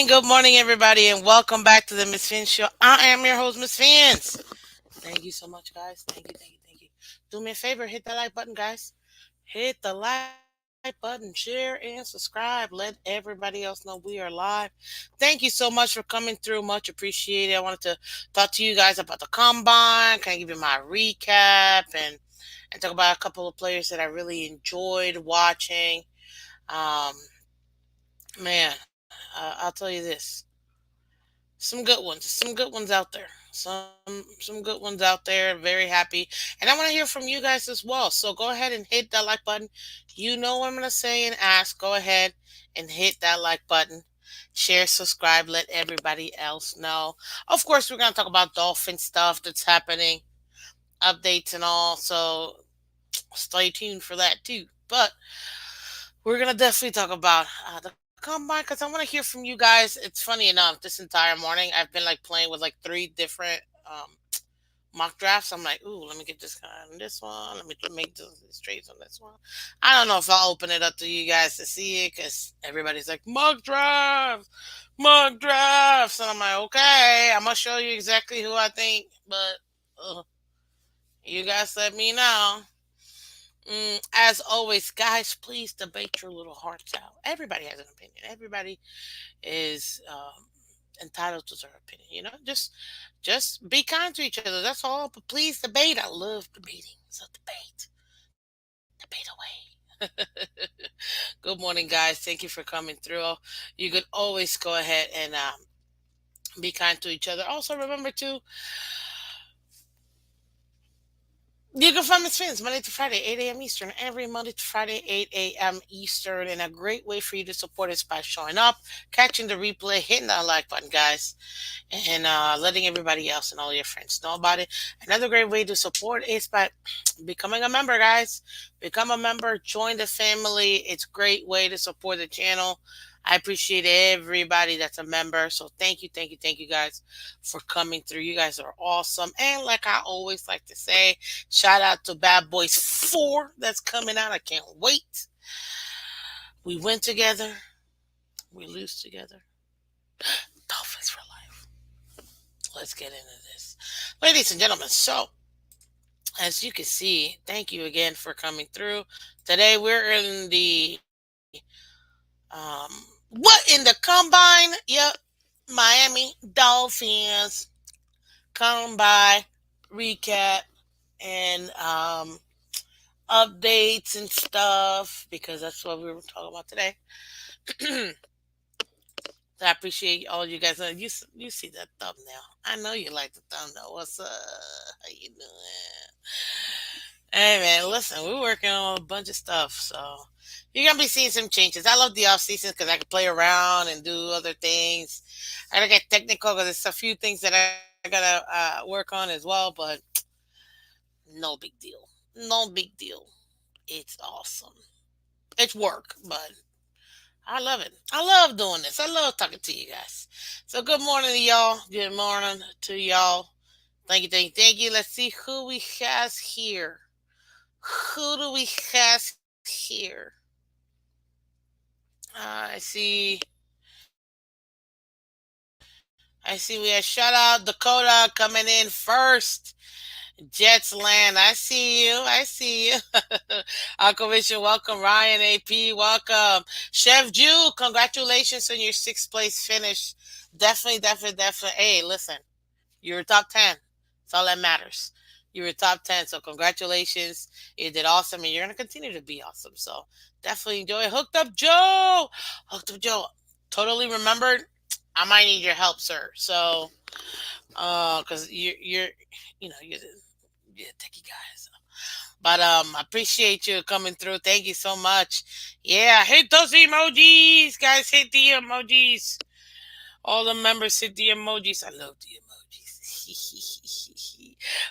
Good morning, everybody, and welcome back to the Miss Phins Show. I am your host, Miss Phins. Thank you so much, guys. Thank you. Do me a favor, hit that like button, guys. Hit the like button, share, and subscribe. Let everybody else know we are live. Thank you so much for coming through. Much appreciated. I wanted to talk to you guys about the combine. Can I give you my recap and talk about a couple of players that I really enjoyed watching. Um, Man, I'll tell you this. Some good ones out there. Some good ones out there. Very happy, and I want to hear from you guys as well. So go ahead and hit that like button. You know what I'm gonna say and ask. Go ahead and hit that like button. Share, subscribe, let everybody else know. Of course, we're gonna talk about Dolphin stuff that's happening, updates and all. So stay tuned for that too. But we're gonna definitely talk about the combine because I want to hear from you guys. It's funny enough. This entire morning, I've been like playing with like three different mock drafts. I'm like, ooh, let me get this guy on this one. Let me make this trades on this one. I don't know if I'll open it up to you guys to see it because everybody's like mock drafts, and I'm like, okay, I'm gonna show you exactly who I think, but you guys let me know. As always, guys, please debate your little hearts out. Everybody has an opinion. Everybody is entitled to their opinion. Just be kind to each other. That's all. But please debate. I love debating. So debate away. Good morning, guys. Thank you for coming through. You could always go ahead and be kind to each other. Also, remember to you can find Miss Fins Monday to Friday, 8 a.m. Eastern, every Monday to Friday, 8 a.m. Eastern. And a great way for you to support us by showing up, catching the replay, hitting that like button, guys, and letting everybody else and all your friends know about it. Another great way to support is by becoming a member, guys. Become a member, join the family. It's a great way to support the channel. I appreciate everybody that's a member. So thank you guys for coming through. You guys are awesome. And like I always like to say, shout out to Bad Boys 4 that's coming out. I can't wait. We win together. We lose together. Dolphins for life. Let's get into this. Ladies and gentlemen, so as you can see, thank you again for coming through. Today we're in the what in the combine? Yep. Miami Dolphins combine recap and updates and stuff because that's what we were talking about today. I appreciate all you guys. You see that thumbnail? I know you like the thumbnail. What's up? How you doing? Hey man, listen, we're working on a bunch of stuff, so you're gonna be seeing some changes. I love the off season because I can play around and do other things. I gotta get technical because there's a few things that I gotta work on as well, but no big deal. No big deal. It's awesome. It's work, but I love it. I love doing this. I love talking to you guys. So good morning to y'all. Good morning to y'all. Thank you, thank you, thank you. Let's see who we has here. Who do we have here? I see we have shout out Dakota coming in first. Jets land. I see you. I see you. Aquavision, welcome. Ryan AP, welcome. Chef Jew, congratulations on your sixth place finish. Definitely, definitely, definitely. Hey, listen, you were top 10. That's all that matters. You were top 10. So congratulations. You did awesome and you're going to continue to be awesome. So definitely enjoy it. Hooked up Joe. Hooked up Joe. Totally remembered. I might need your help, sir. So, cause you're a techie guy. So. But I appreciate you coming through. Thank you so much. Yeah, hit those emojis, guys. Hit the emojis. All the members hit the emojis. I love the emojis.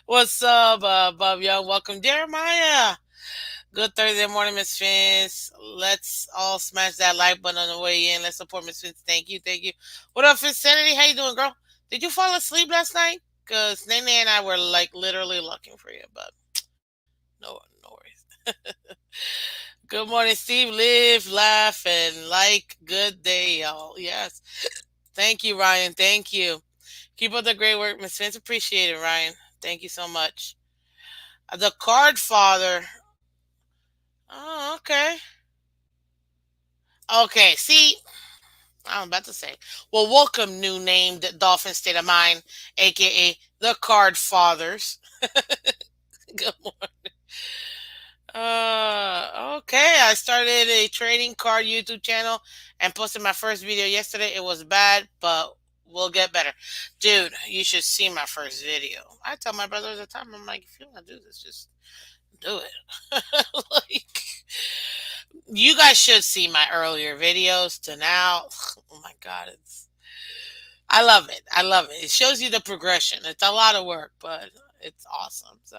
What's up, Bob Young? Welcome, Jeremiah. Good Thursday morning, Miss Fins. Let's all smash that like button on the way in. Let's support Miss Fins. Thank you, thank you. What up, Finsanity? How you doing, girl? Did you fall asleep last night? Cause Nene and I were like literally looking for you, but no worries. Good morning, Steve. Live, laugh, and like. Good day, y'all. Yes. Thank you, Ryan. Thank you. Keep up the great work, Miss Vince. Appreciate it, Ryan. Thank you so much. The Card Father. Oh, okay. Okay. See, I'm about to say. Well, welcome, new named Dolphin State of Mind, aka the Card Fathers. Good morning. Okay. I started a trading card YouTube channel and posted my first video yesterday. It was bad, but we'll get better. Dude, you should see my first video. I tell my brother all the time, I'm like, if you want to do this, just do it. Like, you guys should see my earlier videos to now. Oh my God. I love it. I love it. It shows you the progression. It's a lot of work, but it's awesome. So,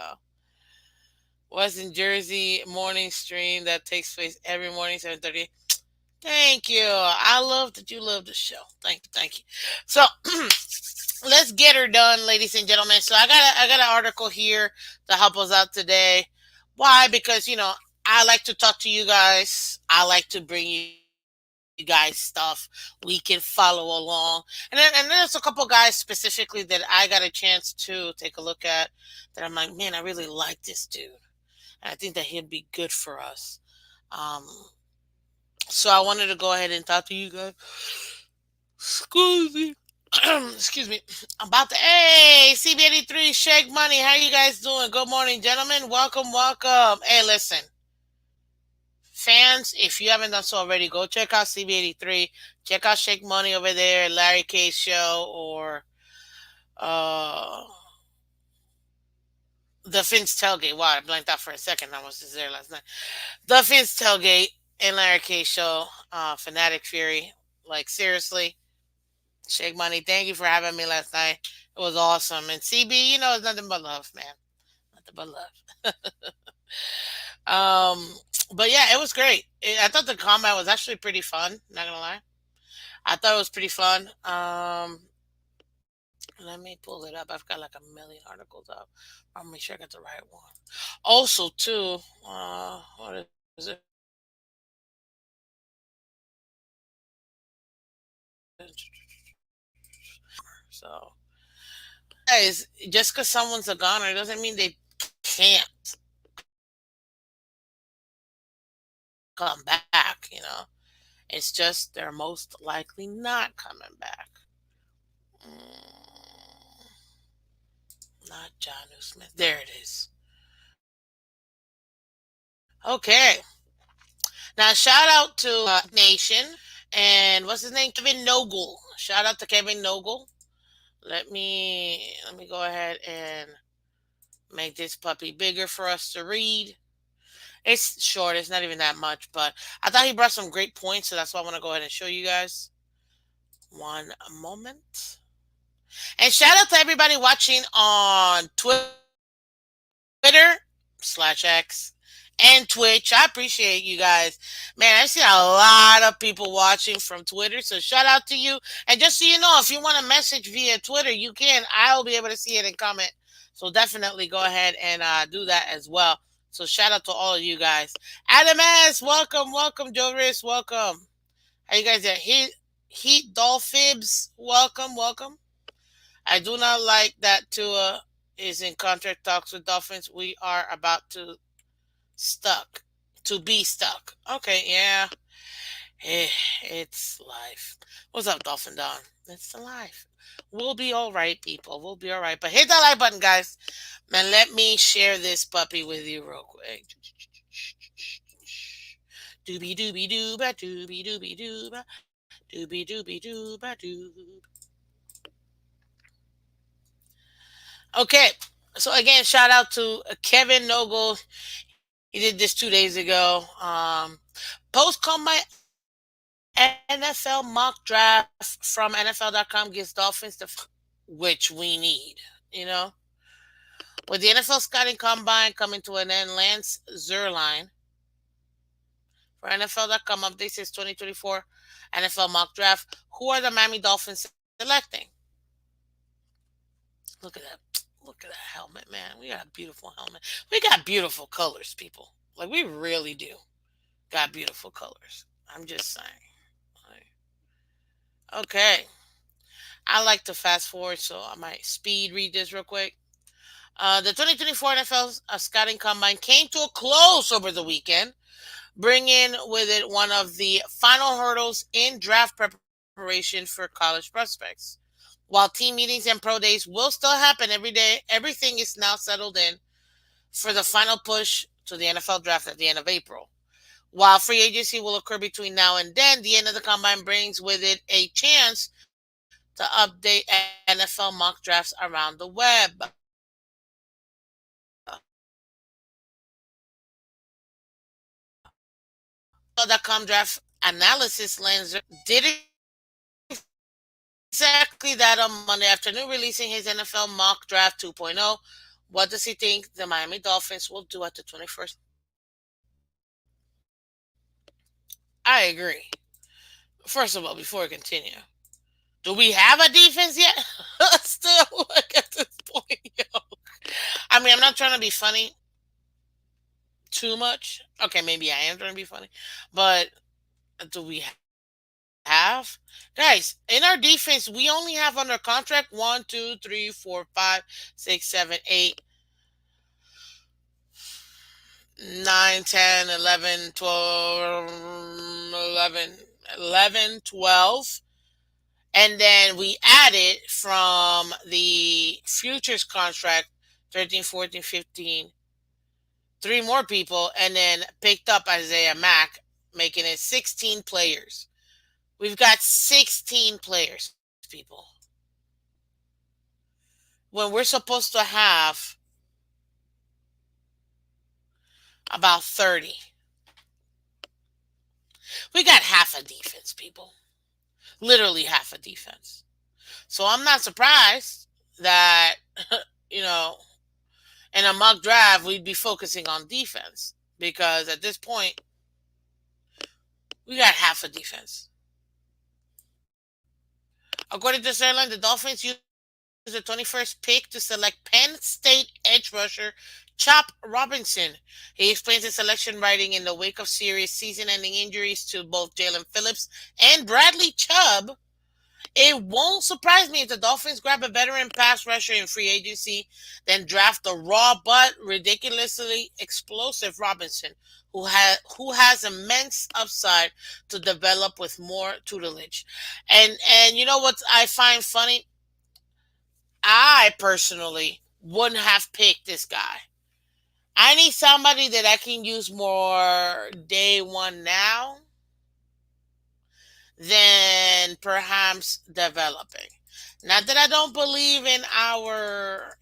West in Jersey morning stream that takes place every morning, 7:30. Thank you. I love that you love the show. Thank you. Thank you. So let's get her done, ladies and gentlemen. So I got an article here to help us out today. Why? Because I like to talk to you guys. I like to bring you guys stuff we can follow along. And then there's a couple guys specifically that I got a chance to take a look at that I'm like, man, I really like this dude. And I think that he'd be good for us. Um, so I wanted to go ahead and talk to you guys. Excuse me. Excuse me. About the CB83 Shake Money. How you guys doing? Good morning, gentlemen. Welcome, welcome. Hey, listen, fans, if you haven't done so already, go check out CB83. Check out Shake Money over there, Larry K show, or uh the Phins tailgate. Wow, I blanked out for a second. I was just there last night. The Phins tailgate and Larry K show, Fanatic Fury. Like seriously, Shake Money. Thank you for having me last night. It was awesome. And CB, it's nothing but love, man. Nothing but love. um, but yeah, it was great. I thought the combat was actually pretty fun. Not gonna lie, I thought it was pretty fun. Let me pull it up. I've got like a million articles up. I'll make sure I got the right one. Also, too, what is it? So, guys, just because someone's a goner doesn't mean they can't come back. It's just they're most likely not coming back. Not John Smith. There it is. Okay. Now, shout out to Nation and what's his name? Kevin Nogle. Shout out to Kevin Nogle. Let me go ahead and make this puppy bigger for us to read. It's short. It's not even that much, but I thought he brought some great points, so that's why I want to go ahead and show you guys. One moment. And shout out to everybody watching on Twitter/X and Twitch. I appreciate you guys. Man, I see a lot of people watching from Twitter. So shout out to you. And just so you know, if you want to message via Twitter, you can. I'll be able to see it and comment. So definitely go ahead and do that as well. So shout out to all of you guys. Adam S, welcome, welcome, Joris, welcome. How you guys doing? Heat Dolphins, welcome, welcome. I do not like that Tua is in contract talks with Dolphins. We are about stuck to be stuck. Okay, yeah. It's life. What's up, Dolphin Don? It's the life. We'll be all right, people. We'll be all right. But hit that like button, guys. Man, let me share this puppy with you real quick. Doobie doobie dooba doobie doobie dooba doobie doobie dooba doob. Okay, so again, shout out to Kevin Noble. He did this 2 days ago. Post combine NFL mock draft from NFL.com gives Dolphins which we need. You know, with the NFL scouting combine coming to an end, Lance Zierlein for NFL.com updates his 2024 NFL mock draft. Who are the Miami Dolphins selecting? Look at that. Look at that helmet, man. We got a beautiful helmet. We got beautiful colors, people. Like, we really do. Got beautiful colors. I'm just saying. Okay. I like to fast forward, so I might speed read this real quick. The 2024 NFL Scouting Combine came to a close over the weekend, bringing with it one of the final hurdles in draft preparation for college prospects. While team meetings and pro days will still happen every day, everything is now settled in for the final push to the NFL draft at the end of April. While free agency will occur between now and then, the end of the combine brings with it a chance to update NFL mock drafts around the web. NFL.com draft analysis lens did exactly that on Monday afternoon, releasing his NFL mock draft 2.0. What does he think the Miami Dolphins will do at the 21st? I agree. First of all, before we continue, do we have a defense yet? Still, like at this point, yo. I mean, I'm not trying to be funny too much. Okay, maybe I am trying to be funny, but do we have guys in our defense? We only have under contract 9, 10, 11, 12, 11, 11, 12. And then we added from the futures contract 13, 14, 15, three more people, and then picked up Isaiah Mack, making it 16 players. We've got 16 players, people. When we're supposed to have about 30. We got half a defense, people. Literally half a defense. So I'm not surprised that, you know, in a mock draft, we'd be focusing on defense because at this point, we got half a defense. According to Sterling, the Dolphins used the 21st pick to select Penn State edge rusher Chop Robinson. He explains his selection writing in the wake of serious season-ending injuries to both Jalen Phillips and Bradley Chubb. It won't surprise me if the Dolphins grab a veteran pass rusher in free agency, then draft the raw but ridiculously explosive Robinson, who has immense upside to develop with more tutelage. And you know what I find funny? I personally wouldn't have picked this guy. I need somebody that I can use more day one now than perhaps developing. Not that I don't believe in our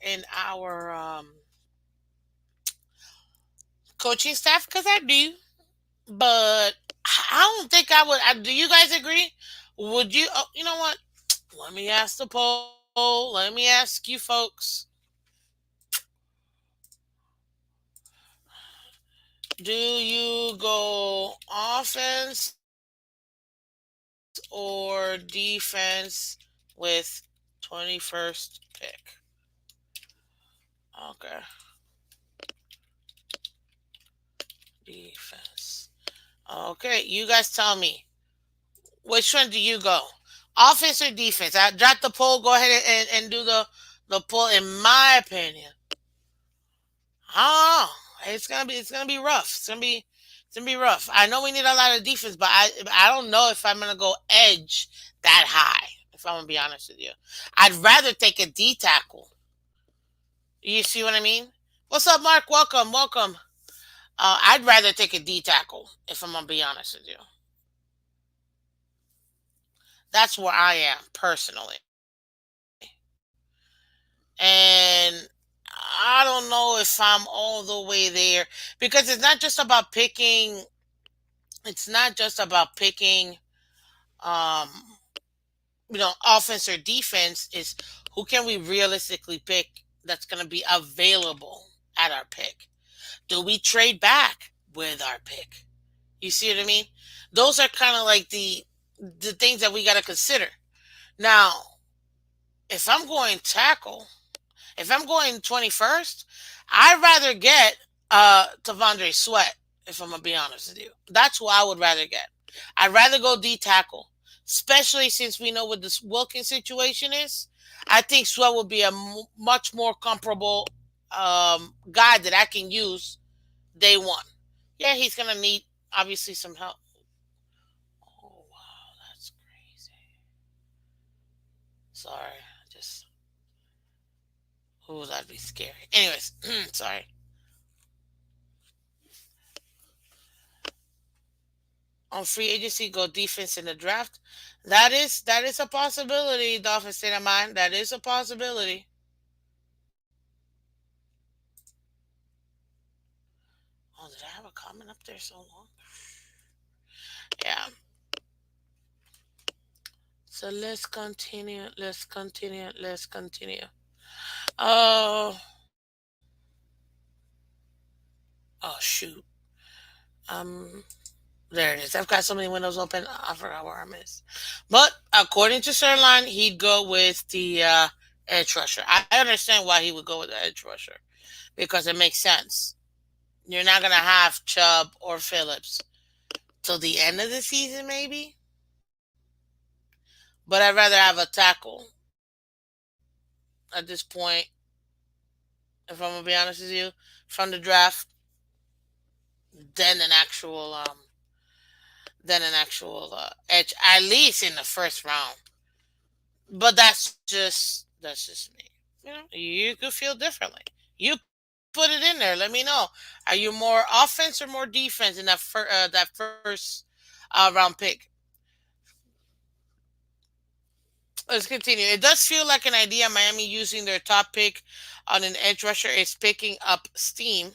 coaching staff, because I do, but I don't think I would. Do you guys agree? Would you? Oh, you know what? Let me ask the poll. Let me ask you folks. Do you go offense or defense with 21st pick? Okay, defense. Okay, you guys tell me. Which one do you go? Offense or defense? I drop the poll. Go ahead and do the poll. In my opinion, I don't know. It's gonna be rough. It's gonna be rough. I know we need a lot of defense, but I don't know if I'm gonna go edge that high. If I'm gonna be honest with you, I'd rather take a D tackle. You see what I mean? What's up, Mark? Welcome, welcome. I'd rather take a D tackle if I'm gonna be honest with you. That's where I am personally, and I don't know if I'm all the way there because it's not just about picking. It's not just about picking, um, offense or defense. Is who can we realistically pick that's going to be available at our pick? Do we trade back with our pick? You see what I mean? Those are kind of like the things that we got to consider. Now, if I'm going tackle, if I'm going 21st, I'd rather get Tavondre Sweat, if I'm going to be honest with you. That's who I would rather get. I'd rather go D tackle, especially since we know what this Wilkins situation is. I think Sweat would be a much more comparable guy that I can use day one. Yeah, he's going to need, obviously, some help. Oh, wow, that's crazy. Sorry. Just, oh, that'd be scary. Anyways, sorry. On free agency, go defense in the draft. That is a possibility. Dolphins state of mind. That is a possibility. Oh, did I have a comment up there so long? Yeah. So let's continue. Let's continue. Let's continue. Oh, oh shoot. Um, there it is. I've got so many windows open. I forgot where I missed. But according to Sirline, he'd go with the edge rusher. I understand why he would go with the edge rusher because it makes sense. You're not gonna have Chubb or Phillips till the end of the season, maybe. But I'd rather have a tackle at this point. If I'm gonna be honest with you, from the draft, than an actual edge, at least in the first round. But that's just me. You could feel differently. You put it in there. Let me know. Are you more offense or more defense in that first round pick? Let's continue. It does feel like an idea. Miami using their top pick on an edge rusher is picking up steam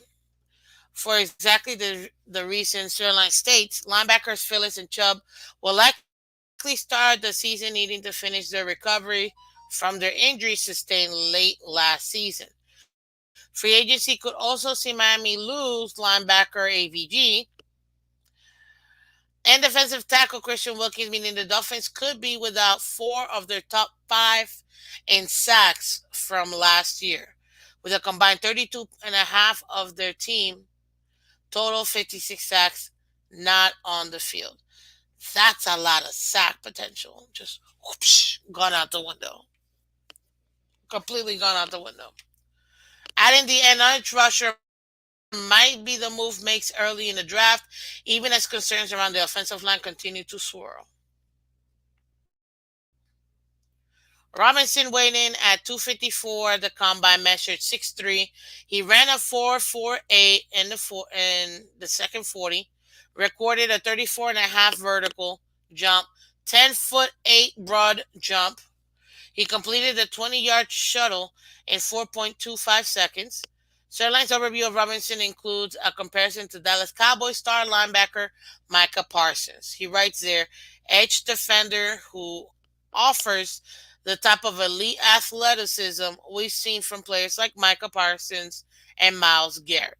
for exactly the reason Sterling states. Linebackers Phillips and Chubb will likely start the season needing to finish their recovery from their injuries sustained late last season. Free agency could also see Miami lose linebacker AVG and defensive tackle Christian Wilkins, meaning the Dolphins could be without four of their top five in sacks from last year, with a combined 32 and a half of their team total 56 sacks not on the field. That's a lot of sack potential. Just whoosh, gone out the window. Completely gone out the window. Adding the edge rusher might be the move makes early in the draft, even as concerns around the offensive line continue to swirl. Robinson weighed in at 254. The combine measured 6'3". He ran a 4.48 in the second 40, recorded a 34 and a half vertical jump, 10-foot 8 broad jump. He completed the 20-yard shuttle in 4.25 seconds. Sirline's overview of Robinson includes a comparison to Dallas Cowboys star linebacker Micah Parsons. He writes there, edge defender who offers the type of elite athleticism we've seen from players like Micah Parsons and Myles Garrett.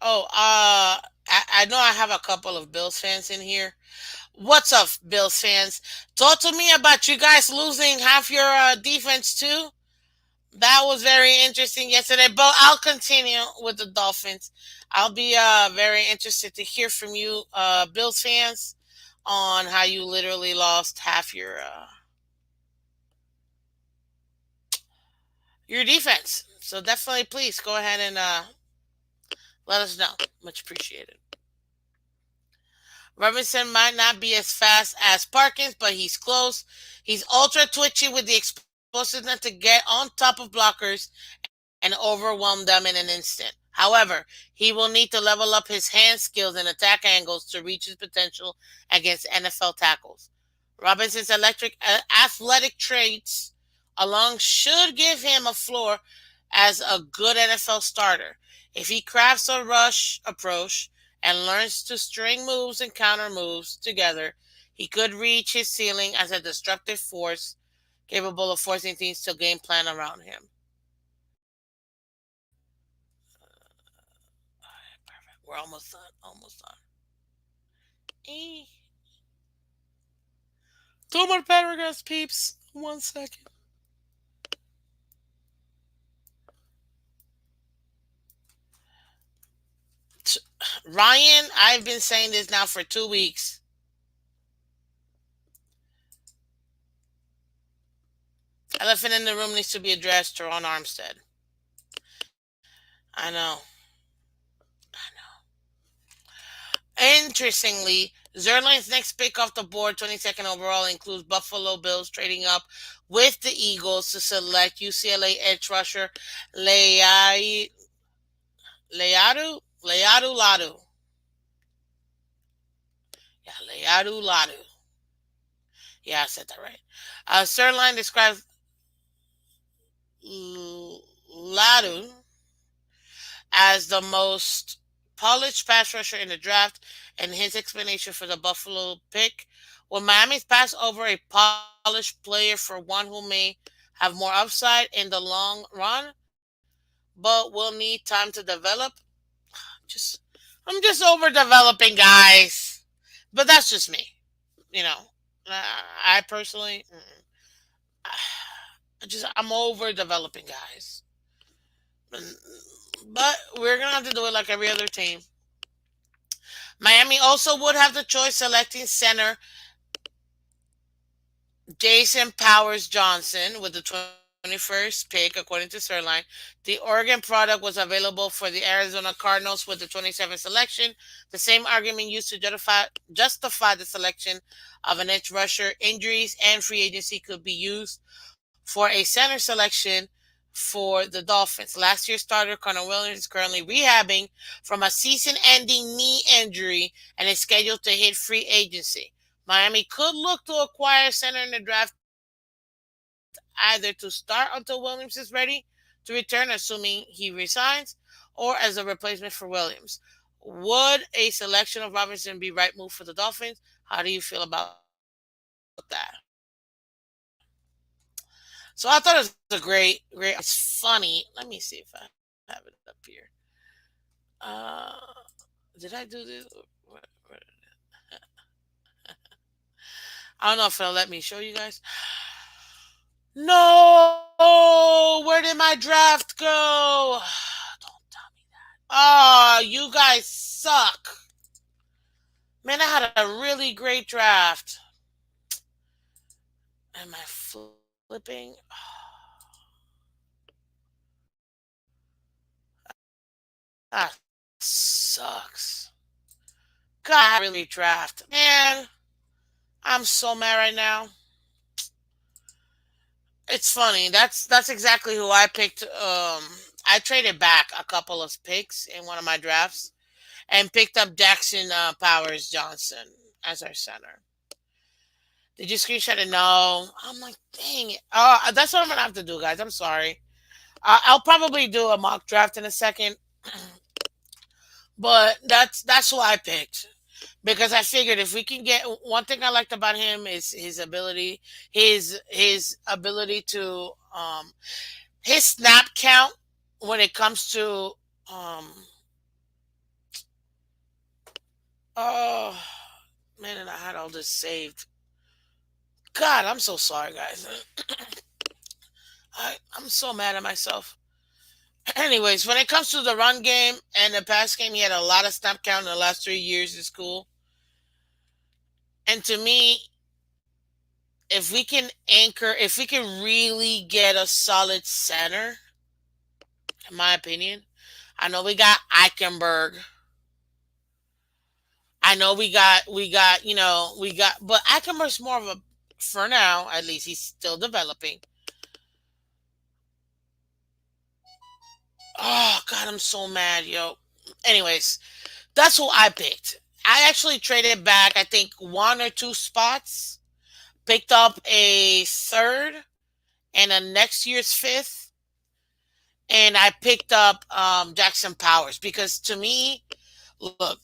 Oh, I know I have a couple of Bills fans in here. What's up, Bills fans? Talk to me about you guys losing half your defense too. That was very interesting yesterday, but I'll continue with the Dolphins. I'll be very interested to hear from you, Bills fans, on how you literally lost half your defense. So definitely, please go ahead and let us know. Much appreciated. Robinson might not be as fast as Parkins, but he's close. He's ultra twitchy with the explosiveness to get on top of blockers and overwhelm them in an instant. However, he will need to level up his hand skills and attack angles to reach his potential against NFL tackles. Robinson's athletic traits alone should give him a floor as a good NFL starter. If he crafts a rush approach and learns to string moves and counter moves together, he could reach his ceiling as a destructive force capable of forcing teams to game plan around him. We're almost done. Almost done. Eh. Two more paragraphs, peeps. 1 second. Ryan, I've been saying this now for 2 weeks. Elephant in the room needs to be addressed. Teron Armstead. I know. I know. Interestingly, Zerline's next pick off the board, 22nd overall, includes Buffalo Bills trading up with the Eagles to select UCLA edge rusher Leai Leadu Leadu Ladu. Yeah, Leadu Ladu. Yeah, I said that right. Sirline describes Ladu as the most polished pass rusher in the draft, and his explanation for the Buffalo pick. Will Miami's pass over a polished player for one who may have more upside in the long run, but will need time to develop? Just, I'm just overdeveloping, guys. But that's just me. You know, I personally, I'm overdeveloping, guys. But we're gonna have to do it like every other team. Miami also would have the choice selecting center Jason Powers Johnson with the 21st pick, according to Sirline. The Oregon product was available for the Arizona Cardinals with the 27th selection. The same argument used to justify the selection of an edge rusher. Injuries and free agency could be used for a center selection for the Dolphins. Last year's starter Connor Williams is currently rehabbing from a season-ending knee injury and is scheduled to hit free agency. Miami could look to acquire a center in the draft either to start until Williams is ready to return, assuming he resigns, or as a replacement for Williams. Would a selection of Robinson be right move for the Dolphins? How do you feel about that? So I thought it was a great. It's funny. Let me see if I have it up here. Did I do this? I don't know if it'll let me show you guys. No, where did my draft go? Don't tell me that. Oh, you guys suck. Man, I had a really great draft. Am I flipping? That sucks. God, I really redraft. Man, I'm so mad right now. It's funny. That's exactly who I picked. I traded back a couple of picks in one of my drafts and picked up Jackson Powers Johnson as our center. Did you screenshot it? No. I'm like, dang it. That's what I'm gonna have to do, guys. I'm sorry. I'll probably do a mock draft in a second, but that's who I picked because I figured if we can get one thing I liked about him is his ability to his snap count when it comes to um oh man, and I had all this saved. God, I'm so sorry, guys. I'm so mad at myself. Anyways, when it comes to the run game and the pass game, he had a lot of snap count in the last 3 years in school. And to me, if we can really get a solid center, in my opinion, I know we got Eichenberg. I know but Eichenberg's more of a, for now, at least he's still developing. Oh God, I'm so mad, yo. Anyways, that's who I picked. I actually traded back, I think, one or two spots, picked up a third and a next year's fifth, and I picked up Jackson Powers because to me, look,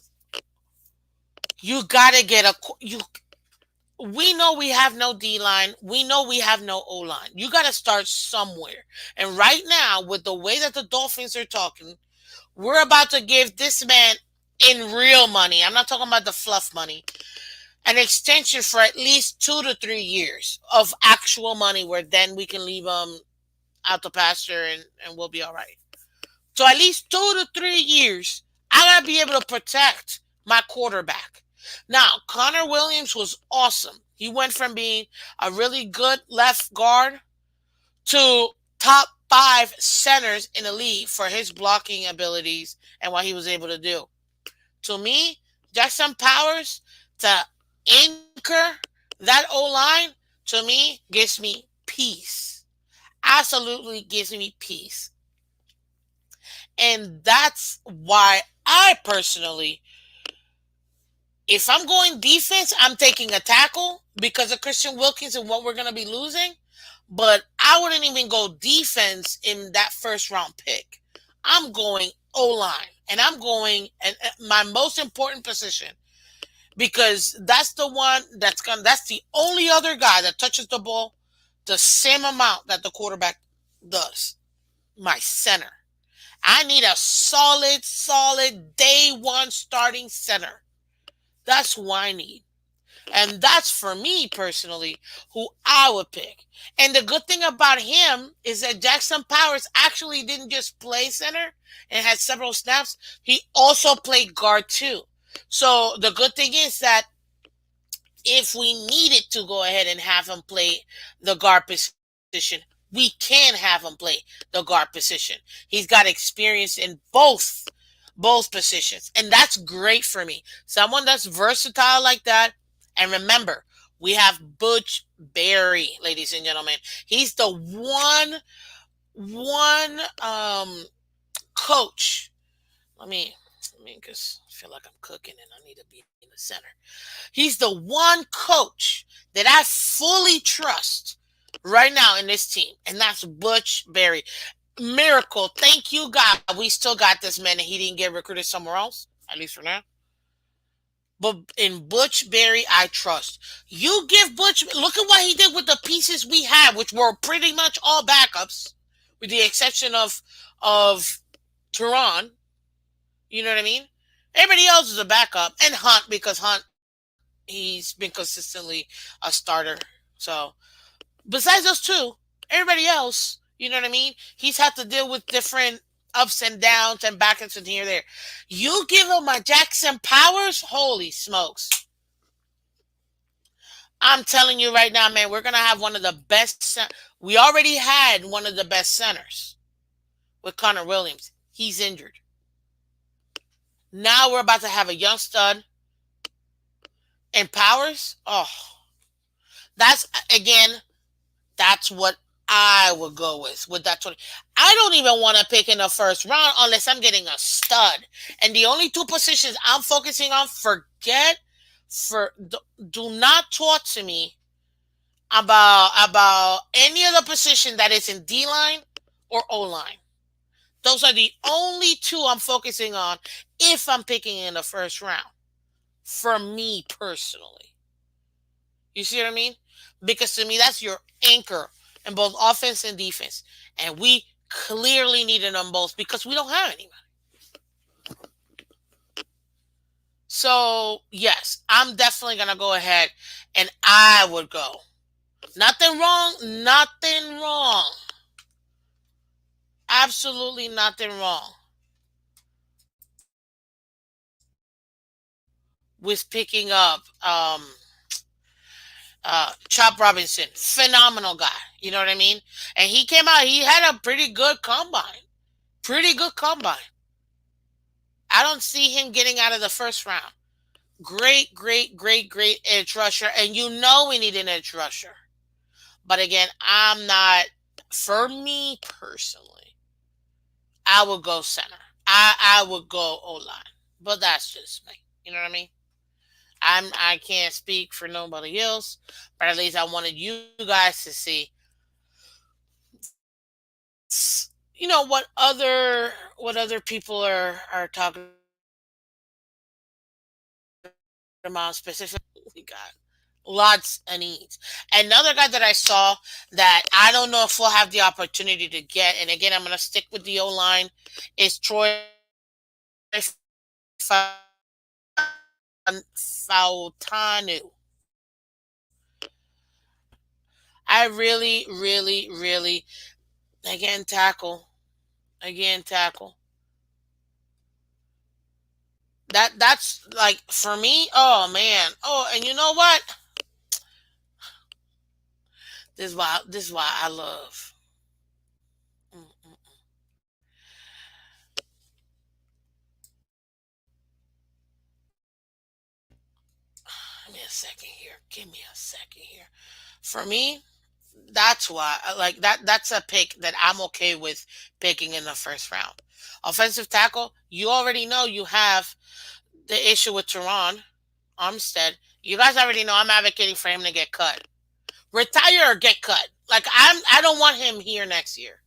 you gotta get a you. We know we have no D line. We know we have no O line. You got to start somewhere. And right now, with the way that the Dolphins are talking, we're about to give this man in real money. I'm not talking about the fluff money. An extension for at least 2 to 3 years of actual money, where then we can leave him out the pasture and we'll be all right. So at least 2 to 3 years, I gotta be able to protect my quarterback. Now, Connor Williams was awesome. He went from being a really good left guard to top five centers in the league for his blocking abilities and what he was able to do. To me, Jackson Powers to anchor that O line, to me, gives me peace. Absolutely gives me peace. And that's why I personally, if I'm going defense, I'm taking a tackle because of Christian Wilkins and what we're going to be losing. But I wouldn't even go defense in that first round pick. I'm going O line, and I'm going and my most important position because that's the one that's the only other guy that touches the ball the same amount that the quarterback does. My center. I need a solid day one starting center. That's who I need. And that's for me personally who I would pick. And the good thing about him is that Jackson Powers actually didn't just play center and had several snaps. He also played guard too. So the good thing is that if we needed to go ahead and have him play the guard position, we can have him play the guard position. He's got experience in both positions, and that's great for me. Someone that's versatile like that. And remember, we have Butch Berry, ladies and gentlemen. He's the one coach. Because I feel like I'm cooking and I need to be in the center. He's the one coach that I fully trust right now in this team, and that's Butch Berry. Miracle. Thank you, God. We still got this man, and he didn't get recruited somewhere else, at least for now. But in Butch Berry, I trust. You give Butch, look at what he did with the pieces we had, which were pretty much all backups, with the exception of Turan. You know what I mean? Everybody else is a backup, and Hunt because Hunt he's been consistently a starter. So besides those two, everybody else, you know what I mean? He's had to deal with different ups and downs and backups and here and there. You give him a Jackson Powers, holy smokes. I'm telling you right now, man, we're going to have one of the best. We already had one of the best centers with Connor Williams. He's injured. Now we're about to have a young stud And Powers, oh, that's again, that's what I would go with that 20. I don't even want to pick in the first round unless I'm getting a stud. And the only two positions I'm focusing on, forget for do not talk to me about any other position that is in D line or O line. Those are the only two I'm focusing on if I'm picking in the first round. For me personally. You see what I mean? Because to me, that's your anchor in both offense and defense. And we clearly needed them both because we don't have any. So, yes, I'm definitely going to go ahead and I would go. Nothing wrong. Nothing wrong. Absolutely nothing wrong with picking up Chop Robinson. Phenomenal guy. You know what I mean? And he came out, he had a pretty good combine. Pretty good combine. I don't see him getting out of the first round. Great, great, great, great edge rusher. And you know we need an edge rusher. But again, I'm not, for me personally, I would go center. I would go O line. But that's just me. You know what I mean? I can't speak for nobody else, but at least I wanted you guys to see, what other people are talking about specifically. We got lots of needs. Another guy that I saw that I don't know if we'll have the opportunity to get, and again I'm gonna stick with the O line, is Troy Fautanu. I really, really, really, again tackle, again tackle. That's like for me. Oh man. Oh, and you know what? This is why I love. Mm-mm. Give me a second here. Give me a second here. For me, that's why like that. That's a pick that I'm okay with picking in the first round. Offensive tackle. You already know you have the issue with Teron Armstead. You guys already know I'm advocating for him to get cut. Retire or get cut. Like I don't want him here next year.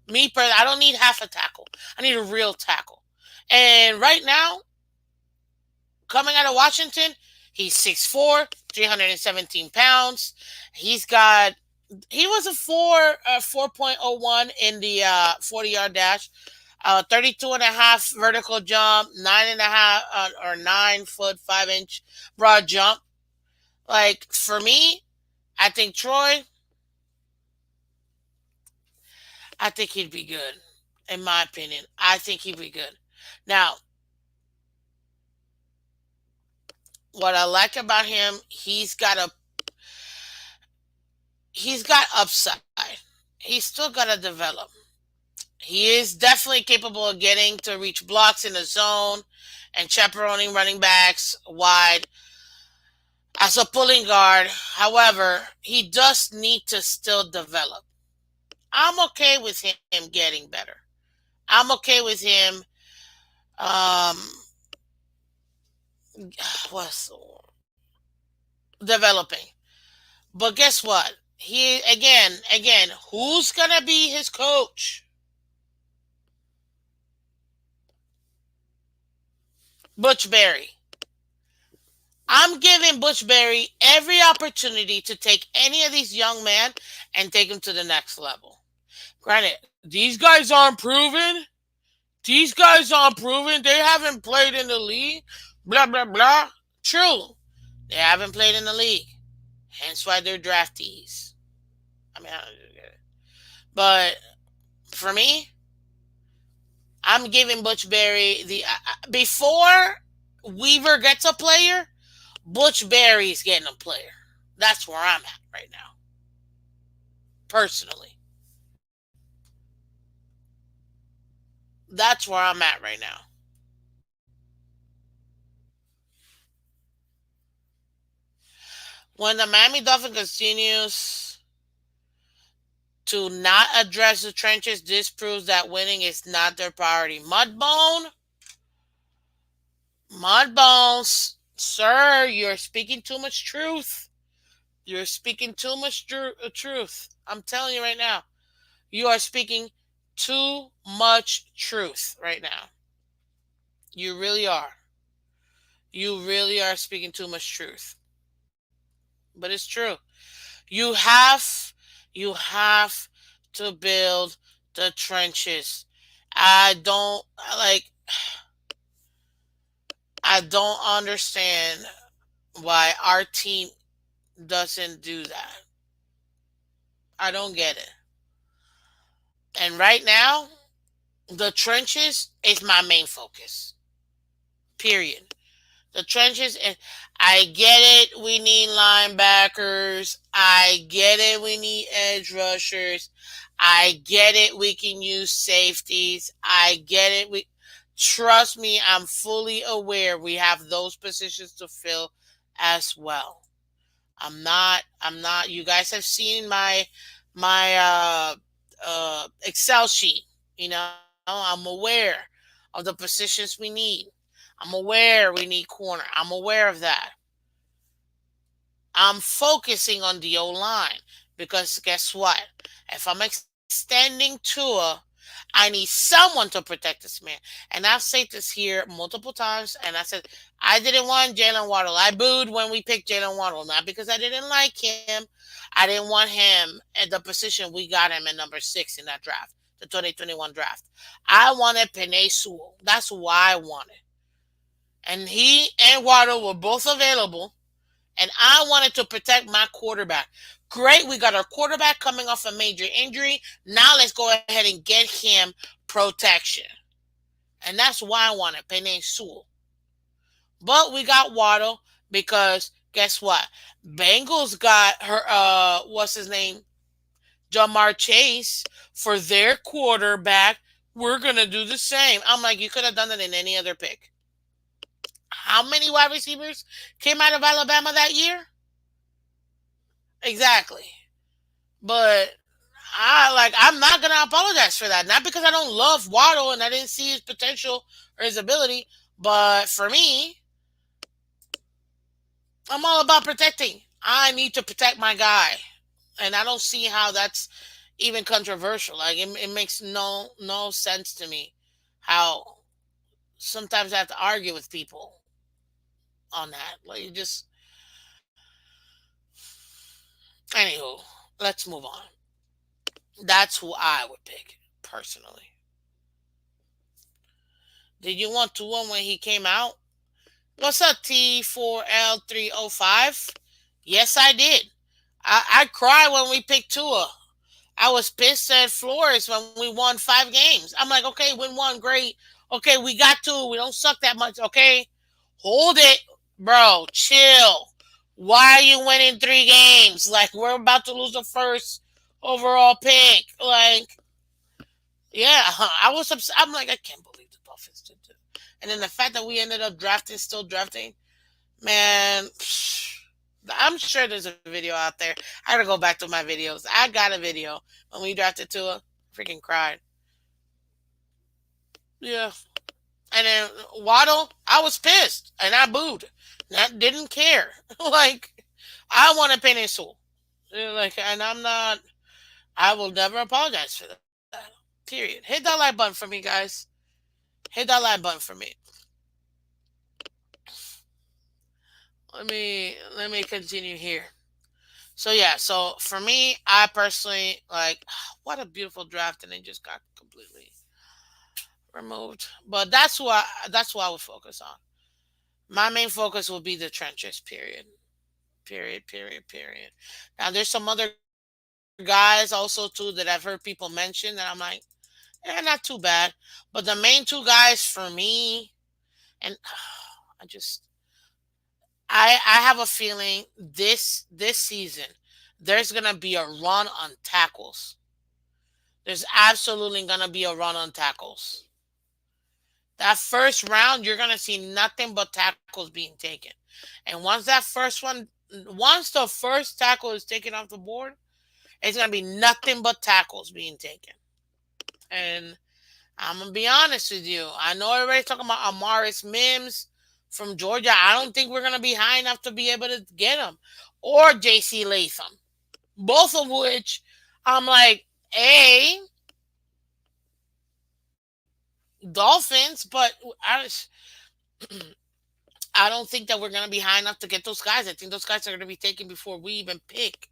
Me, I don't need half a tackle. I need a real tackle. And right now, coming out of Washington, he's 6'4", 317 pounds. He's got he was a 4.01 in the 40-yard dash, 32 and a half vertical jump, 9.5 or 9 foot 5 inch broad jump. Like for me, I think Troy, I think he'd be good. In my opinion, I think he'd be good. Now, what I like about him, he's got upside. He's still got to develop. He is definitely capable of getting to reach blocks in the zone and chaperoning running backs wide as a pulling guard. However, he does need to still develop. I'm okay with him getting better. I'm okay with him um what's developing. But guess what? He again, who's gonna be his coach? Butch Berry. I'm giving Butch Berry every opportunity to take any of these young men and take them to the next level. Granted, these guys aren't proven. These guys aren't proven. They haven't played in the league. Blah blah blah. True, they haven't played in the league. Hence why they're draftees. I mean, but for me, I'm giving Butch Berry before Weaver gets a player. Butch Berry's getting a player. That's where I'm at right now, personally. That's where I'm at right now. When the Miami Dolphin continues to not address the trenches, this proves that winning is not their priority. Mudbones, sir, you're speaking too much truth. You're speaking too much truth. I'm telling you right now. You are speaking too much truth right now. You really are. You really are speaking too much truth. But it's true. You have you have to build the trenches. I don't like I don't understand why our team doesn't do that. I don't get it. And right now, the trenches is my main focus. Period. The trenches, and I get it. We need linebackers. I get it. We need edge rushers. I get it. We can use safeties. I get it. We trust me. I'm fully aware we have those positions to fill as well. I'm not. You guys have seen my Excel sheet. I'm aware of the positions we need. I'm aware we need corner. I'm aware of that. I'm focusing on the O line because guess what? If I'm extending Tua, I need someone to protect this man. And I've said this here multiple times. And I said I didn't want Jalen Waddle. I booed when we picked Jalen Waddle, not because I didn't like him. I didn't want him at the position we got him at number 6 in that draft, the 2021 draft. I wanted Penei Sewell. That's why I wanted. And he and Waddle were both available, and I wanted to protect my quarterback. Great, we got our quarterback coming off a major injury. Now let's go ahead and get him protection. And that's why I wanted Penei Sewell. But we got Waddle because guess what? Bengals got her what's his name? Jamar Chase for their quarterback. We're gonna do the same. I'm like, you could have done it in any other pick. How many wide receivers came out of Alabama that year? Exactly. But I'm not gonna apologize for that. Not because I don't love Waddle and I didn't see his potential or his ability, but for me, I'm all about protecting. I need to protect my guy. And I don't see how that's even controversial. Like it makes no sense to me how sometimes I have to argue with people on that. Like you just anywho, let's move on. That's who I would pick personally. Did you want to one when he came out? What's up, T4L305? Yes, I did. I cried when we picked Tua. I was pissed at Flores when we won 5 games. I'm like, okay, win one, great. Okay, we got two. We don't suck that much. Okay, hold it, bro. Chill. Why are you winning 3 games? Like we're about to lose the first overall pick. Like, yeah, I was upset. I'm like, I can't believe the Dolphins did this. And then the fact that we ended up drafting, still drafting, man. I'm sure there's a video out there. I gotta go back to my videos. I got a video when we drafted Tua. Freaking cried. Yeah. And then Waddle, I was pissed and I booed. I didn't care. Like I want to Penny Sewell. Like, and I'm not. I will never apologize for that. Period. Hit that like button for me, guys. Hit that like button for me. Let me continue here. So yeah, so for me, I personally like what a beautiful draft, and it just got completely removed. But that's what I would focus on. My main focus will be the trenches. Period. Period. Period. Period. Now there's some other guys also too that I've heard people mention that I'm like, not too bad. But the main two guys for me, and I just I have a feeling this season there's gonna be a run on tackles. There's absolutely gonna be a run on tackles. That first round, you're gonna see nothing but tackles being taken. And once that first one Once the first tackle is taken off the board, it's gonna be nothing but tackles being taken. And I'm gonna be honest with you. I know everybody's talking about Amaris Mims from Georgia. I don't think we're gonna be high enough to be able to get him, or J.C. Latham. Both of which I'm like, a Dolphins, but I don't think that we're gonna be high enough to get those guys. I think those guys are gonna be taken before we even pick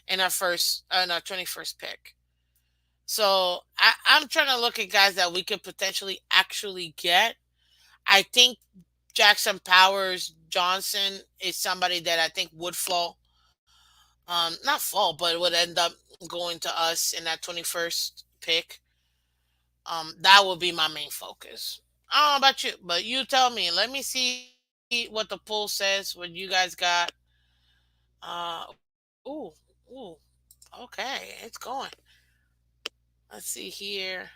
in our 21st pick. So I'm trying to look at guys that we could potentially actually get. I think Jackson Powers Johnson is somebody that I think would fall. Not fall, but would end up going to us in that 21st pick. That would be my main focus. I don't know about you, but you tell me. Let me see what the poll says. What you guys got? Ooh, ooh. Okay, it's going. Let's see here.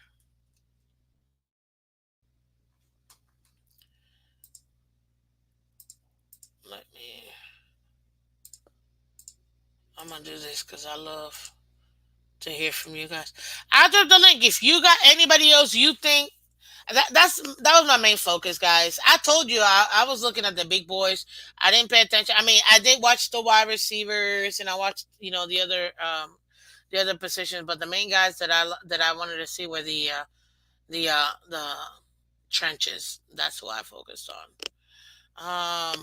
Let me. I'm gonna do this because I love to hear from you guys. I dropped the link. If you got anybody else you think that was my main focus, guys. I told you I was looking at the big boys. I didn't pay attention. I mean, I did watch the wide receivers and I watched the other positions, but the main guys that I wanted to see were the trenches. That's what I focused on.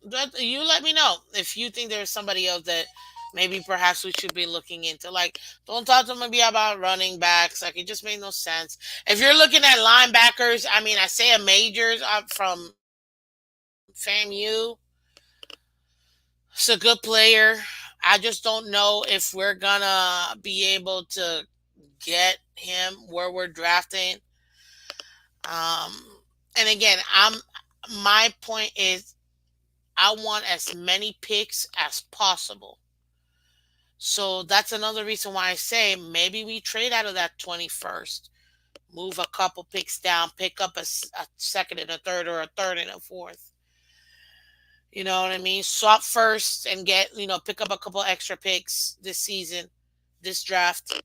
But you let me know if you think there's somebody else that maybe perhaps we should be looking into. Like, don't talk to me about running backs. Like, it just made no sense. If you're looking at linebackers, I mean, Isaiah Majors from FAMU, he's a good player. I just don't know if we're gonna be able to get him where we're drafting. And again, my point is I want as many picks as possible. So that's another reason why I say maybe we trade out of that 21st, move a couple picks down, pick up a second and a third or a third and a fourth. You know what I mean? Swap first and pick up a couple extra picks this season, this draft.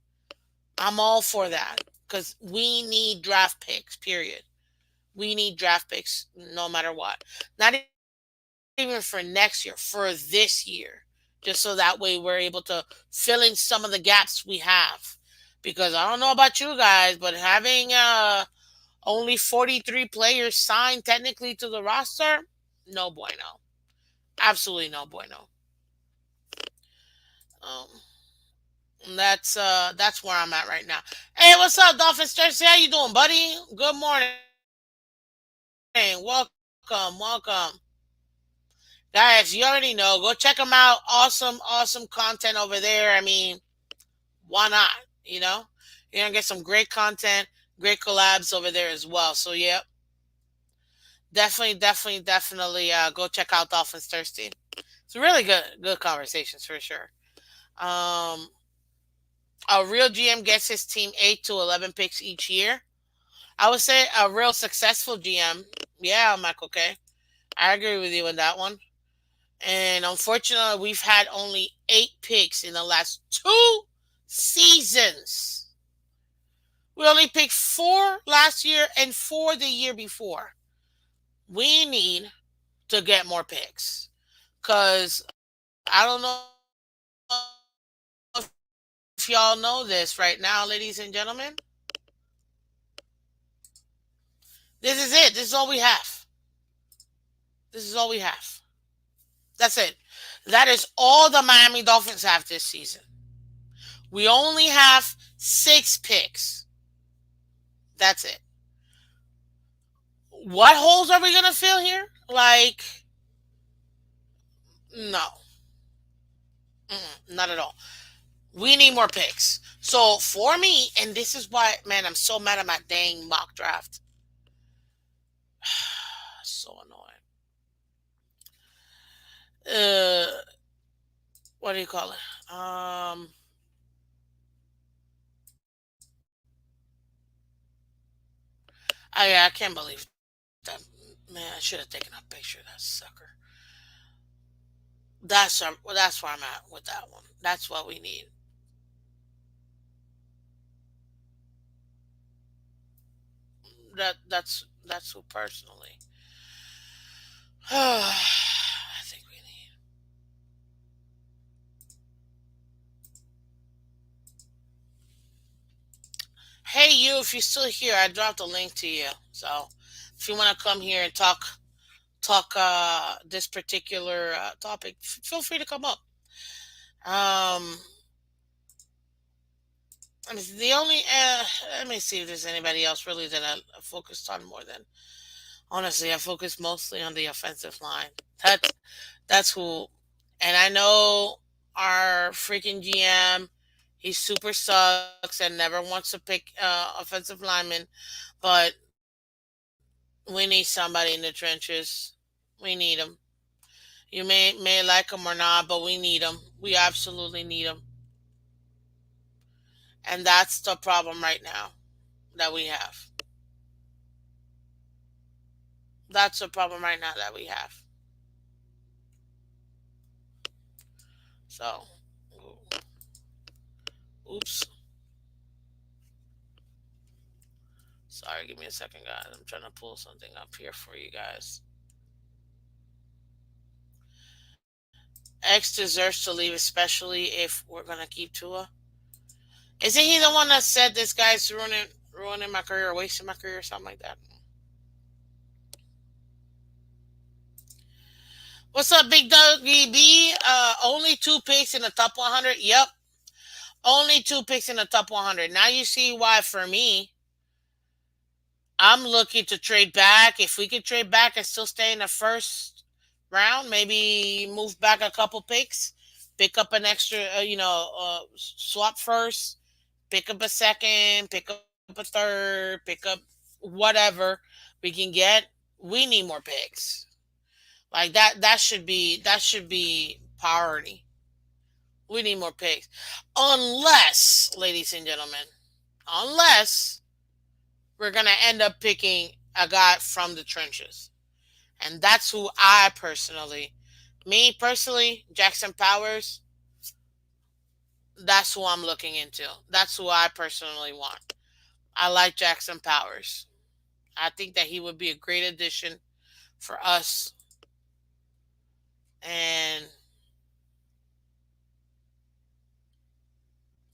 I'm all for that because we need draft picks, period. We need draft picks no matter what. Not even for next year, for this year, just so that way we're able to fill in some of the gaps we have. Because I don't know about you guys, but having only 43 players signed technically to the roster, no bueno, absolutely no bueno. Um, that's where I'm at right now. Hey, what's up, Dolphins Jersey? How you doing, buddy? Good morning. Welcome. Guys, you already know. Go check them out. Awesome content over there. I mean, why not? You know, you're gonna get some great content, great collabs over there as well. So yeah, definitely. Go check out Dolphins Thirsty. It's really good conversations for sure. Um, a real GM gets his team 8 to 11 picks each year. I would say a real successful GM. Yeah, Michael K. I agree with you on that one. And unfortunately, we've had only 8 picks in the last 2 seasons. We only picked 4 last year and 4 the year before. We need to get more picks. Because I don't know if y'all know this right now, ladies and gentlemen. This is it. This is all we have. This is all we have. That's it. That is all the Miami Dolphins have this season. We only have 6 picks. That's it. What holes are we going to fill here? Like, no. Not at all. We need more picks. So for me, and this is why, man, I'm so mad at my dang mock draft. So annoying. Uh, what do you call it? I can't believe that. Man, I should have taken a picture of that sucker. That's where I'm at with that one. That's what we need. That's who personally. I think we need. Hey, you, if you're still here, I dropped a link to you. So if you want to come here and talk this particular topic, feel free to come up. Um, I mean, the only let me see if there's anybody else really that I focused on more than. Honestly, I focus mostly on the offensive line. That's that's who, and I know our freaking GM. He super sucks and never wants to pick offensive linemen, but we need somebody in the trenches. We need them. You may like them or not, but we need them. We absolutely need them, and that's the problem right now that we have. That's the problem right now that we have. So, oops. Sorry, give me a second, guys. I'm trying to pull something up here for you guys. X deserves to leave, especially if we're gonna keep Tua. Isn't he the one that said this guy's ruining my career, or wasting my career, or something like that? What's up, Big Doggy B? Only two picks in the top 100. Yep, only two picks in the top 100. Now you see why for me I'm looking to trade back. If we could trade back and still stay in the first round, maybe move back a couple picks, pick up an extra, swap first, pick up a second, pick up a third, pick up whatever we can get. We need more picks. Like that. That should be priority. We need more picks, unless, ladies and gentlemen, unless we're gonna end up picking a guy from the trenches, and that's who me personally, Jackson Powers. That's who I'm looking into. That's who I personally want. I like Jackson Powers. I think that he would be a great addition for us, and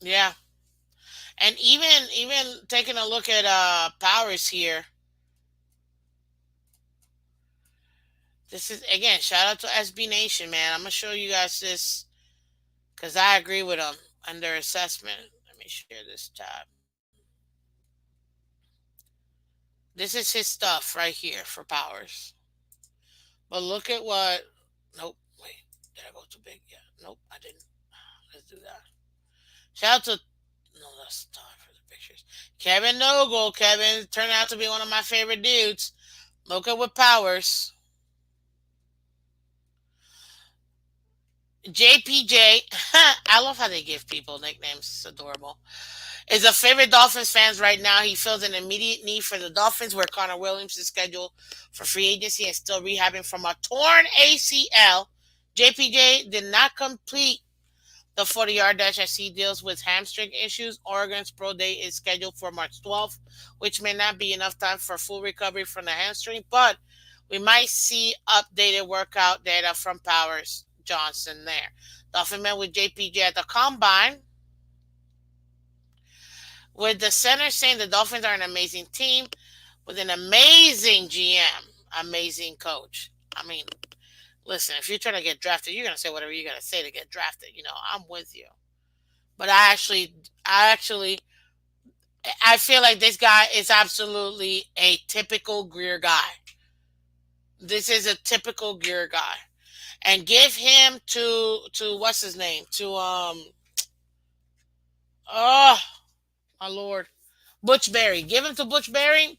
yeah, and even taking a look at Powers here. This is again shout out to SB Nation, man. I'm gonna show you guys this because I agree with them on their assessment. Let me share this tab. This is his stuff right here for Powers. But look at what. Nope. Wait. Did I go too big? Yeah. Nope. I didn't. Let's do that. Shout out to. No, that's time for the pictures. Kevin Nogle. Kevin turned out to be one of my favorite dudes. Look at what Powers. JPJ. I love how they give people nicknames. It's adorable. Is a favorite Dolphins fans right now. He feels an immediate need for the Dolphins, where Connor Williams is scheduled for free agency and still rehabbing from a torn ACL. JPJ did not complete the 40-yard dash as he deals with hamstring issues. Oregon's pro day is scheduled for March 12th, which may not be enough time for full recovery from the hamstring, but we might see updated workout data from Powers Johnson there. Dolphin met with JPJ at the combine, with the center saying the Dolphins are an amazing team with an amazing GM, amazing coach. I mean, listen, if you're trying to get drafted, you're gonna say whatever you're gonna say to get drafted. I'm with you. But I feel like this guy is absolutely a typical Greer guy. This is a typical Greer guy, and give him to what's his name to oh my lord, Butch Berry. Give him to Butch Berry.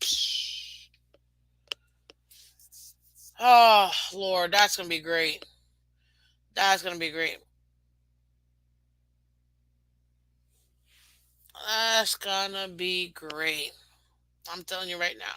Oh Lord, that's gonna be great. That's gonna be great. That's gonna be great. I'm telling you right now.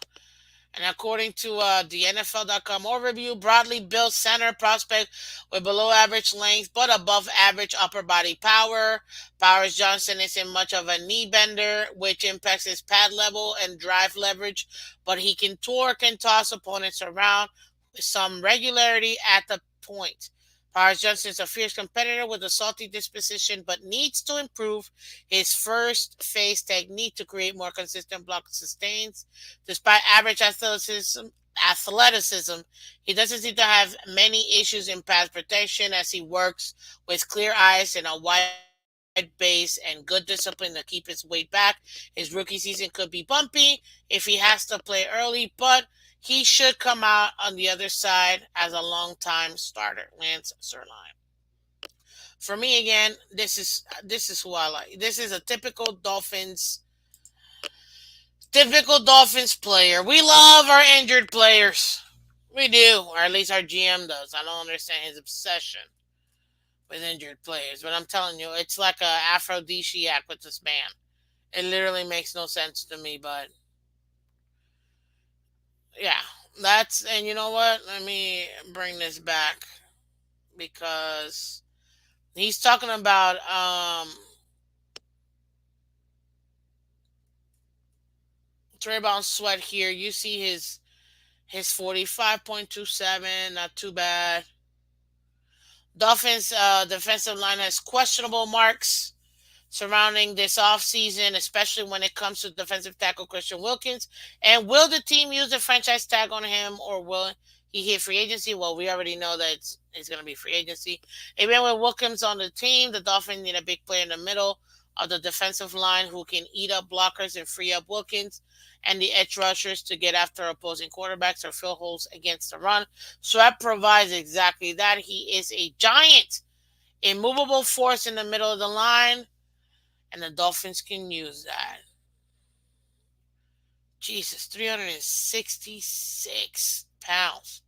And according to the NFL.com overview, broadly built center prospect with below average length but above average upper body power. Powers Johnson isn't much of a knee bender, which impacts his pad level and drive leverage, but he can torque and toss opponents around with some regularity at the point. Powers Johnson is a fierce competitor with a salty disposition, but needs to improve his first phase technique to create more consistent block sustains. Despite average athleticism, he doesn't seem to have many issues in pass protection as he works with clear eyes and a wide base and good discipline to keep his weight back. His rookie season could be bumpy if he has to play early, but he should come out on the other side as a long-time starter. Lance Zierlein. For me, again, this is who I like. This is a typical Dolphins player. We love our injured players. We do, or at least our GM does. I don't understand his obsession with injured players, but I'm telling you, it's like a aphrodisiac with this man. It literally makes no sense to me, but yeah, and you know what? Let me bring this back because he's talking about Trayvon Sweat here. You see his 45.27, not too bad. Dolphins defensive line has questionable marks surrounding this offseason, especially when it comes to defensive tackle Christian Wilkins. And will the team use the franchise tag on him, or will he hit free agency? Well, we already know that it's going to be free agency. Even with Wilkins on the team, the Dolphins need a big player in the middle of the defensive line who can eat up blockers and free up Wilkins and the edge rushers to get after opposing quarterbacks or fill holes against the run. So that provides exactly that. He is a giant, immovable force in the middle of the line, and the Dolphins can use that. Jesus, 366 pounds.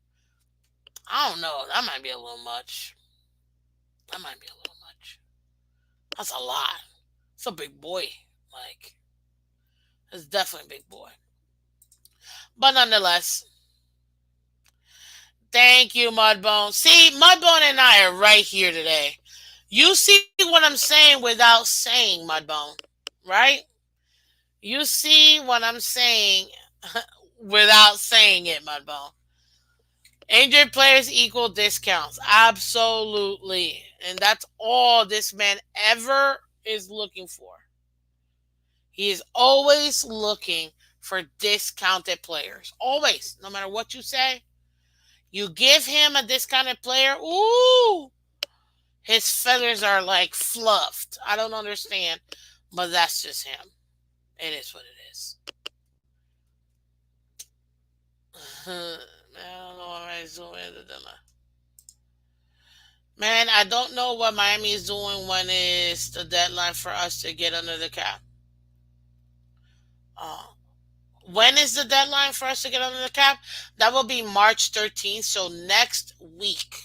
I don't know. That might be a little much. That might be a little much. That's a lot. It's a big boy. Like, it's definitely a big boy. But nonetheless, thank you, Mudbone. See, Mudbone and I are right here today. You see what I'm saying without saying, Mudbone, right? You see what I'm saying without saying it, Mudbone. Injured players equal discounts. Absolutely. And that's all this man ever is looking for. He is always looking for discounted players. Always. No matter what you say, you give him a discounted player, ooh, his feathers are like fluffed. I don't understand, but that's just him. It is what it is. I don't know what I'm doing. Man, I don't know what Miami is doing when it's the deadline for us to get under the cap. Uh, when is the deadline for us to get under the cap? That will be March 13th. So next week.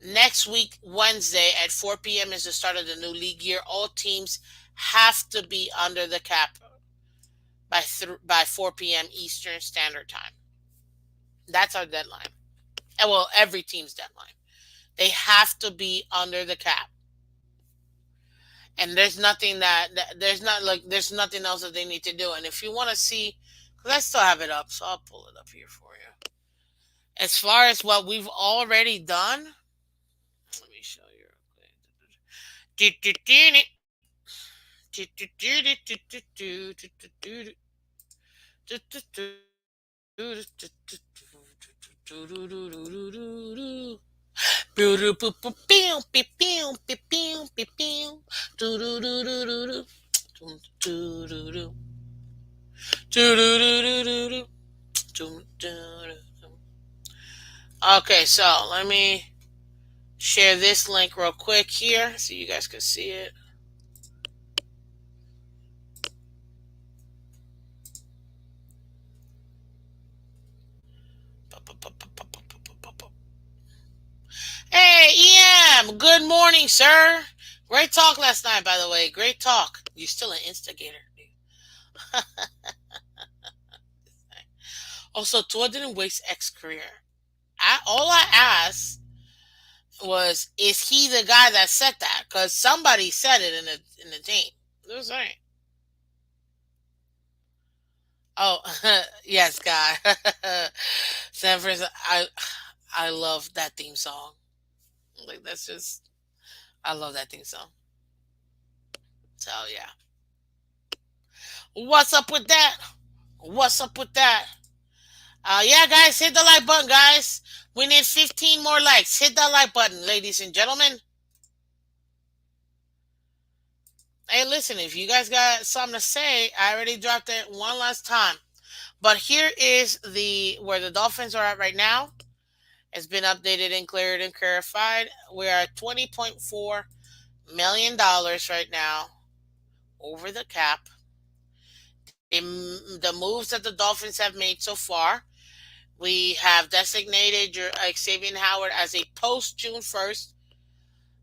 Next week, Wednesday at 4 p.m. is the start of the new league year. All teams have to be under the cap by 4 p.m. Eastern Standard Time. That's our deadline. Well, every team's deadline. They have to be under the cap. And there's nothing there's nothing else that they need to do. And if you want to see, because I still have it up, so I'll pull it up here for you. As far as what we've already done, let me show you. Okay, so let me share this link real quick here so you guys can see it. Hey, EM, good morning, sir. Great talk last night, by the way. Great talk. You're still an instigator. Also, Tua didn't waste X career. All I asked was, is he the guy that said that? Because somebody said it in the team. It was right. Oh, yes, guy. San Francisco. I love that theme song. Like that's just I love that theme song. So yeah. What's up with that? What's up with that? Yeah, guys, hit the like button, guys. We need 15 more likes. Hit that like button, ladies and gentlemen. Hey, listen, if you guys got something to say, I already dropped it one last time. But here is the where the Dolphins are at right now. It's been updated and cleared and clarified. We are at $20.4 million right now over the cap. The moves that the Dolphins have made so far, we have designated your Xavien Howard as a post June 1st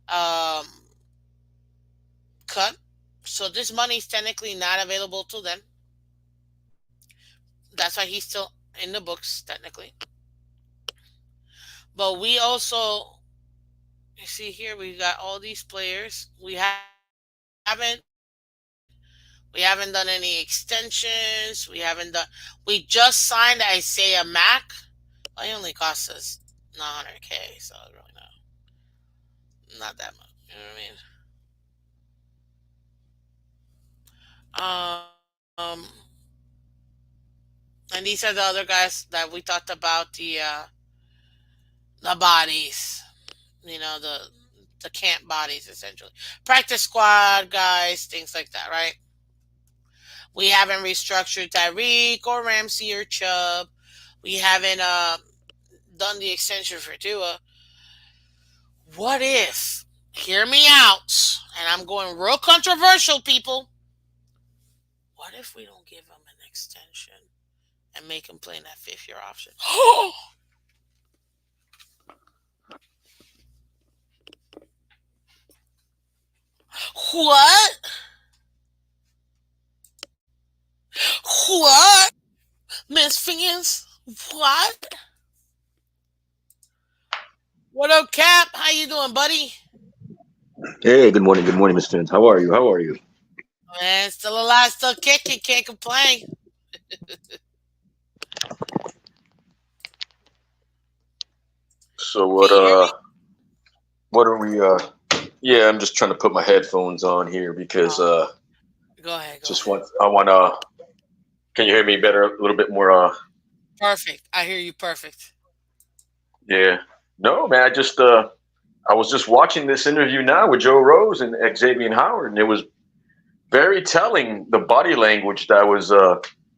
um, cut. So this money is technically not available to them. That's why he's still in the books technically. But we also, you see here, we got all these players. We haven't done any extensions. We just signed Isaiah Mack. Well, he only cost us 900K, so really not that much. You know what I mean? And these are the other guys that we talked about, the bodies, the camp bodies essentially, practice squad guys, things like that, right? We haven't restructured Tyreek or Ramsey or Chubb. We haven't done the extension for Tua. What if? Hear me out, and I'm going real controversial, people. What if we don't give him an extension and make him play in that 5th year option? What? What? Miss Phins? What? What up, Cap? How you doing, buddy? Hey, good morning, Miss Phins. How are you? How are you? Man, still alive, still kicking, can't complain. So Can you hear me? what are we yeah, I'm just trying to put my headphones on here because Oh, go ahead, go just ahead. want I want can you hear me better a little bit more Perfect. I hear you perfect. yeah. No, man, I was just watching this interview now with Joe Rose and Xavien Howard, and it was very telling the body language that was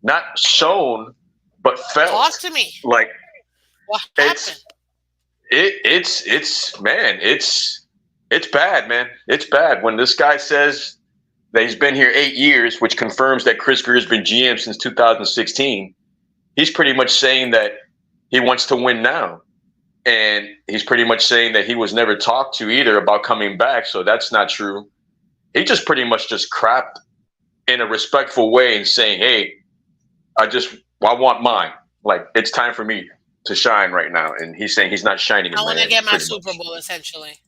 not shown but felt. Talk to me. Like What happened? it's it's man, it's bad, man. It's bad when this guy says that he's been here 8 years, which confirms that Chris Greer's been GM since 2016. He's pretty much saying that he wants to win now, and he's pretty much saying that he was never talked to either about coming back. So that's not true. He just pretty much just crapped in a respectful way and saying, "Hey, I want mine. Like it's time for me to shine right now." And he's saying he's not shining I in want to Miami, get my pretty Super much. Bowl, essentially.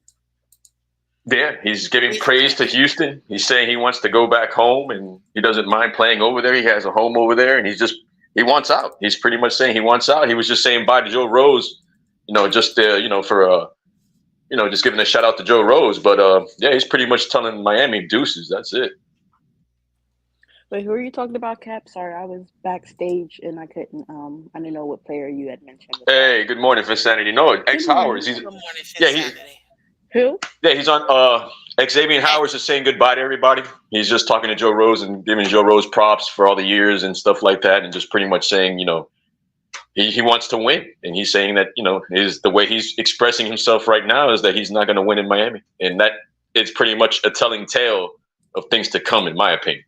Yeah, he's giving We- praise to Houston. He's saying he wants to go back home and he doesn't mind playing over there. He has a home over there and he wants out. He's pretty much saying he wants out. He was just saying bye to Joe Rose, just for just giving a shout out to Joe Rose. But yeah, he's pretty much telling Miami deuces. That's it. Wait, who are you talking about, Cap? Sorry, I was backstage and I didn't know what player you had mentioned with that. Hey, good morning, Insanity. No, Good X Howard. morning. He's Good morning, yeah, he Insanity. Who? yeah, he's on Xavier Howard's just saying goodbye to everybody. He's just talking to Joe Rose and giving Joe Rose props for all the years and stuff like that, and just pretty much saying, he wants to win, and he's saying that is the way he's expressing himself right now is that he's not going to win in Miami, and that it's pretty much a telling tale of things to come, in my opinion.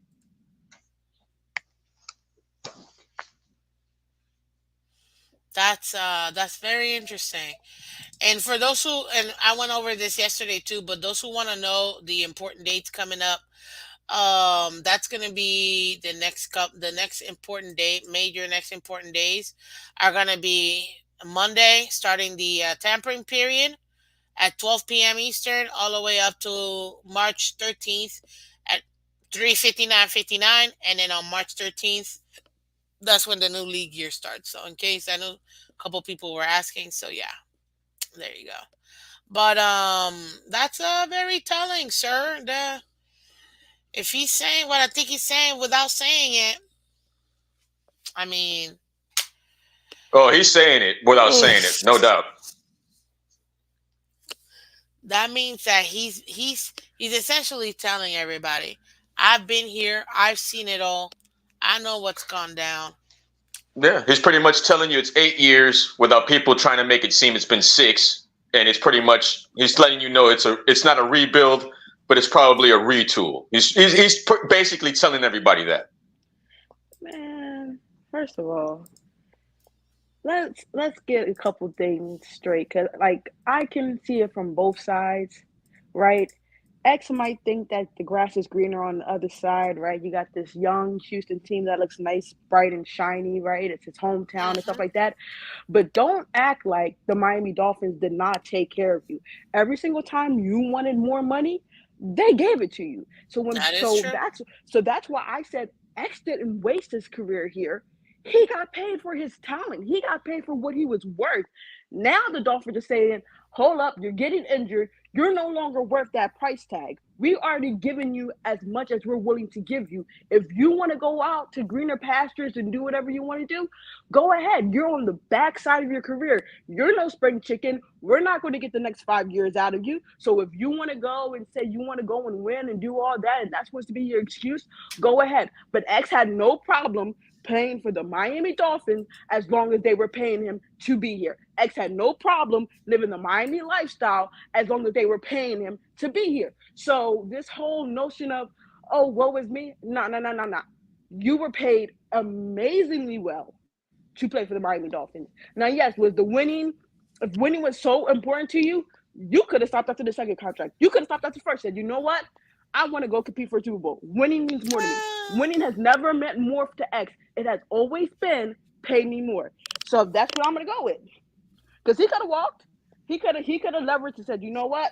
That's very interesting. And for those who, and I went over this yesterday too, but those who want to know the important dates coming up, That's gonna be the next important day. Major next important days are gonna be Monday, starting the tampering period at 12 p.m. Eastern, all the way up to March 13th at 3:59:59, and then on March 13th, that's when the new league year starts. So, in case I know a couple people were asking, so yeah, there you go. But that's very telling, sir. If he's saying what I think he's saying without saying it, I mean, Oh, he's saying it without saying it, no oof. doubt. That means that he's essentially telling everybody, I've been here, I've seen it all, I know what's gone down. Yeah, he's pretty much telling you it's 8 years without people trying to make it seem it's been six, and it's pretty much he's letting you know it's not a rebuild, but it's probably a retool. He's basically telling everybody that. Man, first of all, let's get a couple things straight, cause like I can see it from both sides, right? X might think that the grass is greener on the other side, right? You got this young Houston team that looks nice, bright and shiny, right? It's his hometown and stuff Hmm. like that. But don't act like the Miami Dolphins did not take care of you. Every single time you wanted more money, they gave it to you. So when That is true. so that's why I said X didn't waste his career here. He got paid for his talent. He got paid for what he was worth. Now the Dolphins are saying, "Hold up, you're getting injured. You're no longer worth that price tag. We already given you as much as we're willing to give you. If you want to go out to greener pastures and do whatever you want to do, go ahead. You're on the backside of your career. You're no spring chicken. We're not going to get the next 5 years out of you. So if you want to go and say you want to go and win and do all that, and that's supposed to be your excuse, go ahead." But X had no problem paying for the Miami Dolphins as long as they were paying him to be here. X had no problem living the Miami lifestyle as long as they were paying him to be here. So this whole notion of, oh, woe is me, no, no, no, no, no. You were paid amazingly well to play for the Miami Dolphins. Now, yes, was the winning, if winning was so important to you, you could have stopped after the second contract. You could have stopped after the first. Said, you know what? I want to go compete for a Super Bowl. Winning means more to me. Well, Winning has never meant more to X. It has always been pay me more. So that's what I'm gonna go with. Because he could have walked. He could have leveraged and said, you know what?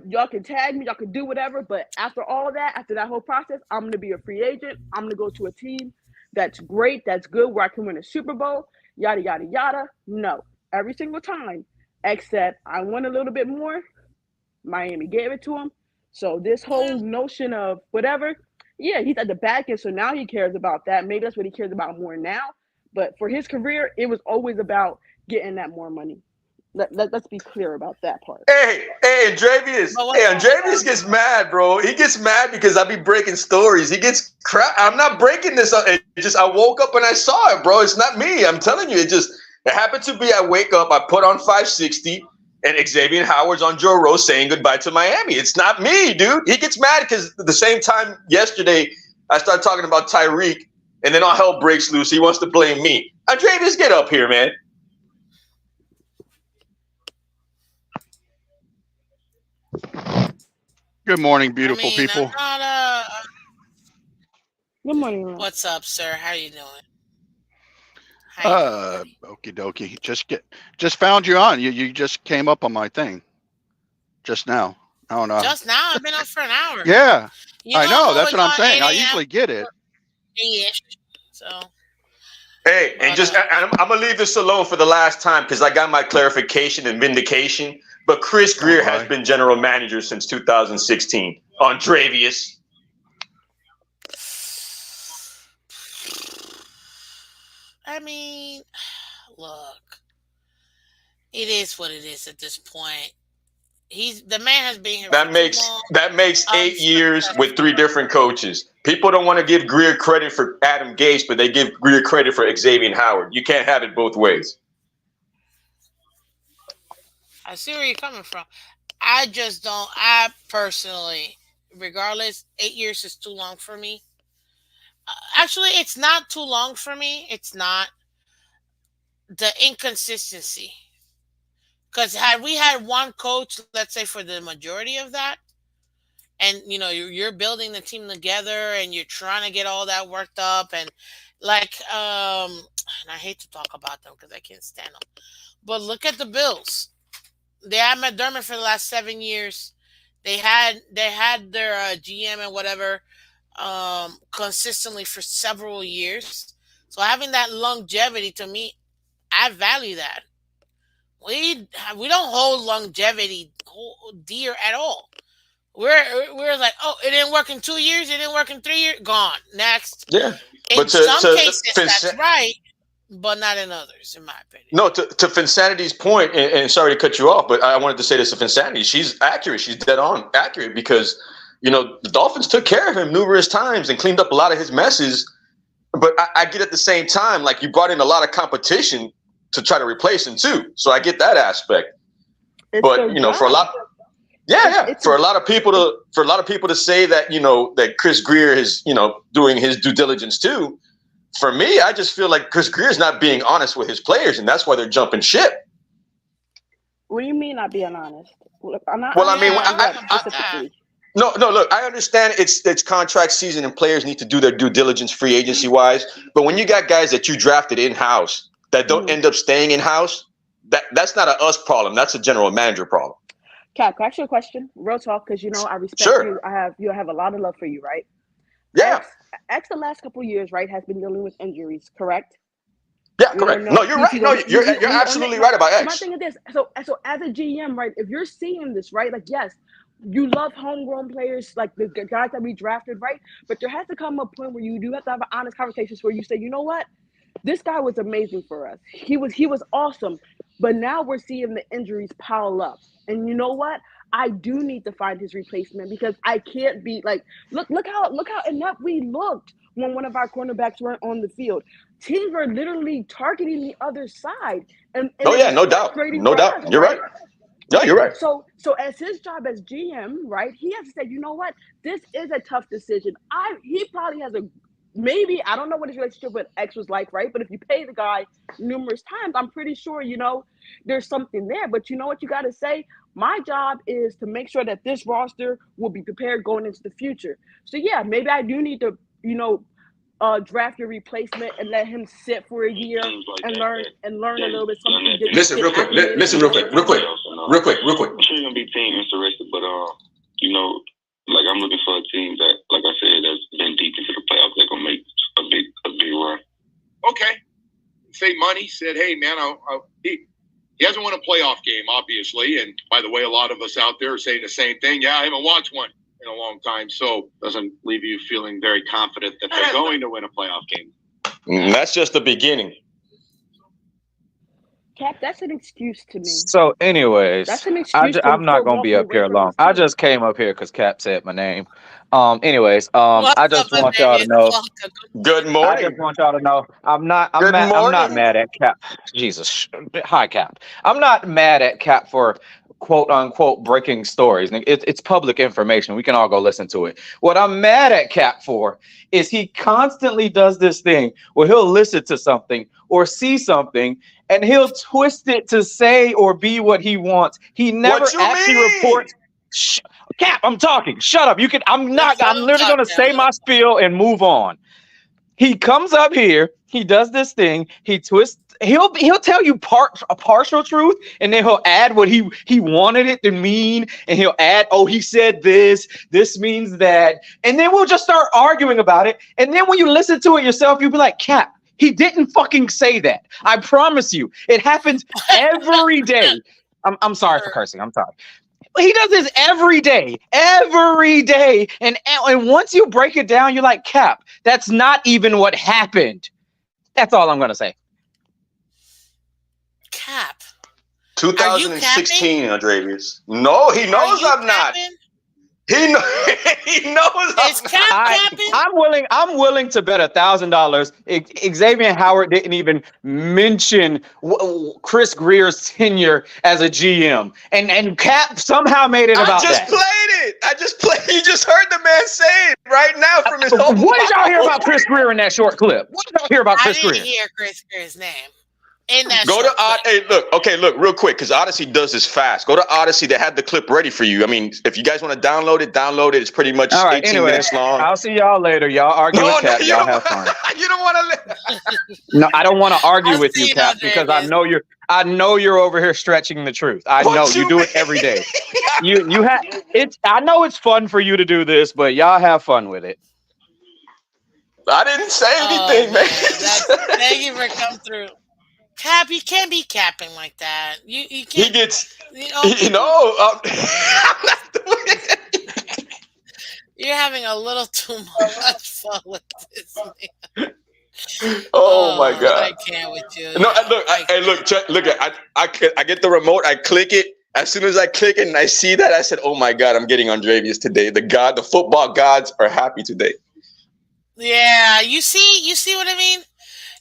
Y'all can tag me, y'all can do whatever, but after all that, after that whole process, I'm gonna be a free agent. I'm gonna go to a team that's great, that's good, where I can win a Super Bowl, yada yada yada. No. Every single time, X said, I want a little bit more. Miami gave it to him. So this well, whole notion of whatever, yeah, he's at the back end, so now he cares about that. Maybe that's what he cares about more now. But for his career, it was always about getting that more money. Let's be clear about that part. Hey, Andrevius. but Hey, what's wrong with Andrevius gets mad, bro. He gets mad because I be breaking stories. He gets crap. I'm not breaking this. It just I woke up and I saw it, bro. It's not me. I'm telling you. It happened to be. I wake up. I put on 560, and Xavien Howard's on Joe Rogan saying goodbye to Miami. It's not me, dude. He gets mad because at the same time yesterday I started talking about Tyreek, and then all hell breaks loose. He wants to blame me. Andrevius, get up here, man. Good morning, I beautiful mean, I'm people. not Good morning, Ron. what's up, sir? How you doing? How you doing, buddy? Okie dokie. Just found you on. You just came up on my thing just now. I don't know. Just now, I've been up for an hour. Yeah, You I know, I'm know. That's always what I'm on saying. 8 I a.m. usually get it. ish. So, Hey, and but just I'm gonna leave this alone for the last time because I got my clarification and vindication. But Chris Oh Greer has my. been general manager since 2016. Travius. I mean, look, it is what it is at this point. The man has been here for That too makes long, that makes 8 years with unsuccessful. three different coaches. People don't want to give Greer credit for Adam Gase, but they give Greer credit for Xavien Howard. You can't have it both ways. I see where you're coming from. I just don't. I personally, regardless, 8 years is too long for me. Actually, it's not too long for me. It's not the inconsistency. Because had we had one coach, let's say for the majority of that, and you're building the team together, and you're trying to get all that worked up, and like and I hate to talk about them because I can't stand them. But look at the Bills. They had McDermott for the last 7 years. They had their GM and whatever consistently for several years. So having that longevity, to me, I value that. We don't hold longevity dear at all. We're like, oh, it didn't work in 2 years, it didn't work in 3 years, gone. Next. Yeah, In but some cases, that's right, but not in others, in my opinion. no, to Finsanity's point, and sorry to cut you off, but I wanted to say this to Finsanity. She's accurate. She's dead on accurate because the Dolphins took care of him numerous times and cleaned up a lot of his messes. But I get at the same time, like, you brought in a lot of competition to try to replace him too. So I get that aspect. It's But their for a job. lot, yeah, It's for a lot of people to say that that Chris Greer is doing his due diligence too. For me, I just feel like Chris Greer is not being honest with his players, and that's why they're jumping ship. What do you mean not being honest? Look, I'm not. Well, I'm I mean, not I'm that not about that. specifically. No, look, I understand it's contract season and players need to do their due diligence free agency wise. But when you got guys that you drafted in house that don't end up staying in house, that's not a us problem. That's a general manager problem. Cap, can I ask you a question? Real talk, because I respect Sure. you. I have a lot of love for you, right? Yeah. X the last couple of years, right, has been dealing with injuries, correct? Yeah, correct. No, you're right. No, you're absolutely right about My X. thing is this. So as a GM, right, if you're seeing this, right, like, yes, you love homegrown players, like the guys that we drafted, right? But there has to come a point where you do have to have honest conversations where you say, you know what? This guy was amazing for us. He was awesome. But now we're seeing the injuries pile up. And you know what? I do need to find his replacement because I can't be like, look how inept we looked when one of our cornerbacks weren't on the field. Teams were literally targeting the other side. And Oh it yeah, was no doubt. frustrating No for doubt. us, You're right. No, you're right. So as his job as GM, right, he has to say, you know what, this is a tough decision. He probably has maybe, I don't know what his relationship with X was like, right? But if you pay the guy numerous times, I'm pretty sure, there's something there. But you know what you got to say? My job is to make sure that this roster will be prepared going into the future. So yeah, maybe I do need to, draft your replacement and let him sit for a year and learn a little bit something. Listen, real quick. Listen, real quick. I'm sure you're gonna be team interested, but like, I'm looking for a team that, like I said, that's been deep into the playoffs. They're gonna make a big run. Okay. Say Money said, hey man, he hasn't won a playoff game, obviously, and by the way, a lot of us out there are saying the same thing. Yeah, I haven't watched one in a long time, so doesn't leave you feeling very confident that they're going to win a playoff game. That's just the beginning. Cap, that's an excuse to me. So, anyways, That's an excuse. I'm not gonna be up here long. I just came up here because Cap said my name. I just want y'all to know. Good I morning. just want y'all to know I'm not Good I'm not morning. mad at Cap. Jesus, hi Cap. I'm not mad at Cap for quote unquote breaking stories. It's public information. We can all go listen to it. What I'm mad at Cap for is he constantly does this thing where he'll listen to something or see something and he'll twist it to say or be what he wants. He never What you actually mean? reports. Cap, I'm talking. Shut up. I'm literally going to say my spiel and move on. He comes up here, he does this thing, he twists, he'll tell you a partial truth, and then he'll add what he wanted it to mean, and he'll add, oh, he said this means that, and then we'll just start arguing about it. And then when you listen to it yourself, you'll be like, Cap, he didn't fucking say that. I promise you. It happens every day. I'm sorry for cursing. I'm sorry. He does this every day. And once you break it down, you're like, Cap, that's not even what happened. That's all I'm going to say. Cap. 2016, Andreavius. No, he knows I'm not. He knows Is Cap capping? I'm willing to bet $1,000. Xavien Howard didn't even mention Chris Greer's tenure as a GM, and Cap somehow made it about that. I just played. You just heard the man say it right now from his own. What did y'all hear about Chris Greer in that short clip? What did y'all hear about Chris I Greer? didn't hear Chris Greer's name. in that Go to short clip. Hey, look. Okay, look, real quick, because Odyssey does this fast. Go to Odyssey. They had the clip ready for you. I mean, if you guys want to download it, download it. It's pretty All much right. 18 Anyway, minutes long. I'll see y'all later. Y'all argue with No, no, Cap. you Y'all don't. have fun. You don't want to. No, I don't want to argue I'll with see you, you, Cap, because I Davis. know you're. I know you're over here stretching the truth. I know What you you do mean? it every day. You have it's. I know it's fun for you to do this, but y'all have fun with it. I didn't say Oh anything, man, that's man. thank you for coming through. Cap, you can't be capping like that. You He can't. gets. You know, You people. know. I'm not doing You're having a little too much fun with this. Oh my Oh, I god. can't with you, No, yo. look. I Hey, look. Check, look. I get the remote. I click it. As soon as I click it and I see that, I said, "Oh my god, I'm getting Andrevius today." The football gods are happy today. yeah, you see what I mean?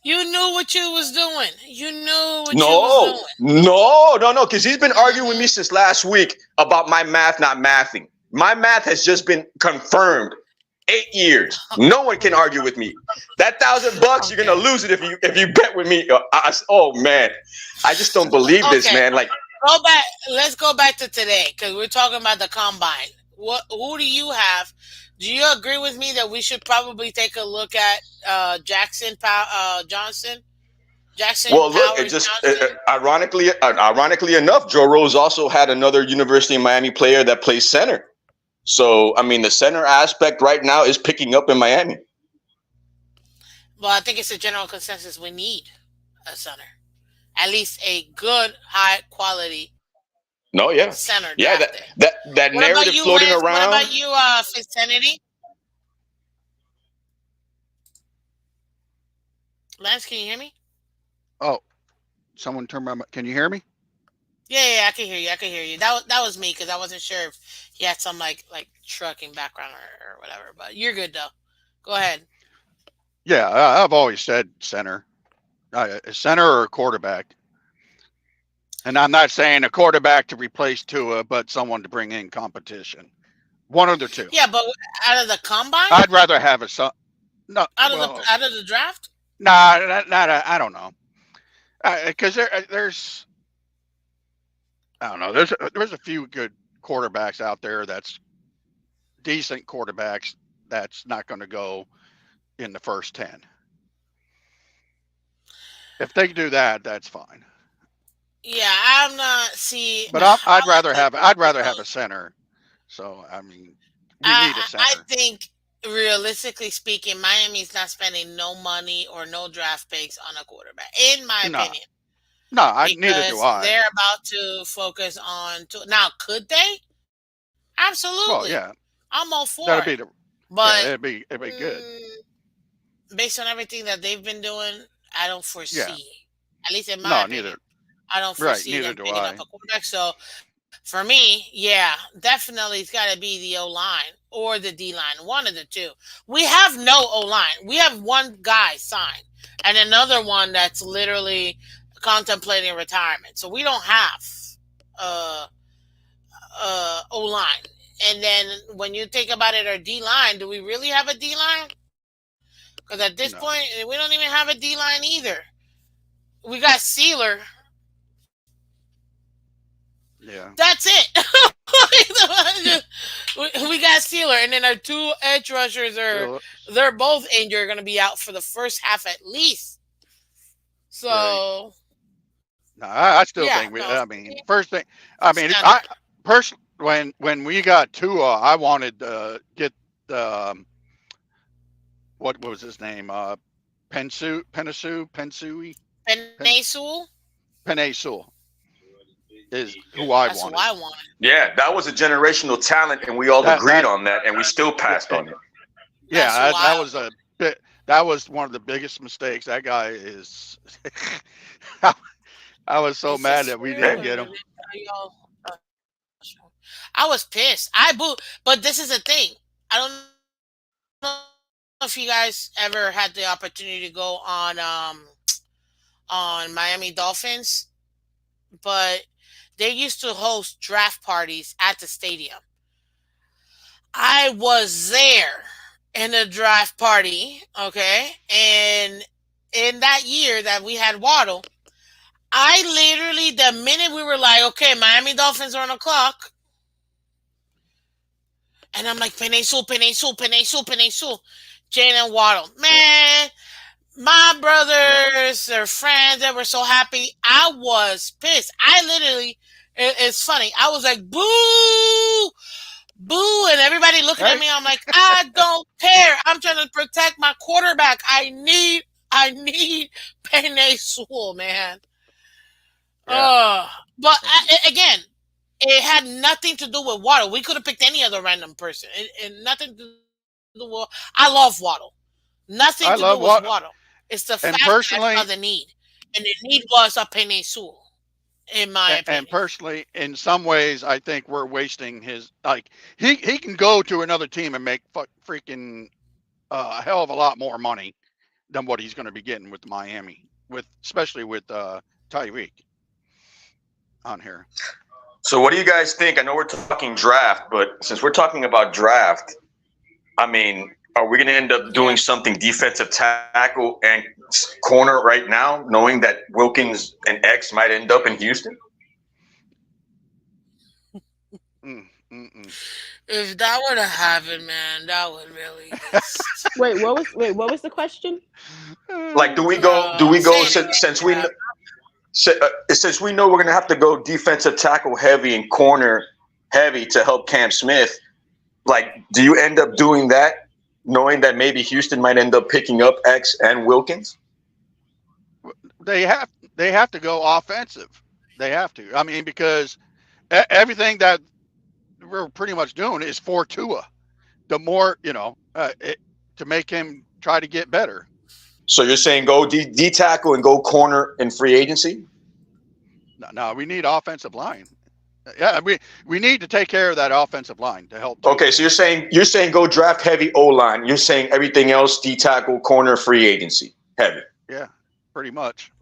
You knew what you was doing. You knew what you was No, doing. no, because he's been arguing with Hmm. me since last week about my math not mathing. My math has just been confirmed. 8 years. No one can argue with me. That $1,000, you're gonna Okay. lose it if you bet with me. Oh man, I just don't believe this, Okay. man. Like, Go back. Let's go back to today because we're talking about the combine. What? Who do you have? Do you agree with me that we should probably take a look at Johnson, Jackson well, look, it Powers just Johnson? ironically enough, Joe Rose also had another University of Miami player that plays center. So I mean, the center aspect right now is picking up in Miami. Well, I think it's a general consensus we need a center, at least a good, high quality No, yeah, center yeah. drafted. That What about narrative you, floating Lance? What around. about you, Fitzkennedy? Lance, can you hear me? Oh, someone turn my. Can you hear me? Yeah, I can hear you. I can hear you. That was me because I wasn't sure if he had some like trucking background or whatever. But you're good though. Go ahead. Yeah, I've always said center, center or quarterback. And I'm not saying a quarterback to replace Tua, but someone to bring in competition. One of the two. Yeah, but out of the combine, I'd rather have a son. No, well, out of the draft. nah, not I don't know, because there's I don't know. There's a few good quarterbacks out there that's decent quarterbacks that's not going to go in the first 10. If they do that, that's fine. Yeah, I'm not. See, But I'm not that I'd rather have a close. center. So I mean, we I need a I center. think realistically speaking, Miami's not spending no money or no draft picks on a quarterback, in my No, opinion, no, neither do because I. they're about to focus on. Now, could they? Absolutely. Well, yeah, I'm all for it. that'd be the But yeah, it'd be good. mm, based on everything that they've been doing, I don't Yeah, foresee, at least in my no, opinion, neither. I don't Right, foresee neither them do picking up I. a quarterback. So for me, yeah, definitely it's got to be the O line or the D line, one of the two. We have no O line. We have one guy signed and another one that's literally contemplating retirement. So we don't have uh O line. And then when you think about it, our D line, do we really have a D line? Because at this point, No, we don't even have a D line either. We got Sealer. yeah. That's it. We got Sealer, and then our two edge rushers are Well, they're both injured, going to be out for the first half at least. right. So No, I still yeah, think we. no, I mean, first thing. I mean, I center. personally, when we got Tua, I wanted to get what was his name? Pen, Penasul. Penesul is who I That's who I wanted. wanted. Yeah, that was a generational talent, and we all agreed That on that, and we still passed yeah, on it. That's who that I was a bit. That was one of the biggest mistakes. That guy is. I was so is this mad that we true didn't Hey, or get him. are y'all? Sure? I was pissed. I boo. But this is the thing. I don't know if you guys ever had the opportunity to go on Miami Dolphins, but they used to host draft parties at the stadium. I was there in the draft party, okay? And in that year that we had Waddle, I literally, the minute we were like, okay, Miami Dolphins are on the clock, and I'm like, Penesul, Penesul, Penesul, Penesul, Jalen Waddle. Man, my Yeah, brothers, their friends, they were so happy. I was pissed. I literally, it's funny. I was like, boo, boo, and everybody looking at hey, me. I'm like, I don't care. I'm trying to protect my quarterback. I need Penesul, man. yeah, Uh, but and again, it had nothing to do with Waddle. We could have picked any other random person. It nothing to do with. I love Waddle. Nothing to do with I love Waddle. what, It's the fact that I and saw the personally, need, and the need was a Penesul, in my opinion. and personally, in some ways, I think we're wasting his like he can go to another team and make freaking a hell of a lot more money than what he's going to be getting with Miami, with especially with Tyreek on here. So what do you guys think? I know we're talking draft, but since we're talking about draft, I mean, are we going to end up Yeah. doing something defensive tackle and corner right now, knowing that Wilkins and X might end up in Houston? Mm. If that were to happen, man, that would really just What was the question? Like, do we go say it since again. since we know we're going to have to go defensive tackle heavy and corner heavy to help Cam Smith? Like, do you end up doing that, knowing that maybe Houston might end up picking up X and Wilkins? They have to go offensive. They have to. I mean, because everything that we're pretty much doing is for Tua. The more to make him try to get better. So you're saying go D tackle and go corner in free agency? No, we need offensive line. Yeah, we need to take care of that offensive line to help Tua. Okay, so you're saying go draft heavy O line. You're saying everything else D tackle, corner, free agency heavy. Yeah, pretty much.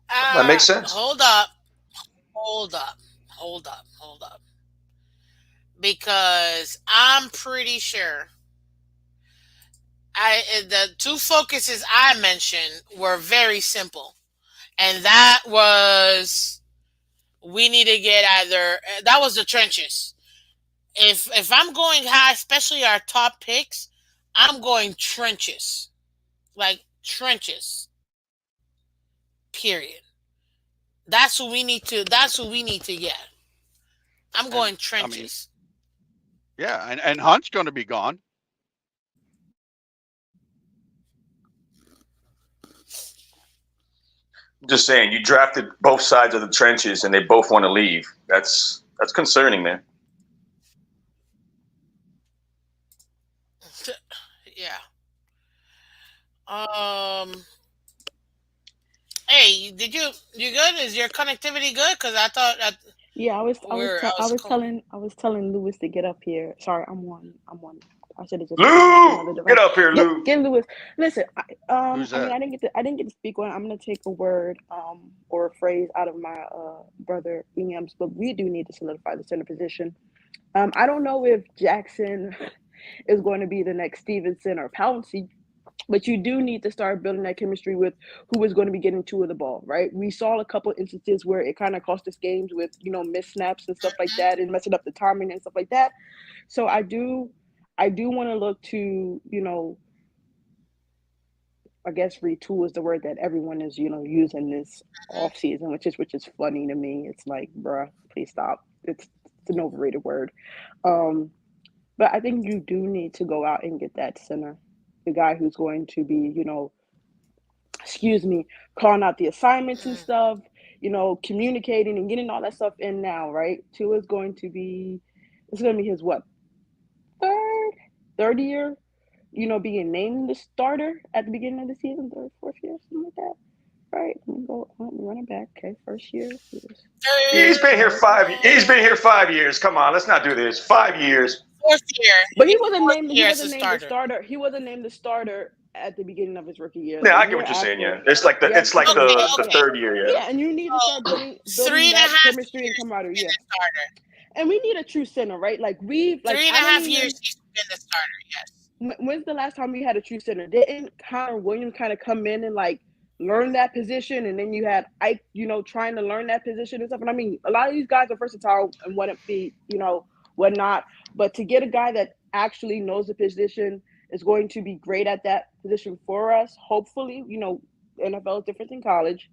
That makes sense. Hold up, hold up, hold up, hold up. Because I'm pretty sure the two focuses I mentioned were very simple, and that was we need to get either that was the trenches. If I'm going high, especially our top picks, I'm going trenches, like trenches. Period. That's what we need to. That's what we need to get. I'm And going I mean, trenches. yeah, and Hunt's going to be gone. Just saying, you drafted both sides of the trenches and they both want to leave. That's concerning, man. Yeah. Um. Hey, you good? Is your connectivity good? Because I thought that Yeah, I was cool. I was telling Lewis to get up here. Sorry, I'm on. I should have just put him into Lou, another get device. up here, Lou. Get Lewis. Listen, Who's I mean, that? I didn't get to speak on. I'm gonna take a word, or a phrase out of my brother Williams, but we do need to solidify the center position. I don't know if Jackson is going to be the next Stevenson or Pouncey, but you do need to start building that chemistry with who is going to be getting two of the ball, right? We saw a couple instances where it kind of cost us games with missed snaps and stuff like that, and messing up the timing and stuff like that. So I do want to look to I guess retool is the word that everyone is using this off season, which is funny to me. It's like, bruh, please stop. It's an overrated word. Um, but I think you do need to go out and get that center, the guy who's going to be, excuse me, calling out the assignments and Mm. stuff, communicating and getting all that stuff in now, right? Tua is going to be, it's going to be his what, third, third year, being named the starter at the beginning of the season, third, fourth year, something like that. Right, let me go. Let me run it back. Okay, first year. He's been here Third, five. He's been here 5 years. Come on, let's not do this. 5 years. fourth year. But he His wasn't fourth named. He year as a wasn't named the starter. starter. He wasn't named the starter at the beginning of his rookie year. Yeah, The I get year what you're saying. after, Yeah, it's like the yes, Okay, the okay. third year. Yeah. yeah, and you need to start building Three and a that half chemistry and years camaraderie. he's been Yeah, the starter. and we need a true center, right? Like Three and a I don't half years even. he's been the starter. Yes. When's the last time we had a true center? Didn't Connor Williams kind of come in and like learn that position, and then you had Ike, trying to learn that position and stuff. And I mean, a lot of these guys are versatile and wouldn't be, whatnot. But to get a guy that actually knows the position is going to be great at that position for us, hopefully, NFL is different than college.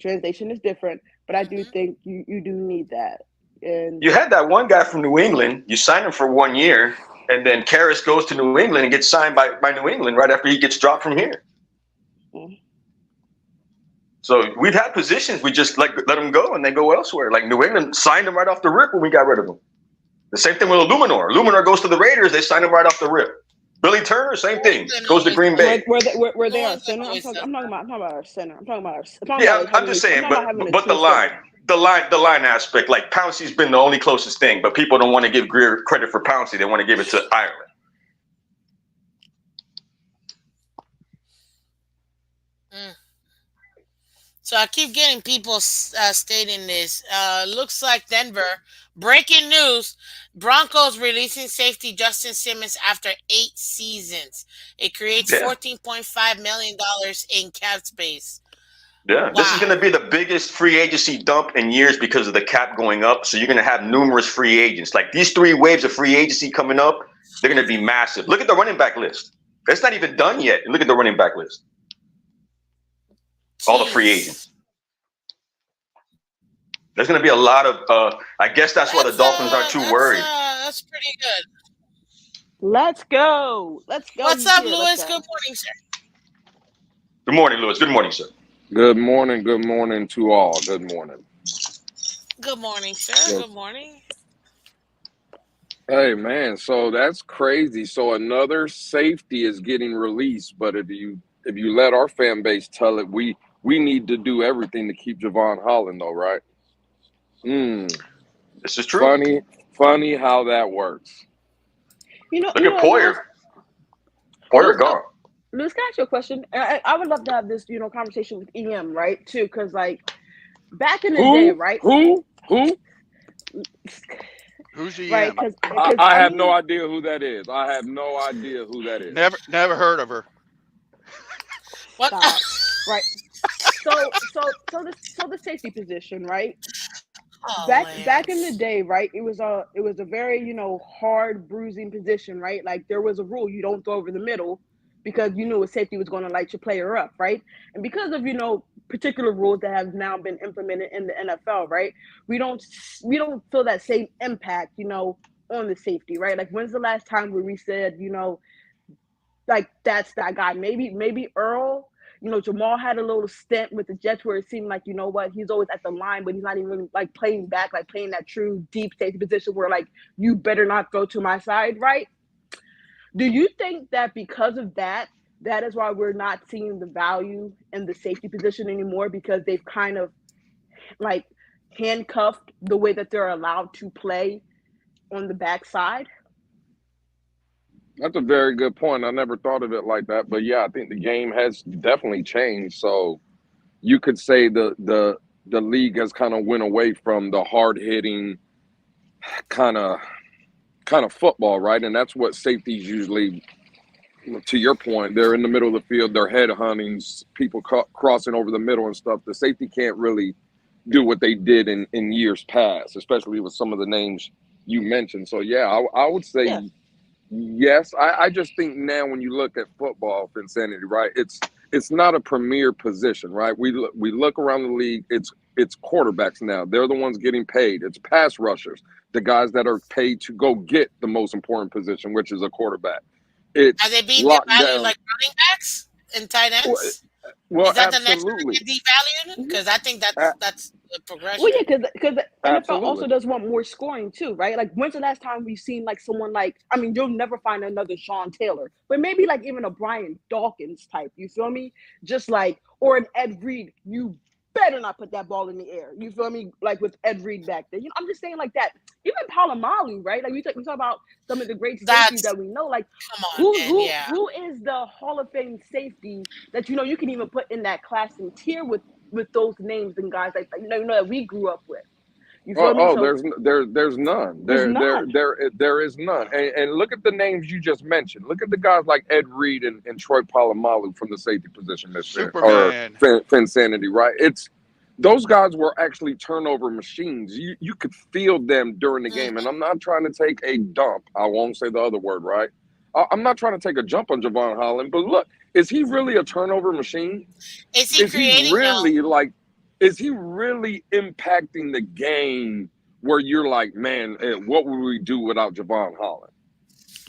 Translation is different, but I do Hmm. think you do need that. And You had that one guy from New England. You sign him for 1 year, and then Karras goes to New England and gets signed by New England right after he gets dropped from here. mm, So we've had positions we just like let them go and they go elsewhere. Like New England signed him right off the rip when we got rid of him. The same thing with Luminor. Luminor goes to the Raiders. They signed him right off the rip. Billy Turner, same New thing. England Goes to always Green does. Bay. where New they are England center. always does that. I'm talking about our center. I'm talking about Yeah, like I'm having just I'm saying, talking about having a but the true line, center. the line aspect. Like Pouncey's been the only closest thing, but people don't want to give Greer credit for Pouncey. They want to give it to Ireland. Mm. So I keep getting people stating this. Looks like Denver. Breaking news: Broncos releasing safety Justin Simmons after 8 seasons. It creates Yeah, $14.5 million in cap space. yeah. This is Wow. going to be the biggest free agency dump in years because of the cap going up. So you're going to have numerous free agents. Like these 3 waves of free agency coming up, they're going to be massive. Look at the running back list. It's not even done yet. Look at the running back list. All the free Jeez. agents. There's going to be a lot of. I guess that's why the That's Dolphins aren't too worried. that's pretty good. Let's go. Let's go. What's He's up, here. Let's Lewis? go. Good morning, sir. Good morning, Lewis. Good morning, sir. Good morning to all. Good morning. Good morning, sir. Yes. Good morning. Hey man, so that's crazy. So another safety is getting released, but if you let our fan base tell it, we need to do everything to keep Javon Holland though, right? Hmm. This is true. Funny how that works. Look at Lewis, Poyer. Poyer Lewis, gone. Lewis, can I ask you a question? I would love to have this, conversation with EM, right? Too, because like back in the day, Who? right? Who? Who's Right? EM? Because I I have no mean, idea who that is. I have no idea who that is. Never heard of her. What? stop. Right. So the safety position, right? Oh Back man. in the day, right? It was a very hard bruising position, right? Like there was a rule you don't throw over the middle because you knew a safety was going to light your player up, right? And because of particular rules that have now been implemented in the NFL, right? We don't we don't feel that same impact, on the safety, right? Like when's the last time where we said, like that's that guy? Maybe Earl. Jamal had a little stint with the Jets where it seemed like, what, he's always at the line, but he's not even really like playing back, like playing that true deep safety position where like you better not go to my side, right? Do you think that because of that, that is why we're not seeing the value in the safety position anymore because they've kind of like handcuffed the way that they're allowed to play on the backside? That's a very good point. I never thought of it like that, but yeah, I think the game has definitely changed. So you could say the league has kind of went away from the hard hitting kind of football, right? And that's what safeties usually, to your point, they're in the middle of the field, they're head hunting, people crossing over the middle and stuff. The safety can't really do what they did in years past, especially with some of the names you mentioned. So yeah, I would Yes. say yes. I just think now when you look at football, Insanity, right? It's not a premier position, right? We look around the league. It's quarterbacks now. They're the ones getting paid. It's pass rushers, the guys that are paid to go get the most important position, which is a quarterback. Are It's they being devalued lockdown. like running backs and tight Well, ends? well, Is that the next one to absolutely, get devalued? Mhm. Because I think A- that's the Well, progression. yeah, because the NFL absolutely. also does want more scoring too, right? Like, when's the last time we've seen like someone like? I mean, you'll never find another Sean Taylor, but maybe like even a Brian Dawkins type. You feel me? Just like or an Ed Reed. You better not put that ball in the air. You feel me? Like with Ed Reed back there. I'm just saying like that. Even Palomalu, right? Like we talk about some of the great safeties That's that we know. Like come on, who man. who Yeah. who is the Hall of Fame safety that you can even put in that class and tier with those names and guys like that that we grew up with. You feel Oh, me? oh, So there's none. there's none. There is none. And look at the names you just mentioned. Look at the guys like Ed Reed and Troy Polamalu from the safety position, Miss Finn or Superman. Finn Sanity, right? It's those guys were actually turnover machines. You could feel them during the Mm. game. And I'm not trying to take a dump. I won't say the other word, right? I'm not trying to take a jump on Javon Holland, but look, is he really a turnover machine? Is he Is he creating though? really like is he really impacting the game where you're like, man, what would we do without Javon Holland?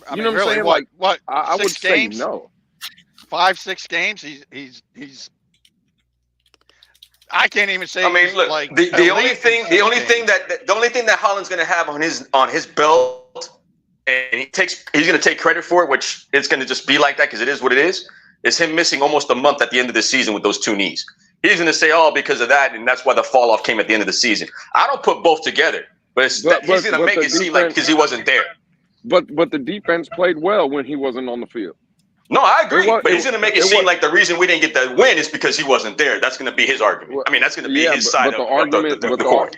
I You know mean, what I'm really, saying? Like what I would six say games, no. 5, 6 games? He's. I can't even I say mean, he's look, like the only elite in thing, the six only thing games. that Holland's going to have on his belt, and he's going to take credit for it, which it's going to just be like that because it is what it is him missing almost a month at the end of the season with those two knees. He's going to say, oh, because of that, and that's why the fall off came at the end of the season. I don't put both together, but he's going to make The it seem like defense because he wasn't there. but the defense played well when he wasn't on the field. No, I It agree, was but he's going to make it it seem was like the reason we didn't get that win is because he wasn't there. That's going to be his argument. I mean, that's going to be yeah, his side but the of argument the coin.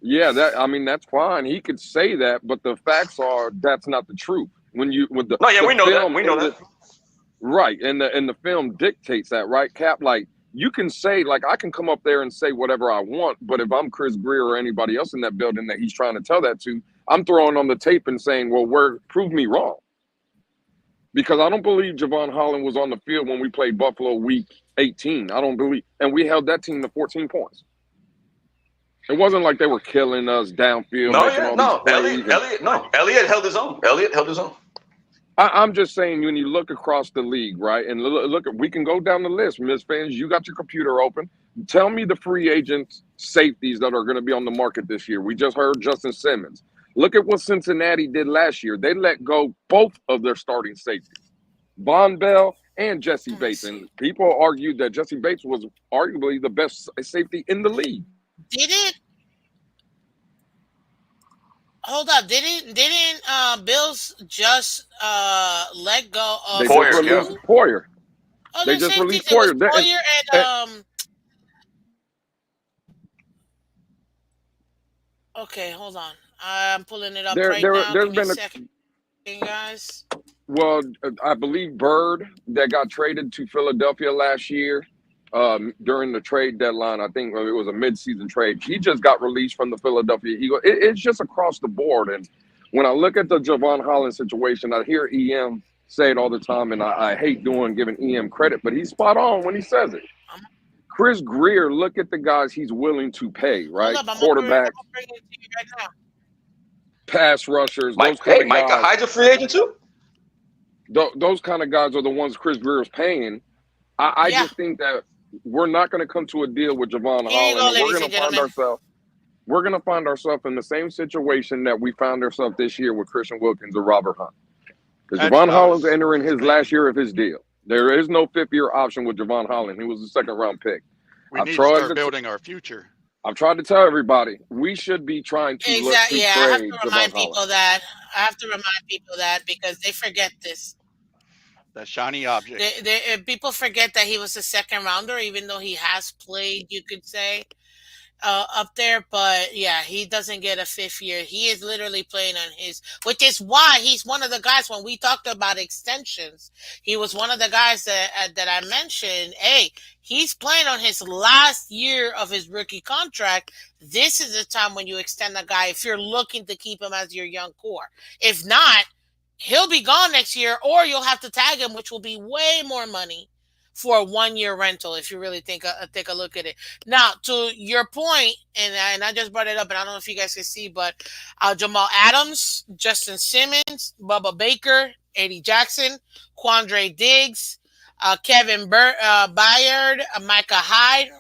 yeah, that I mean that's fine. He could say that, but the facts are that's not the truth. When you with No, yeah, the we know that. film We know and that. right, and the film dictates that, right, Cap? Like you can say, like I can come up there and say whatever I want, but if I'm Chris Greer or anybody else in that building that he's trying to tell that to, I'm throwing on the tape and saying, well, prove me wrong, because I don't believe Javon Holland was on the field when we played Buffalo Week 18. I don't believe, and we held that team to 14 points. It wasn't like they were killing us downfield, No, making yeah, all these no. plays, and Elliott held his own. Elliott held his own. I'm just saying, when you look across the league, right, and look at, we can go down the list, Miss Fans. You got your computer open. Tell me the free agent safeties that are going to be on the market this year. We just heard Justin Simmons. Look at what Cincinnati did last year. They let go both of their starting safeties, Von Bell and Jesse Let me Bates. see. And people argued that Jesse Bates was arguably the best safety in the league. Didn't hold up? Didn't Bills just let go They of just Poyer, yeah. released two Poyer. They other just safeties? released It was Poyer. Poyer And and Okay, hold on. I'm pulling it up right now. Give there's me a been a second, guys. well, I believe Bird that got traded to Philadelphia last year during the trade deadline. I think it was a midseason trade. He just got released from the Philadelphia Eagles. It's just across the board. And when I look at the Javon Holland situation, I hear EM say it all the time, and I hate giving EM credit, but he's spot on when he says it. I'm, Chris Greer, look at the guys he's willing to pay, hold right? up. I'm Quarterbacks, gonna bring it to you right now. pass rushers, Mike, those kind hey, of Micah guys. Hyde's a free agent too. Those kind of guys are the ones Chris Greer is paying. I Yeah, just think that we're not going to come to a deal with Javon here you Holland, go, and ladies and gentlemen. we're going to find ourselves in the same situation that we found ourselves this year with Christian Wilkins or Robert Hunt, because That's what Javon I Holland's was entering his last thinking. year of his deal. There is no fifth year option with Javon Holland. He was a second round pick. We I've need to tried start to building our future. I've tried to tell everybody we should be trying to look Exactly. to Yeah, I have trade to Javon remind Holland. people that. I have to remind people that because they forget this. That shiny object. People forget that he was a second rounder, even though he has played. You could say up there, but yeah, he doesn't get a fifth year. He is literally playing on his, which is why he's one of the guys when we talked about extensions. He was one of the guys that I mentioned. Hey, he's playing on his last year of his rookie contract. This is the time when you extend a guy if you're looking to keep him as your young core. If not, he'll be gone next year, or you'll have to tag him, which will be way more money for a 1 year rental if you really take a look at it. Now, to your point, and I just brought it up, and I don't know if you guys can see, but Jamal Adams, Justin Simmons, Bubba Baker, Eddie Jackson, Quandre Diggs, Bayard, Micah Hyde,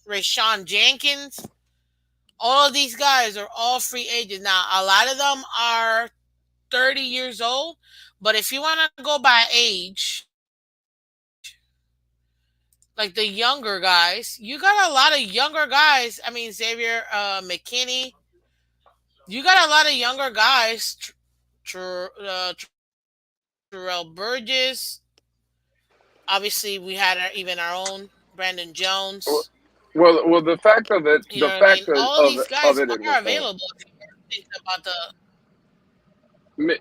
Rashawn Jenkins. All of these guys are all free agents. Now, a lot of them are 30 years old, but if you want to go by age, like the younger guys, you got a lot of younger guys. I mean, Xavier McKinney, you got a lot of younger guys. Terrell Burgess. Obviously, we had even our own Brandon Jones. Well, the fact of it, You the know what I mean? fact of All of, these of guys it in are this thing, available. If you think about the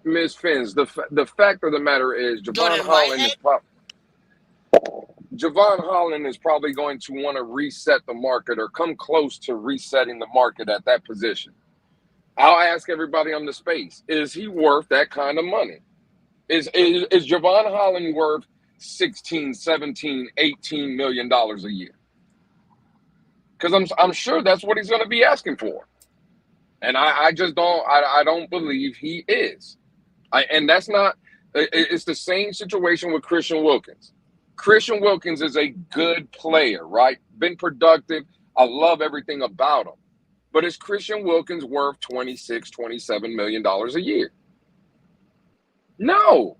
Miss Fins, the fact of the matter is, Jordan Whitehead. Javon Holland is probably going to want to reset the market or come close to resetting the market at that position. I'll ask everybody on the space: is he worth that kind of money? Is Javon Holland worth 16, 17, 18 million dollars a year? Because I'm sure that's what he's going to be asking for, and I just don't believe he is. And that's not. It's the same situation with Christian Wilkins. Christian Wilkins is a good player, right? Been productive. I love everything about him. But is Christian Wilkins worth 26, 27 million dollars a year? No,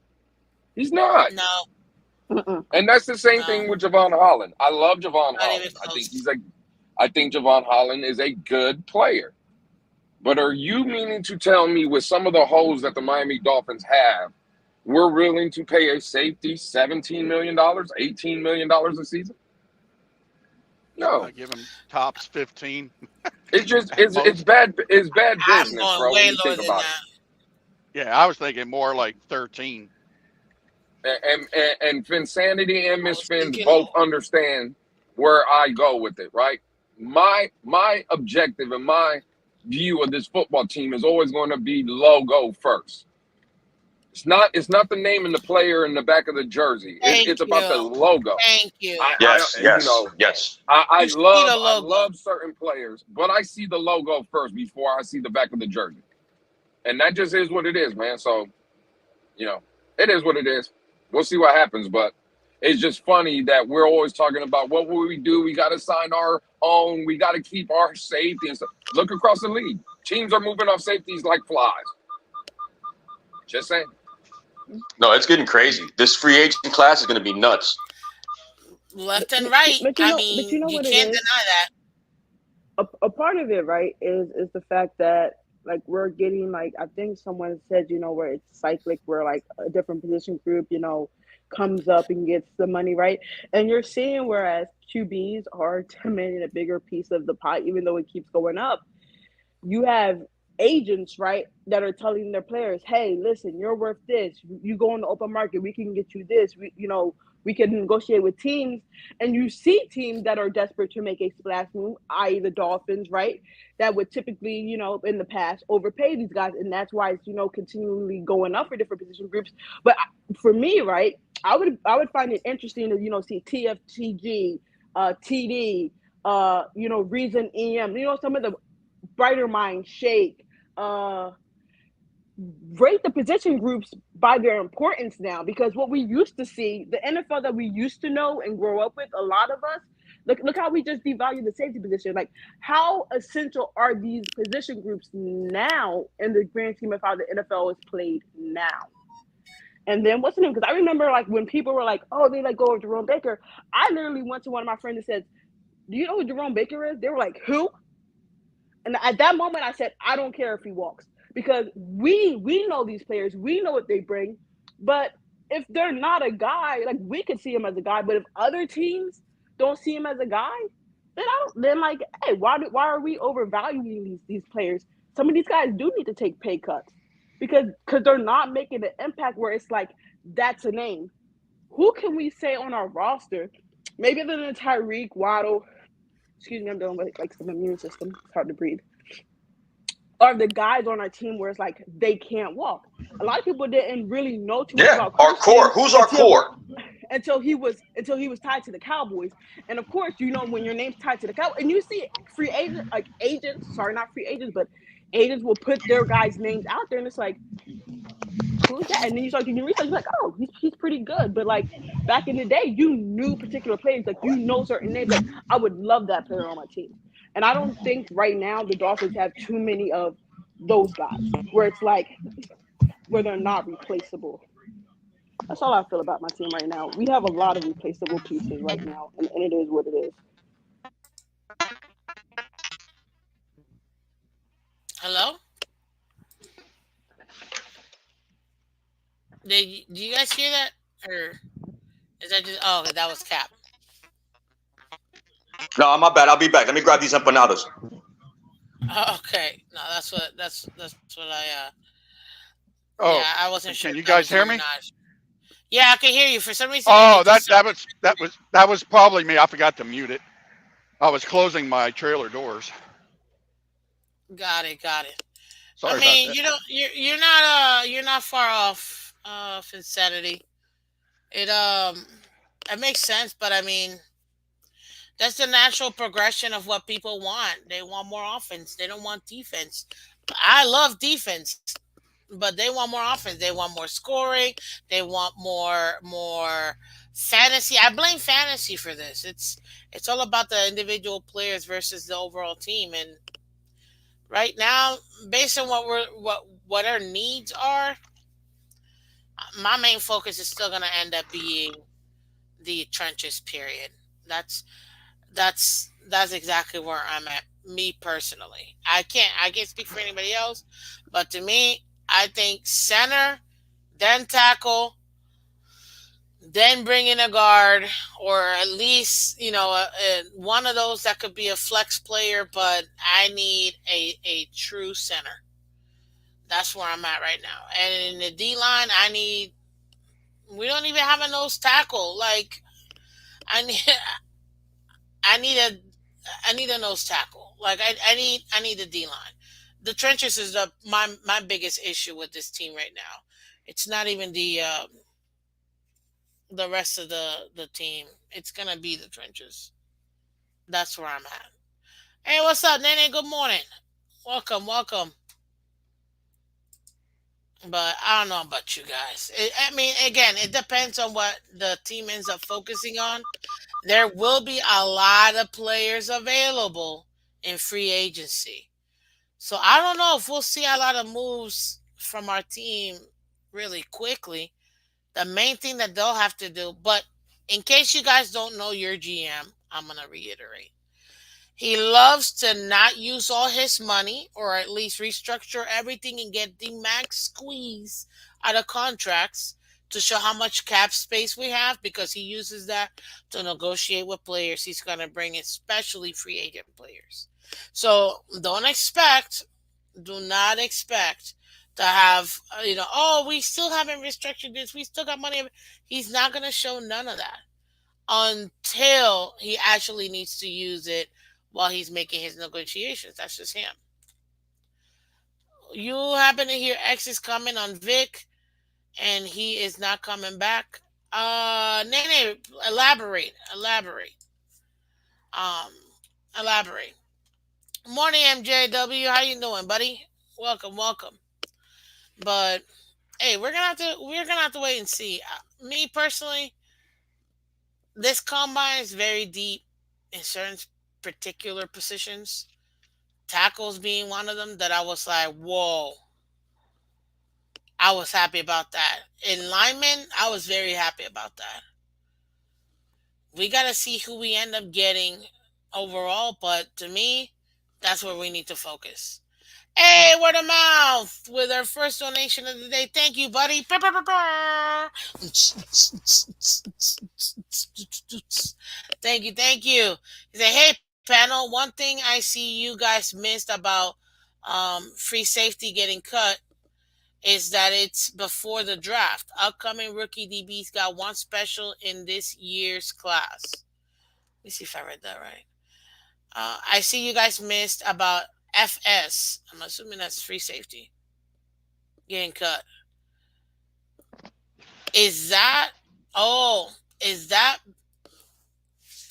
he's not. No, And that's the same no, thing with Javon Holland. I love Javon not even Holland. close. I think Javon Holland is a good player. But are you meaning to tell me with some of the holes that the Miami Dolphins have, we're willing to pay a safety $17 million, $18 million a season? No. I give him tops 15 It's just at it's most. bad I'm business, going bro, when way you lower think than about that. Yeah, I was thinking more like 13. it. And Finsanity and I Miss was Fins thinking both more. understand where I go with it, right? My objective and my view of this football team is always going to be logo first. It's not the name and the player in the back of the jersey. Thank It's about the you. logo. Thank you. Yes, You yes, know, yes. I You see love the I logo. love certain players, but I see the logo first before I see the back of the jersey. And that just is what it is, man. So, you know, it is what it is. We'll see what happens, but it's just funny that we're always talking about what will we do? We got to sign our own. We got to keep our safety and stuff. Look across the league. Teams are moving off safeties like flies. Just saying. No, it's getting crazy. This free agent class is going to be nuts. Left and But, right. but you I know, but you mean, know you what it can't is. deny that. A part of it, right, is the fact that like we're getting like I think someone said, where it's cyclic, where like a different position group, comes up and gets the money, right? And you're seeing whereas QBs are demanding a bigger piece of the pie, even though it keeps going up. You have agents, right, that are telling their players, "Hey, listen, you're worth this. You go on the open market, we can get you this. We can negotiate with teams." And you see teams that are desperate to make a splash move, i.e., the Dolphins, right? That would typically, in the past, overpay these guys, and that's why it's continually going up for different position groups. But for me, right, I would find it interesting to see TFTG, TD, Reason EM, some of the brighter mind shake, uh rate the position groups by their importance now, because what we used to see, the NFL that we used to know and grow up with, a lot of us, look how we just devalue the safety position. Like, how essential are these position groups now in the grand scheme of how the NFL is played now? And then what's the name? Because I remember like when people were like, "Oh, they let go of Jerome Baker." I literally went to one of my friends and said, "Do you know who Jerome Baker is?" They were like, "Who?" And at that moment, I said, I don't care if he walks, because we know these players, we know what they bring. But if they're not a guy, like we could see him as a guy, but if other teams don't see him as a guy, then I don't. Then like, hey, why are we overvaluing these players? Some of these guys do need to take pay cuts because they're not making an impact where it's like that's a name. Who can we say on our roster? Maybe other than Tyreek, Waddle. Excuse me, I'm dealing with like some immune system. It's hard to breathe. Are the guys on our team where it's like they can't walk. A lot of people didn't really know too much Yeah, about our core. Christian Who's our until core? he was tied to the Cowboys. And of course, when your name's tied to the Cowboys, and you see free agent like agents, sorry, not free agents, but agents will put their guys' names out there, and it's like, who's that? And then you start doing research, you're like, oh, he's pretty good. But like back in the day, you knew particular players, like certain names. Like, I would love that player on my team. And I don't think right now the Dolphins have too many of those guys where it's like where they're not replaceable. That's all I feel about my team right now. We have a lot of replaceable pieces right now, and it is what it is. Hello? Do you guys hear that? Or is that just, oh, that was Cap. No, my bad. I'll be back. Let me grab these empanadas. Okay, no, that's what I. Oh, Yeah, I wasn't sure can if you that guys was you hear or me? not. Yeah, I can hear you. For some reason, Oh, it just that was probably me. I forgot to mute it. I was closing my trailer doors. got it, got it. I Sorry about mean, that. you're not far off of insanity. It it makes sense, but I mean, that's the natural progression of what people want. They want more offense. They don't want defense. I love defense, but they want more offense. They want more scoring. They want more fantasy. I blame fantasy for this. It's all about the individual players versus the overall team. And right now, based on what our needs are, my main focus is still going to end up being the trenches. Period. That's that's exactly where I'm at. Me personally, I can't speak for anybody else, but to me, I think center, then tackle, then bring in a guard, or at least one of those that could be a flex player. But I need a true center. That's where I'm at right now. And in the D line, we don't even have a nose tackle. Like I need I need a I need a nose tackle. Like I need a D line. The trenches is my biggest issue with this team right now. It's not even the rest of the team. It's gonna be the trenches. That's where I'm at. Hey, what's up, Nene? Good morning. Welcome, welcome. But I don't know about you guys. I mean, again, it depends on what the team ends up focusing on. There will be a lot of players available in free agency. So I don't know if we'll see a lot of moves from our team really quickly. The main thing that they'll have to do, but in case you guys don't know your GM, I'm going to reiterate. He loves to not use all his money or at least restructure everything and get the max squeeze out of contracts to show how much cap space we have because he uses that to negotiate with players he's going to bring, especially free agent players. So do not expect to have, oh, we still haven't restructured this. We still got money. He's not going to show none of that until he actually needs to use it while he's making his negotiations. That's just him. You happen to hear X is coming on Vic and he is not coming back. Nene, elaborate, um, elaborate. Morning, MJW. How you doing, buddy? Welcome, welcome. But hey, we're gonna have to wait and see. Me personally, this combine is very deep in certain particular positions. Tackles being one of them that I was like, whoa, I was happy about that. In linemen, I was very happy about that. We got to see who we end up getting overall, but to me, that's where we need to focus. Hey, word of mouth with our first donation of the day. Thank you, buddy. Thank you, thank you. He said, "Hey, panel. One thing I see you guys missed about free safety getting cut is that it's before the draft. Upcoming rookie DBs got one special in this year's class." Let me see if I read that right. I see you guys missed about FS. I'm assuming that's free safety getting cut. Is that? Oh, is that?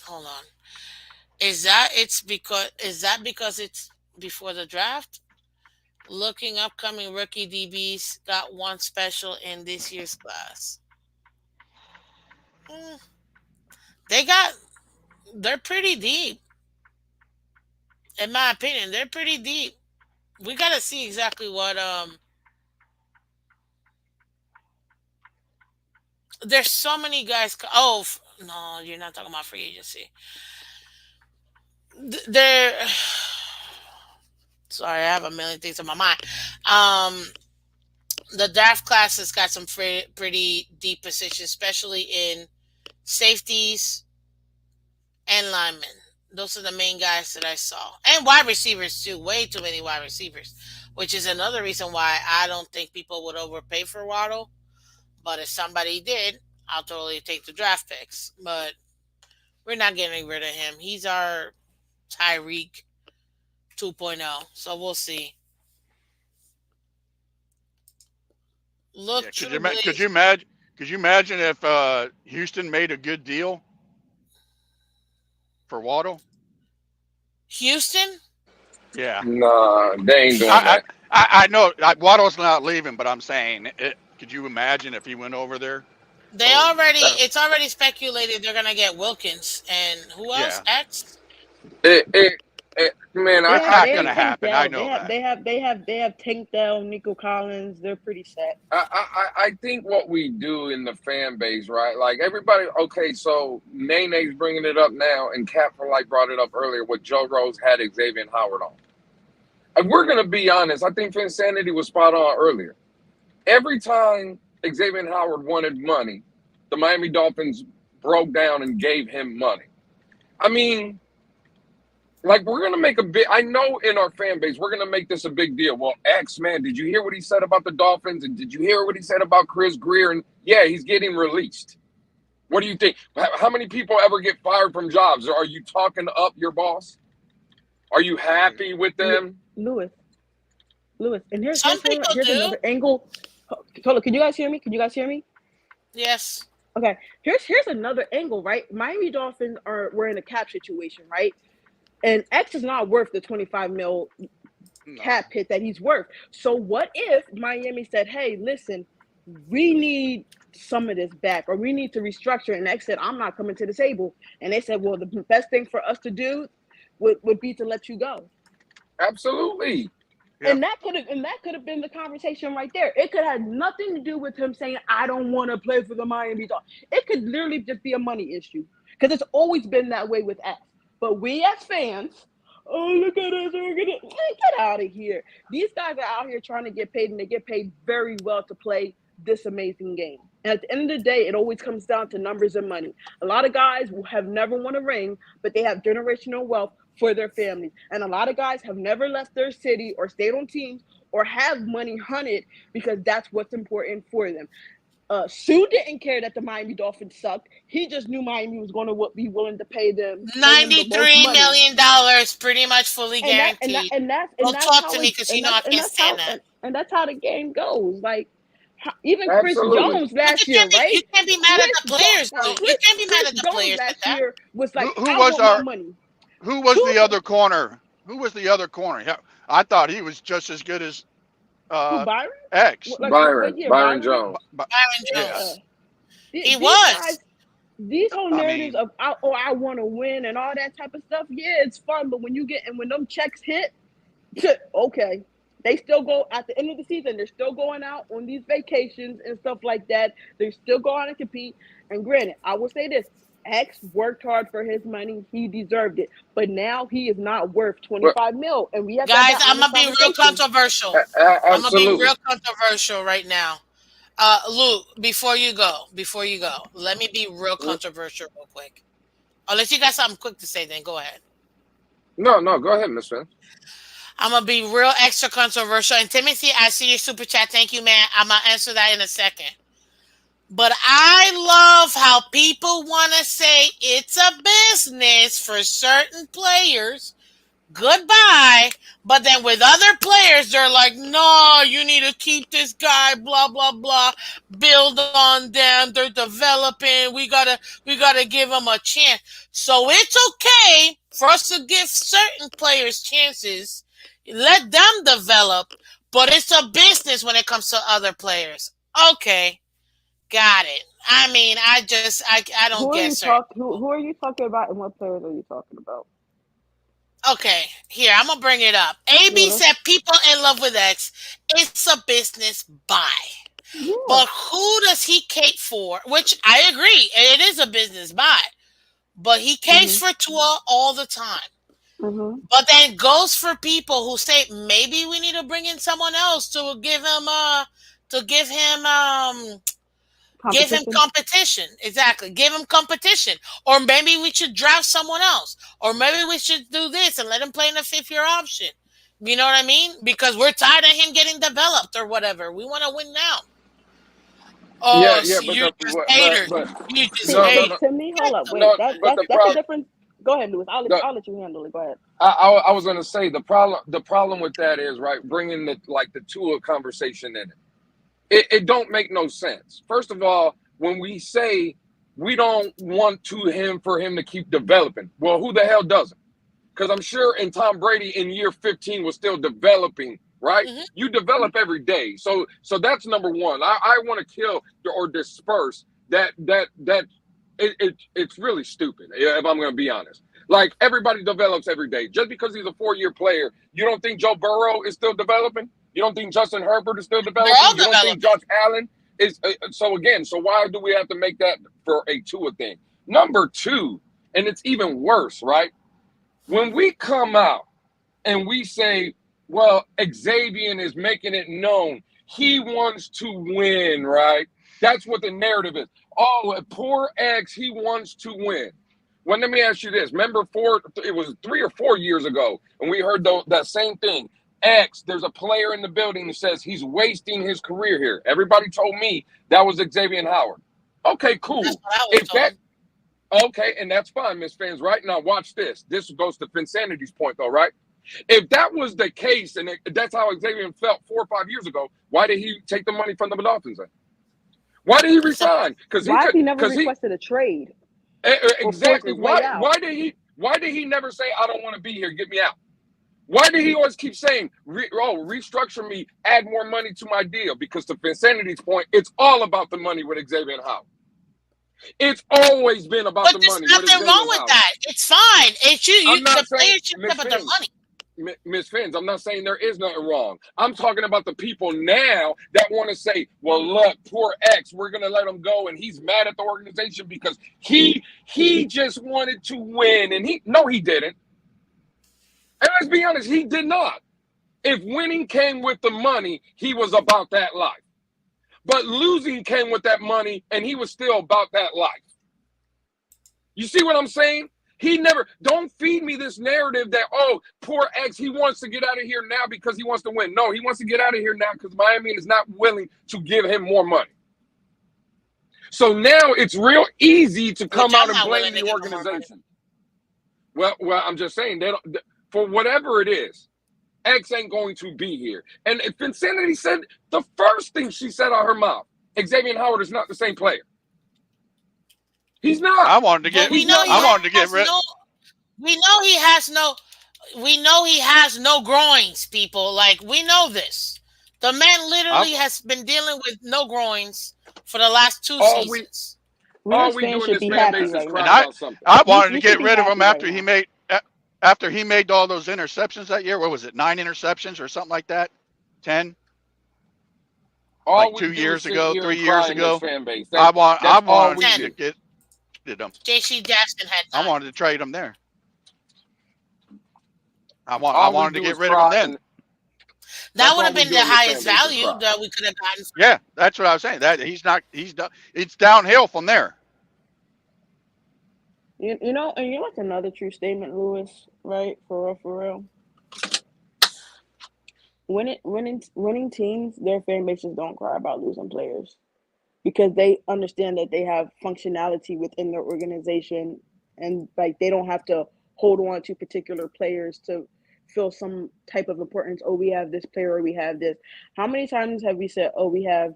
Hold on. Is that because it's before the draft? Looking upcoming rookie DBs got one special in this year's class. Hmm, they got they're pretty deep, in my opinion. They're pretty deep. We got to see exactly what there's so many guys. Oh no, you're not talking about free agency. They're sorry, I have a million things on my mind. Um, the draft class has got some pretty deep positions, especially in safeties and linemen. Those are the main guys that I saw. And wide receivers too. Way too many wide receivers. Which is another reason why I don't think people would overpay for Waddle. But if somebody did, I'll totally take the draft picks. But we're not getting rid of him. He's our Tyreek 2.0. So we'll see. Look Yeah, truly. could you imagine if Houston made a good deal for Waddle? Houston? Yeah, Nah, they ain't doing I that. I know Waddle's not leaving, but I'm saying, could you imagine if he went over there? Holy crap! It's already speculated they're gonna get Wilkins and who else? Yeah, X? Man, They that's have not they I have going to think tanked happen. I down. know that. They have tanked down Nico Collins. They're pretty set. I think what we do in the fan base, right? Like everybody, okay, so Nene's bringing it up now, and Cap for like brought it up earlier. What Joe Rose had Xavien Howard on. And we're gonna be honest. I think Finsanity was spot on earlier. Every time Xavien Howard wanted money, the Miami Dolphins broke down and gave him money. I mean, like we're gonna make a big. I know in our fan base we're gonna make this a big deal. Well, X man, did you hear what he said about the Dolphins? And did you hear what he said about Chris Greer? And yeah, he's getting released. What do you think? How many people ever get fired from jobs? Are you talking up your boss? Are you happy with them? Lewis, and Some people here's do. another angle. Hold on, can you guys hear me? Can you guys hear me? Yes. Okay, here's another angle, right? Miami Dolphins we're in a cap situation, right? And X is not worth the 25 mil No. cap hit that he's worth. So what if Miami said, "Hey, listen, we need some of this back, or we need to restructure," and X said, "I'm not coming to the table," and they said, "Well, the best thing for us to do would be to let you go." Absolutely. Yeah. And that could have been the conversation right there. It could have nothing to do with him saying, "I don't want to play for the Miami Dolphins." It could literally just be a money issue, because it's always been that way with X. But we as fans, oh, look at us, we're gonna get out of here. These guys are out here trying to get paid, and they get paid very well to play this amazing game. And at the end of the day, it always comes down to numbers and money. A lot of guys have never won a ring, but they have generational wealth for their families. And a lot of guys have never left their city or stayed on teams or have money hunted, because that's what's important for them. Sue didn't care that the Miami Dolphins sucked. He just knew Miami was going to be willing to pay him the most $93 money, million, pretty much fully guaranteed. and Don't that's talk how to me it because you know I can't stand that. and that's how the game goes. Like, even Chris Absolutely. Jones But last year, you right? can't be mad at the players, Lou. You can't be mad Chris at the Jones players like last that. year was like, Who "I was want my our money." Who was the Tuba, other corner? Who was the other corner? Yeah, I thought he was just as good as who, Byron? X. What year? Byron Byron? Jones. Byron Yeah. Yeah. Jones. He These guys, was. these whole I narratives mean, of, "Oh, I want to win," and all that type of stuff, yeah, it's fun. But when them checks hit, okay, they still go at the end of the season. They're still going out on these vacations and stuff like that. They're still going to compete. And granted, I will say this: X worked hard for his money. He deserved it. But now he is not worth But 25 mil, and we have to have Guys, that I'm honest gonna be real conversation. controversial. I'm gonna be absolutely. real controversial right now. Luke, before you go, let me be real controversial real quick. Unless you got something quick to say, then go ahead. No, no, go ahead, Miss Finn. I'm gonna be real extra controversial. And Timothy, I see your super chat. Thank you, man. I'm gonna answer that in a second. But I love how people want to say it's a business for certain players. Goodbye. But then with other players, they're like, no, you need to keep this guy, blah, blah, blah. Build on them. They're developing. We gotta give them a chance. So it's okay for us to give certain players chances. Let them develop. But it's a business when it comes to other players. Okay. Got it. I mean, I don't get certain people. Who are you talking about, and what players are you talking about? Okay, here, I'm gonna bring it up. AB Yeah, said people in love with X. It's a business buy. yeah. But who does he cape for? Which I agree, it is a business buy. But he capes Mhm, for Tua all the time. mhm. But then goes for people who say maybe we need to bring in someone else to give him Give him Competition. competition. Exactly. Give him competition. Or maybe we should draft someone else. Or maybe we should do this and let him play in a 5th-year option. You know what I mean? Because we're tired of him getting developed or whatever. We want to win now. Yeah, Oh, yeah, so but you're the just haters. but You just See, no, no, hate. no, to me, Get hold up, the wait. no. That But that the that's the problem, difference. Go ahead, Lewis. the, I'll let you handle it. Go ahead. I was gonna say the problem with that is right, bringing the Tua conversation in it. It don't make no sense. First of all, when we say we don't want to him for him to keep developing, well, who the hell doesn't? Because I'm sure in Tom Brady in year 15 was still developing, right? hmm You develop every day. So that's number one. I want to kill or disperse that it's really stupid, if I'm gonna be honest. Like everybody develops every day. Just because he's a 4-year player, you don't think Joe Burrow is still developing? You don't think Justin Herbert is still They're all developing? You don't think developing. Josh Allen is? So why do we have to make that for a Tua thing? Number two, and it's even worse, right? When we come out and we say, well, Xavien is making it known he wants to win, right? That's what the narrative is. Oh, poor X, he wants to win. Well, let me ask you this. Remember, it was 3 or 4 years ago, and we heard that same thing. X, there's a player in the building that says he's wasting his career here. Everybody told me that was Xavien Howard. Okay, That's cool. what I was If that told. Okay, and that's fine, Miss Fans. Right now, watch this. This goes to Finsanity's point, though, right? If that was the case, and that's how Xavier felt 4 or 5 years ago, why did he take the money from the Dolphins? Then? Why did he resign? Because he Why has could. he never Because he requested a trade or forced exactly. his way Why? out? Why did he never say, "I don't want to be here. Get me out"? Why did he always keep saying, restructure me, add more money to my deal? Because to Finsanity's point, it's all about the money with Xavier Howard. It's always been about But the there's money with nothing wrong Xavier with Howard. that. It's fine. It's you. I'm not The saying, players should care Miss about their Fins, money. Miss Fins, I'm not saying there is nothing wrong. I'm talking about the people now that want to say, well, look, poor X, we're going to let him go. And he's mad at the organization because he just wanted to win. And he didn't. And let's be honest, he did not. If winning came with the money, he was about that life. But losing came with that money, and he was still about that life. You see what I'm saying? He never, don't feed me this narrative that, oh, poor X, he wants to get out of here now because he wants to win. No, he wants to get out of here now because Miami is not willing to give him more money. So now it's real easy to Which come out I'm and not blame willing to the give them more money. organization. Well, I'm just saying, they don't, for whatever it is, X ain't going to be here. And if Insanity said the first thing she said out her mouth, Xavien Howard is not the same player. He's not. I wanted to But get. we He's know not. he I wanted to get has rid. no. We know he has no. We know he has no groins, people. Like we know this. The man I, literally has been dealing with no groins for the last two All we seasons. all Lewis we fans do in should this be fan happy base is right and cry now. about something. I wanted to You should get be rid of him happy right now. after he made all those interceptions that year. What was it? 9 interceptions or something like that? 10, All like we two do is years sit ago, here and 3 years cry in this ago. fan base. I That's all wanted we Ten. to do. get him. J.C. Jackson had I 9. wanted to trade him there. I All we wanted to do get is rid of him cry, then. and That that's would all have we been do the in this fan highest base is value cry. that we could have gotten. Yeah, that's what I was saying. That he's done. It's downhill from there. You know, and you know what's another true statement, Lewis? Right? For real. Winning teams, their fan bases don't cry about losing players because they understand that they have functionality within their organization, and like they don't have to hold on to particular players to feel some type of importance. Oh, we have this player, or we have this. How many times have we said, oh, we have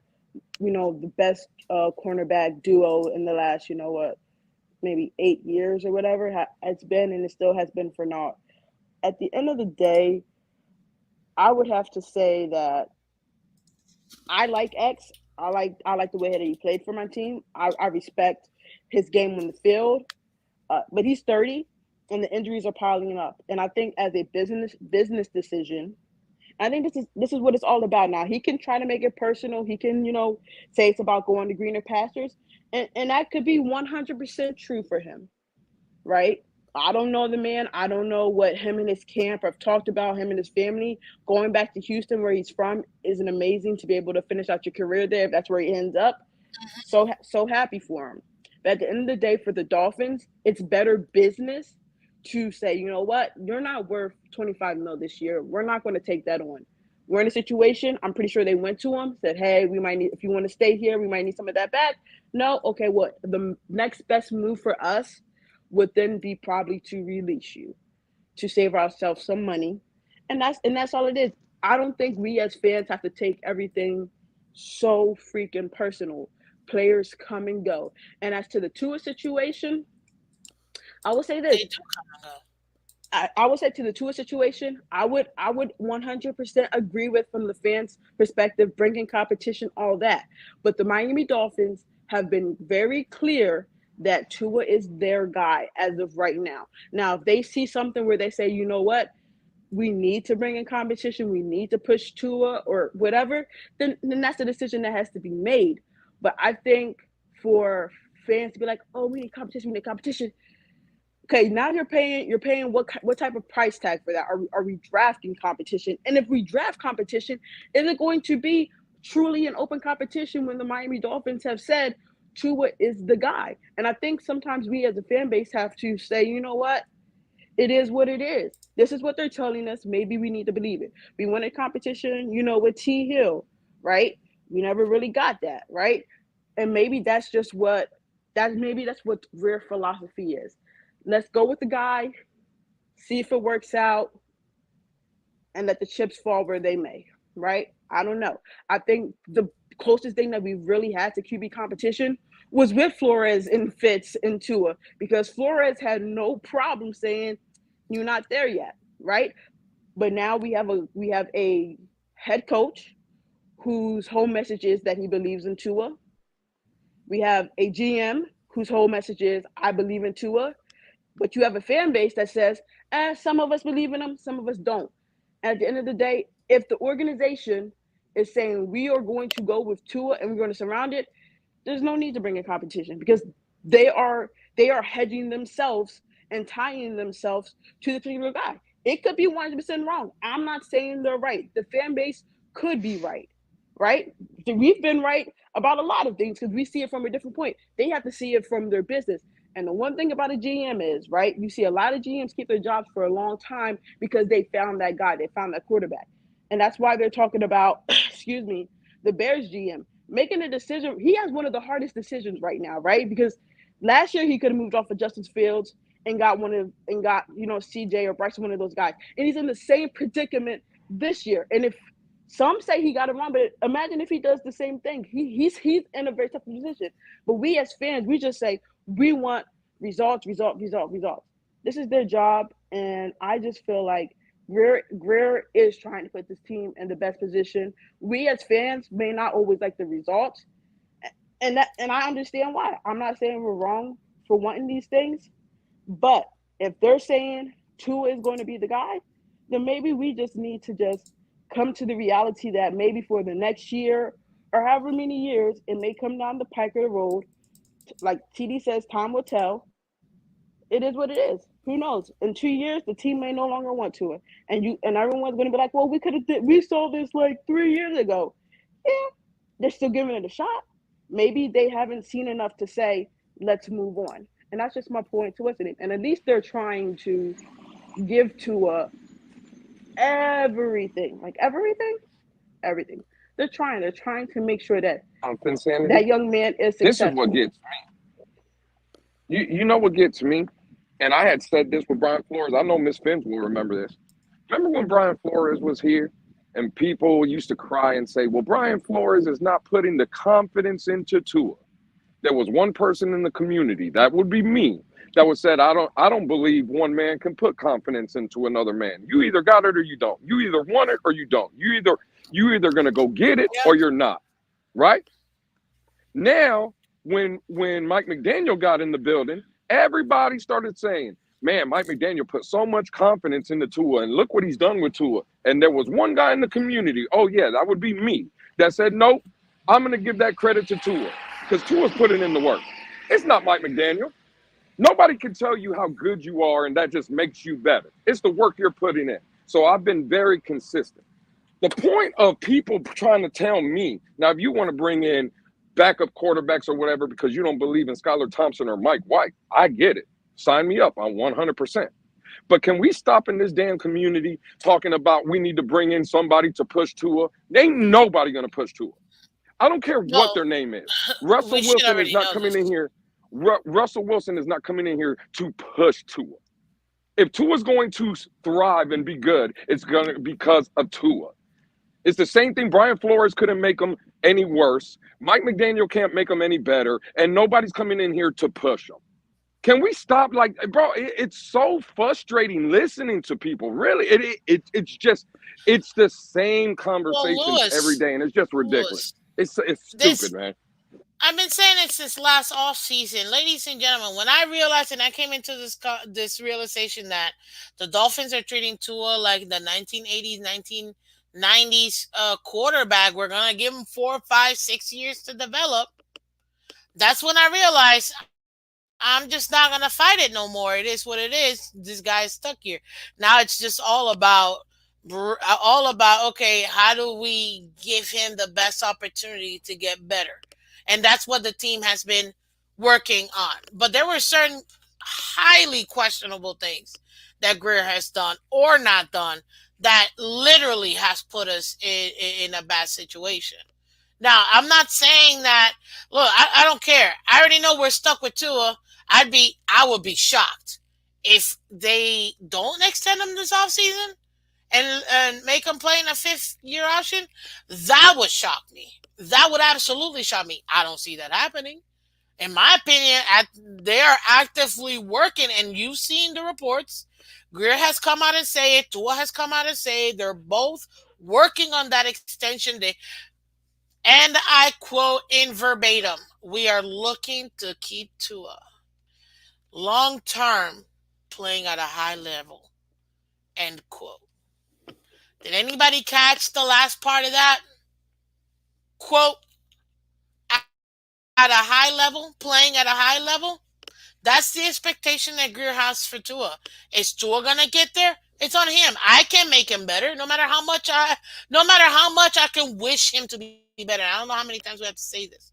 the best cornerback duo in the last what, maybe 8 years or whatever it's been, and it still has been for naught. At the end of the day, I would have to say that I like X. I like the way that he played for my team. I respect his game on the field, but he's 30, and the injuries are piling up. And I think as a business decision, I think this is what it's all about now. He can try to make it personal. He can say it's about going to greener pastures, and that could be 100% true for him, right? I don't know the man. I don't know what him and his camp have talked about, him and his family. Going back to Houston, where he's from, isn't amazing to be able to finish out your career there if that's where he ends up. So happy for him. But at the end of the day, for the Dolphins, it's better business to say, you know what, you're not worth 25 mil this year. We're not going to take that on. We're in a situation. I'm pretty sure they went to him, said, hey, we might need, if you want to stay here, we might need some of that back. No, okay, what the next best move for us would then be probably to release you to save ourselves some money, and that's all it is. I don't think we as fans have to take everything so freaking personal. Players come and go, and as to the Tua situation, I will say They this: do come and go. I would say to the Tua situation, I would 100% agree with from the fans' perspective, bringing competition, all that. But the Miami Dolphins have been very clear that Tua is their guy as of right now. Now, if they see something where they say, you know what, we need to bring in competition, we need to push Tua or whatever, then that's a decision that has to be made. But I think for fans to be like, oh, we need competition, okay, now you're paying what type of price tag for that? Are we drafting competition? And if we draft competition, is it going to be truly an open competition when the Miami Dolphins have said Tua is the guy? And I think sometimes we as a fan base have to say, you know what? It is what it is. This is what they're telling us. Maybe we need to believe it. We wanted competition, with T Hill, right? We never really got that, right? And maybe that's what real philosophy is. Let's go with the guy, see if it works out, and let the chips fall where they may, right? I don't know. I think the closest thing that we really had to QB competition was with Flores and Fitz and Tua, because Flores had no problem saying you're not there yet, right? But now we have a head coach whose whole message is that he believes in Tua. We have a GM whose whole message is I believe in Tua. But you have a fan base that says, some of us believe in him, some of us don't. At the end of the day, if the organization is saying we are going to go with Tua and we're going to surround it, there's no need to bring in competition, because they are hedging themselves and tying themselves to the particular guy. It could be 100% wrong. I'm not saying they're right. The fan base could be right, right? We've been right about a lot of things because we see it from a different point. They have to see it from their business. And the one thing about a GM is, right, you see a lot of GMs keep their jobs for a long time because they found that guy, they found that quarterback. And that's why they're talking about, excuse me, the Bears GM making a decision. He has one of the hardest decisions right now, right? Because last year he could have moved off of Justin Fields and got CJ or Bryce, one of those guys. And he's in the same predicament this year. And if some say he got it wrong, but imagine if he does the same thing. He's in a very tough position. But we as fans, we just say we want results, results. This is their job, and I just feel like Greer is trying to put this team in the best position. We as fans may not always like the results, and I understand why. I'm not saying we're wrong for wanting these things, but if they're saying Tua is going to be the guy, then maybe we just need to just come to the reality that maybe for the next year or however many years, it may come down the pike of the road. Like TD says, time will tell. It is what it is. Who knows? In 2 years, the team may no longer want to it, and everyone's going to be like, "Well, we saw this like 3 years ago." Yeah, they're still giving it a shot. Maybe they haven't seen enough to say, "Let's move on." And that's just my point to it. And at least they're trying to give to everything, like everything. They're trying. They're trying to make sure that Insanity. that young man is This is what successful. gets you know what gets me? And I had said this with Brian Flores. I know Miss Phins will remember this. Remember when Brian Flores was here and people used to cry and say, well, Brian Flores is not putting the confidence into Tua. There was one person in the community, that would be me, that was said, I don't believe one man can put confidence into another man. You either got it or you don't. You either want it or you don't. You either gonna go get it Yeah. or you're not. Right? Now, when Mike McDaniel got in the building, everybody started saying, man, Mike McDaniel put so much confidence into Tua, and look what he's done with Tua. And there was one guy in the community, oh yeah, that would be me, that said, nope, I'm going to give that credit to Tua, because Tua's putting in the work. It's not Mike McDaniel. Nobody can tell you how good you are, and that just makes you better. It's the work you're putting in. So I've been very consistent. The point of people trying to tell me, now if you want to bring in backup quarterbacks or whatever because you don't believe in Skylar Thompson or Mike White. I get it. Sign me up on 100%. But can we stop in this damn community talking about we need to bring in somebody to push Tua? Ain't nobody going to push Tua. I don't care what their No, name is. Russell we should Wilson is already not know coming in this. here. Russell Wilson is not coming in here to push Tua. If Tua's going to thrive and be good, it's going to because of Tua. It's the same thing. Brian Flores couldn't make them any worse. Mike McDaniel can't make them any better. And nobody's coming in here to push them. Can we stop? Like, bro, it's so frustrating listening to people. Really, it's just it's the same Well, conversations every Lewis, day, and it's just ridiculous. Lewis, It's stupid, this man. I've been saying it since last off season, ladies and gentlemen. When I realized and I came into this realization that the Dolphins are treating Tua like the 1980s, 1990s quarterback, we're gonna give him 4, 5, 6 years to develop. That's when I realized I'm just not gonna fight it no more. It is what it is. This guy is stuck here. Now it's just all about okay, how do we give him the best opportunity to get better? And that's what the team has been working on. But there were certain highly questionable things that Greer has done or not done that literally has put us in a bad situation. Now, I'm not saying that. Look, I don't care. I already know we're stuck with Tua. I would be shocked if they don't extend him this offseason and make him play in a 5th-year option. That would shock me. That would absolutely shock me. I don't see that happening. In my opinion, they are actively working, and you've seen the reports. Greer has come out and say it. Tua has come out and say it. They're both working on that extension. And I quote in verbatim, we are looking to keep Tua long term playing at a high level. End quote. Did anybody catch the last part of that? Quote, at a high level, playing at a high level? That's the expectation that Greer has for Tua. Is Tua gonna get there? It's on him. I can make him better, no matter how much I can wish him to be better. I don't know how many times we have to say this.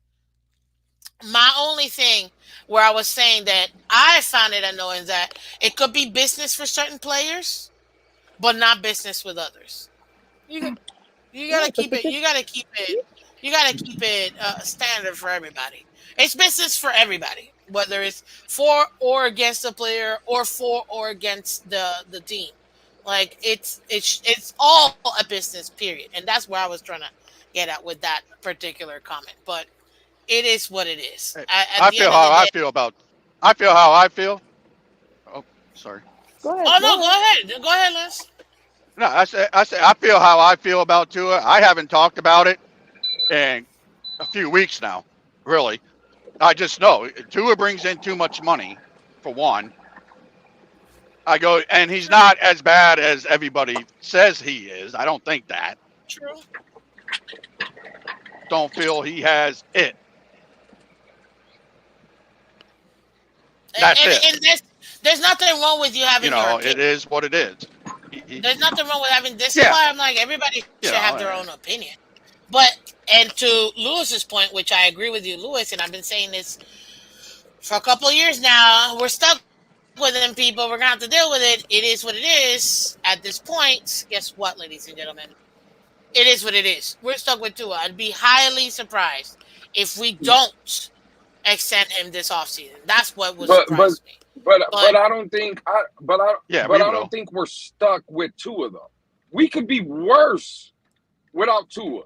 My only thing where I was saying that I found it annoying that it could be business for certain players, but not business with others. You you Yeah, gotta because keep the it. kid, You gotta keep it standard for everybody. It's business for everybody, whether it's for or against the player or for or against the team. Like it's all a business period, and that's where I was trying to get at with that particular comment. But it is what it is. Hey, At I the feel end of how the I day. feel about. I feel how I feel. Oh, sorry. go ahead, Oh go no, ahead. go ahead, Liz. No, I feel how I feel about Tua. I haven't talked about it in a few weeks now. Really, I just know Tua brings in too much money. For one, I go, and he's True, not as bad as everybody says he is. I don't think that. true. Don't feel he has it. That's it. And there's nothing wrong with you You having your know, it opinion. is what it is. There's nothing wrong with having. This is Yeah, why I'm like everybody should you have know, their own opinion. But and to Lewis's point, which I agree with you, Lewis, and I've been saying this for a couple of years now, we're stuck with him, people. We're gonna have to deal with it. It is what it is. At this point, guess what, ladies and gentlemen? It is what it is. We're stuck with Tua. I'd be highly surprised if we don't extend him this offseason. That's what would But but surprise me. but But I don't think yeah, but we I don't will. think we're stuck with Tua though. We could be worse without Tua.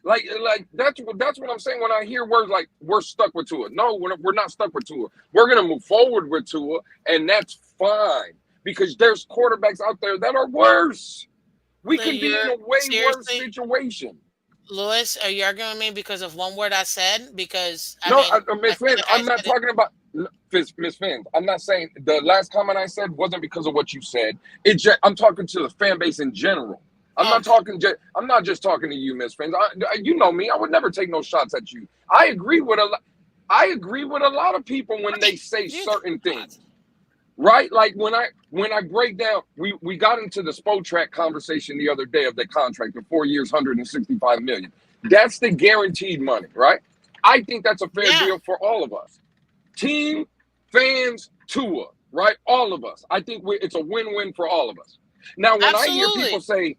Like that's what I'm saying when I hear words like we're stuck with Tua. No, we're not stuck with Tua. We're gonna move forward with Tua, and that's fine because there's quarterbacks out there that are worse. We could be in you're a way worse seriously, situation. Lewis, are you arguing with me because of one word I said? Because I No, mean, I Miss feel Finn, like I I'm not said it. talking about Miss Finn. I'm not saying the last comment I said wasn't because of what you said. I'm talking to the fan base in general. Okay. I'm not just talking to you, Miss Finn. You know me. I would never take no shots at you. I agree with a lot of people when they Right. say You certain not. things. Right? Like when I break down, we got into the Spotrac conversation the other day of the contract, the 4 years, 165 million. That's the guaranteed money, right? I think that's a fair Yeah, deal for all of us. Team, fans, Tua, right? All of us. I think it's a win-win for all of us. Now, when I hear people absolutely. say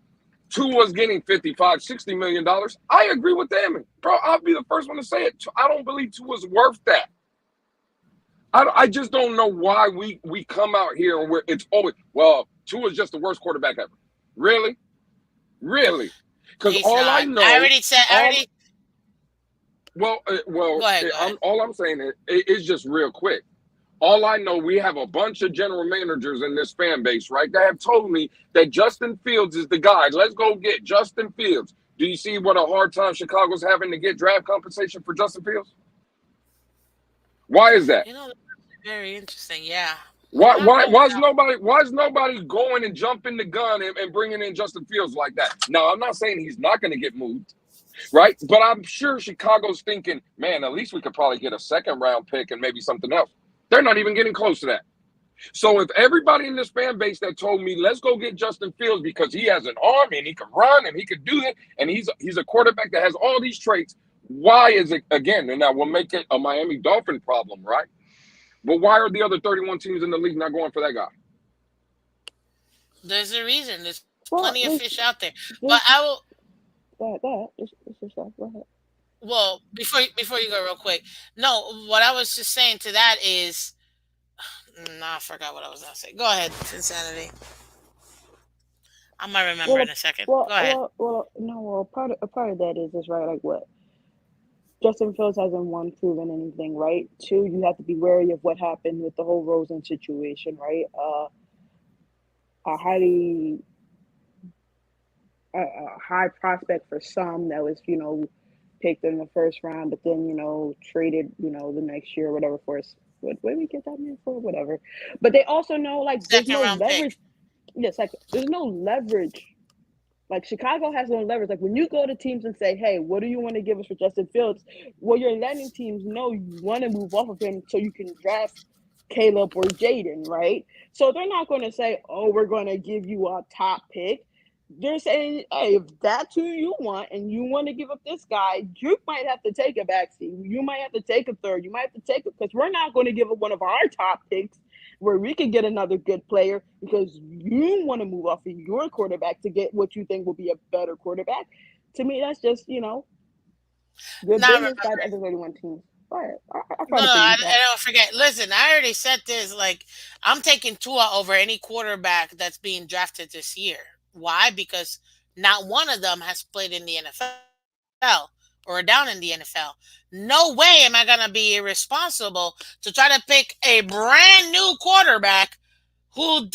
Tua's getting 55, $60 million, I agree with them. Bro, I'll be the first one to say it. I don't believe Tua's worth that. I just don't know why we come out here and it's always, well, Tua's just the worst quarterback ever. Really? Really? Because He's all I not. I know, already said. I all already. well, Go ahead. Go ahead. all I'm saying is just real quick. All I know, we have a bunch of general managers in this fan base, right? That have told me that Justin Fields is the guy. Let's go get Justin Fields. Do you see what a hard time Chicago's having to get draft compensation for Justin Fields? Why is that? You know, that's very interesting. Yeah, Why not why rolling why is nobody going and jumping the gun and bringing in Justin Fields like that? Now, I'm not saying he's not going to get moved, right? But I'm sure Chicago's thinking, man, at least we could probably get a second round pick and maybe something else. They're not even getting close to that. So if everybody in this fan base that told me, let's go get Justin Fields because he has an arm and he can run and he could do it, and he's a quarterback that has all these traits, why is it, again, and that will make it a Miami Dolphin problem, right? But why are the other 31 teams in the league not going for that guy? There's a reason. There's plenty of Well, fish out there. But this I will. go ahead. It's just like, go ahead. Well, before you go, real quick. No, what I was just saying to that is, no, I forgot what I was gonna say. Go ahead, Insanity. I might remember in Well, a second. Go well, ahead. well, well, no. Well, part of that is right. Like what Justin Fields hasn't one proven anything, right? Two, you have to be wary of what happened with the whole Rosen situation, right? A high prospect for some that was picked in the first round, but then traded the next year or whatever for us. What did we get that man for? Whatever. But they also know like there's Second no round leverage. pick. Yes, like there's no leverage. Like Chicago has no leverage. Like when you go to teams and say, "Hey, what do you want to give us for Justin Fields?" Well, you're letting teams know you want to move off of him so you can draft Caleb or Jaden, right? So they're not going to say, "Oh, we're going to give you a top pick." They're saying, "Hey, if that's who you want and you want to give up this guy, you might have to take a backseat. You might have to take a third. You might have to take it because we're not going to give up one of our top picks where we could get another good player because you want to move off of your quarterback to get what you think will be a better quarterback." To me, that's just good Not business by the other 31 teams. But I No, try no, to figure it I out. don't forget. Listen, I already said this. Like, I'm taking Tua over any quarterback that's being drafted this year. Why? Because not one of them has played in the NFL or down in the NFL. No way am I gonna be irresponsible to try to pick a brand new quarterback who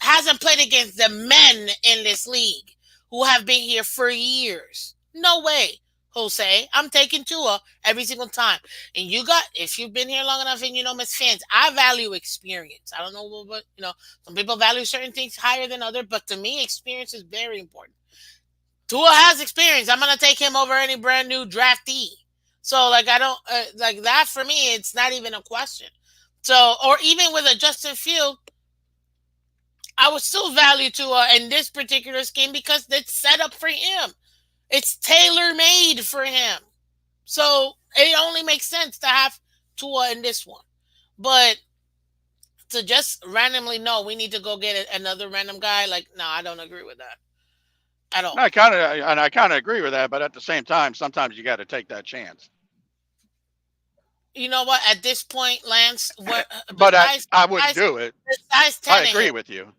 hasn't played against the men in this league who have been here for years. No way, Jose. I'm taking Tua every single time. And if you've been here long enough and you know Miss Fans, I value experience. I don't know what some people value certain things higher than others, but to me, experience is very important. Tua has experience. I'm gonna take him over any brand new draftee. So like I don't like that for me. It's not even a question. So or even with a Justin Field, I would still value Tua in this particular scheme because it's set up for him. It's tailor made for him. So it only makes sense to have Tua in this one. But to just randomly no, we need to go get another random guy. Like no, I don't agree with that at all. I kind of agree with that, but at the same time, sometimes you got to take that chance. You know what? At this point, Lance, what But I wouldn't do it. besides I agree Tannehill, with you.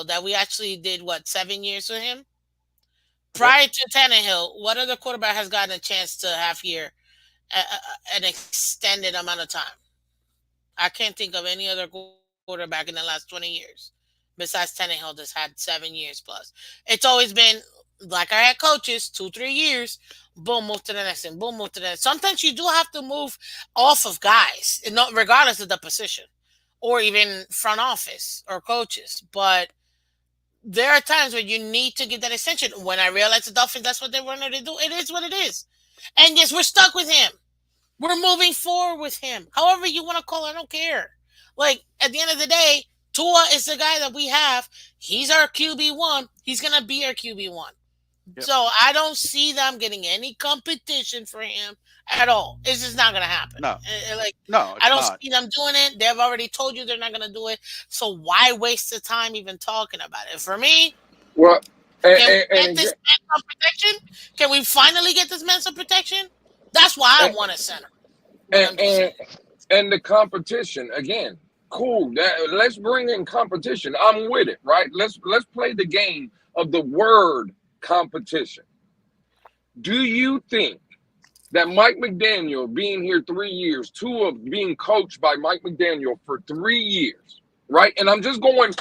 that we actually did what 7 years with him. Yep. Prior to Tannehill, what other quarterback has gotten a chance to have here an extended amount of time? I can't think of any other quarterback in the last 20 years besides Tannehill that's had 7 years plus. It's always been like I had coaches 2 3 years, boom, move to the next and boom, move to the next. Sometimes you do have to move off of guys, not regardless of the position, or even front office or coaches. But there are times when you need to give that extension. When I realized the Dolphins, that's what they wanted to do. It is what it is. And yes, we're stuck with him. We're moving forward with him. However you want to call it, I don't care. Like at the end of the day, Tua is the guy that we have. He's our QB1. He's gonna be our QB1. Yep. So I don't see them getting any competition for him at all. It's just not gonna happen. No, Like no, I it's don't not. see them doing it. They've already told you they're not gonna do it. So why waste the time even talking about it? For me, Well, can we and get this again, man some protection? Can we finally get this man some protection? That's why I and, want a center. But and, I'm just and saying. and the competition again. Cool. Let's bring in competition. I'm with it, right? Let's play the game of the word competition. Do you think that Mike McDaniel being here 3 years, two of being coached by Mike McDaniel for 3 years, right? And I'm just going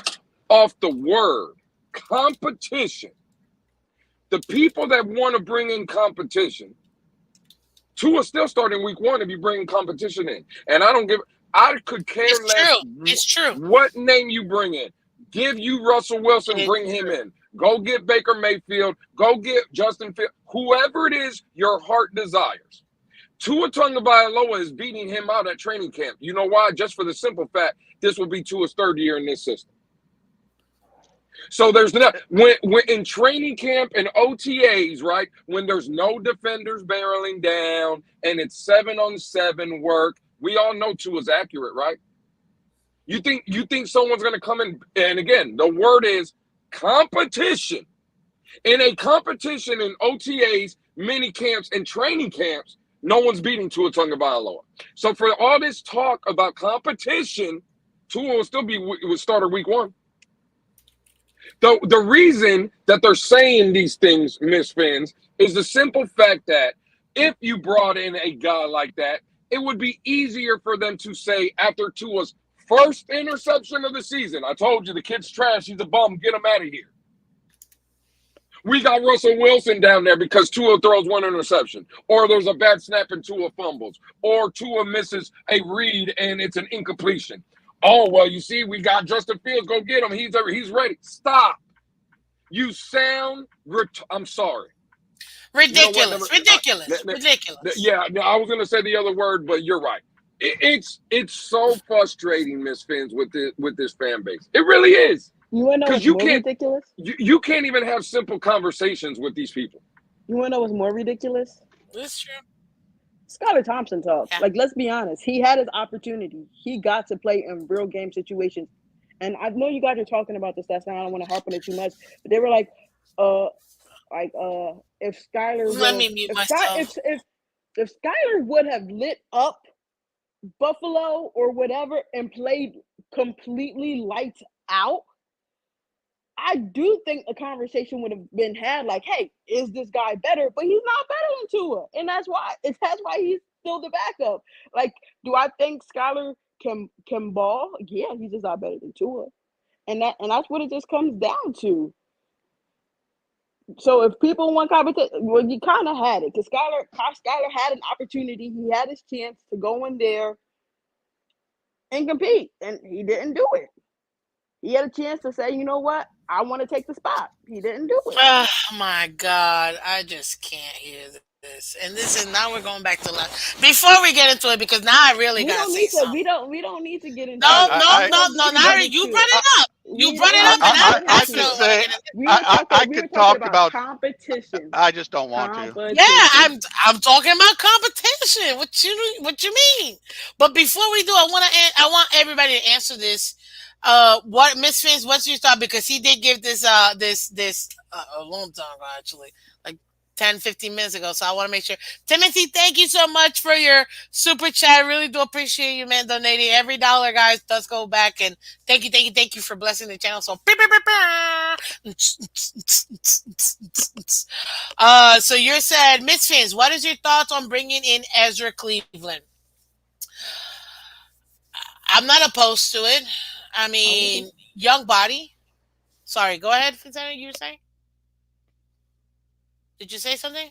off the word competition. The people that want to bring in competition, two are still starting week one if you bring competition in. And I could care It's less true. It's true. what name you bring in. Give you Russell Wilson, It's bring him true. in. Go get Baker Mayfield. Go get Justin Fields. Whoever it is your heart desires. Tua Tagovailoa is beating him out at training camp. You know why? Just for the simple fact this will be Tua's third year in this system. So there's not when in training camp and OTAs, right? When there's no defenders barreling down and it's 7-on-7 work, we all know Tua's accurate, right? You think someone's gonna come in, and again, the word is competition. In a competition in OTAs, mini camps, and training camps, no one's beating Tua Tagovailoa. So for all this talk about competition, Tua will still be would starter week one. The reason that they're saying these things, Miss Phins, is the simple fact that if you brought in a guy like that, it would be easier for them to say after Tua's first interception of the season, I told you the kid's trash, he's a bum, get him out of here. We got Russell Wilson down there because Tua throws one interception, or there's a bad snap and Tua fumbles, or Tua misses a read and it's an incompletion. Oh, well, you see, we got Justin Fields. Go get him. He's ready. Stop. You sound. I'm sorry. You know what? Ridiculous. Ridiculous. Ridiculous. Yeah, I was going to say the other word, but you're right. It's so frustrating, Miss Fins, with this fan base. It really is. You wanna know Because what's more ridiculous? you can't even have simple conversations with these people. You wanna know what's more ridiculous? It's true. Skylar Thompson talk. Yeah. Like, let's be honest. He had his opportunity. He got to play in real game situations. And I know you guys are talking about this last night. I don't want to harp on it too much. But they were uh, if Skylar would Let have, me mute myself. if Skylar would have lit up Buffalo or whatever and played completely lights out, I do think a conversation would have been had like, hey, is this guy better? But he's not better than Tua. And that's why he's still the backup. Like, do I think Skylar can ball? Yeah, he's just not better than Tua. And that's what it just comes down to. So if people want competition, well, you kind of had it because Skylar had an opportunity. He had his chance to go in there and compete, and he didn't do it. He had a chance to say, you know what, I want to take the spot. He didn't do it. Oh my God. I just can't hear this. And now we're going back to last. Before we get into it, because now I really We gotta don't say need to. something. We don't need to get into No, it. no, We no, don't no, need to get Nari, you into brought it. it up. You We brought it don't up, need and to get I I could into still it. want to say get into it. We were talking. I We were could talking talk about about. competition. I just don't want to. Yeah, Competition. I'm talking about competition. What you mean? But before we do, I want everybody to answer this. What Miss Fins? What's your thought? Because he did give this a long time ago, actually, like 10, 15 minutes ago. So I want to make sure. Timothy, thank you so much for your super chat. I really do appreciate you, man, donating every dollar, guys. Does go back, and thank you for blessing the channel. So. So you're said, Miss Fins, what is your thoughts on bringing in Ezra Cleveland? I'm not opposed to it. I Oh, mean, young body. Sorry, go ahead, Fitzgerald. You were saying? Did you say something?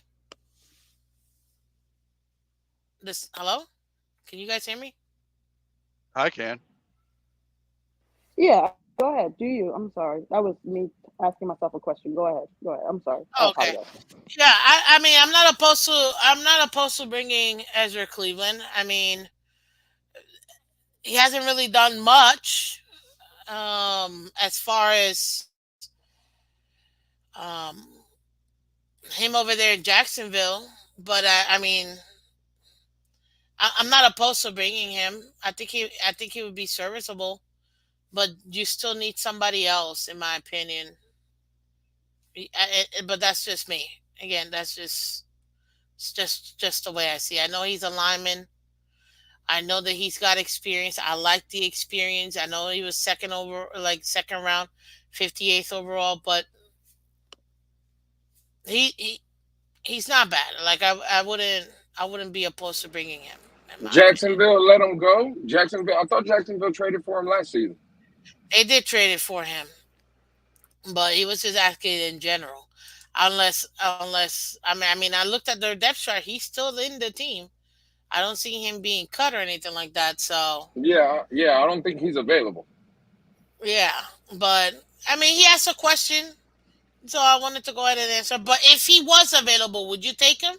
Hello? Can you guys hear me? I can. yeah. Go ahead. Do you? I'm sorry. That was me asking myself a question. Go ahead. Go ahead. I'm sorry. I Oh, okay. apologize. Yeah, I mean, I'm not opposed to bringing Ezra Cleveland. I mean, he hasn't really done much as far as um him over there in Jacksonville. But I mean, I'm not opposed to bringing him. I think he would be serviceable. But you still need somebody else, in my opinion. But that's just me. Again, that's just it's just the way I see it. I know he's a lineman. I know that he's got experience. I like the experience. I know he was second round, 58th overall, but he, he he's not bad. Like I wouldn't be opposed to bringing him, in my opinion. Jacksonville let him go. Jacksonville. I thought Jacksonville traded for him last season. They did trade it for him, but he was just asking in general. Unless I mean I looked at their depth chart. He's still in the team. I don't see him being cut or anything like that. So Yeah, yeah. I don't think he's available. yeah, but I mean he asked a question, so I wanted to go ahead and answer. But if he was available, would you take him?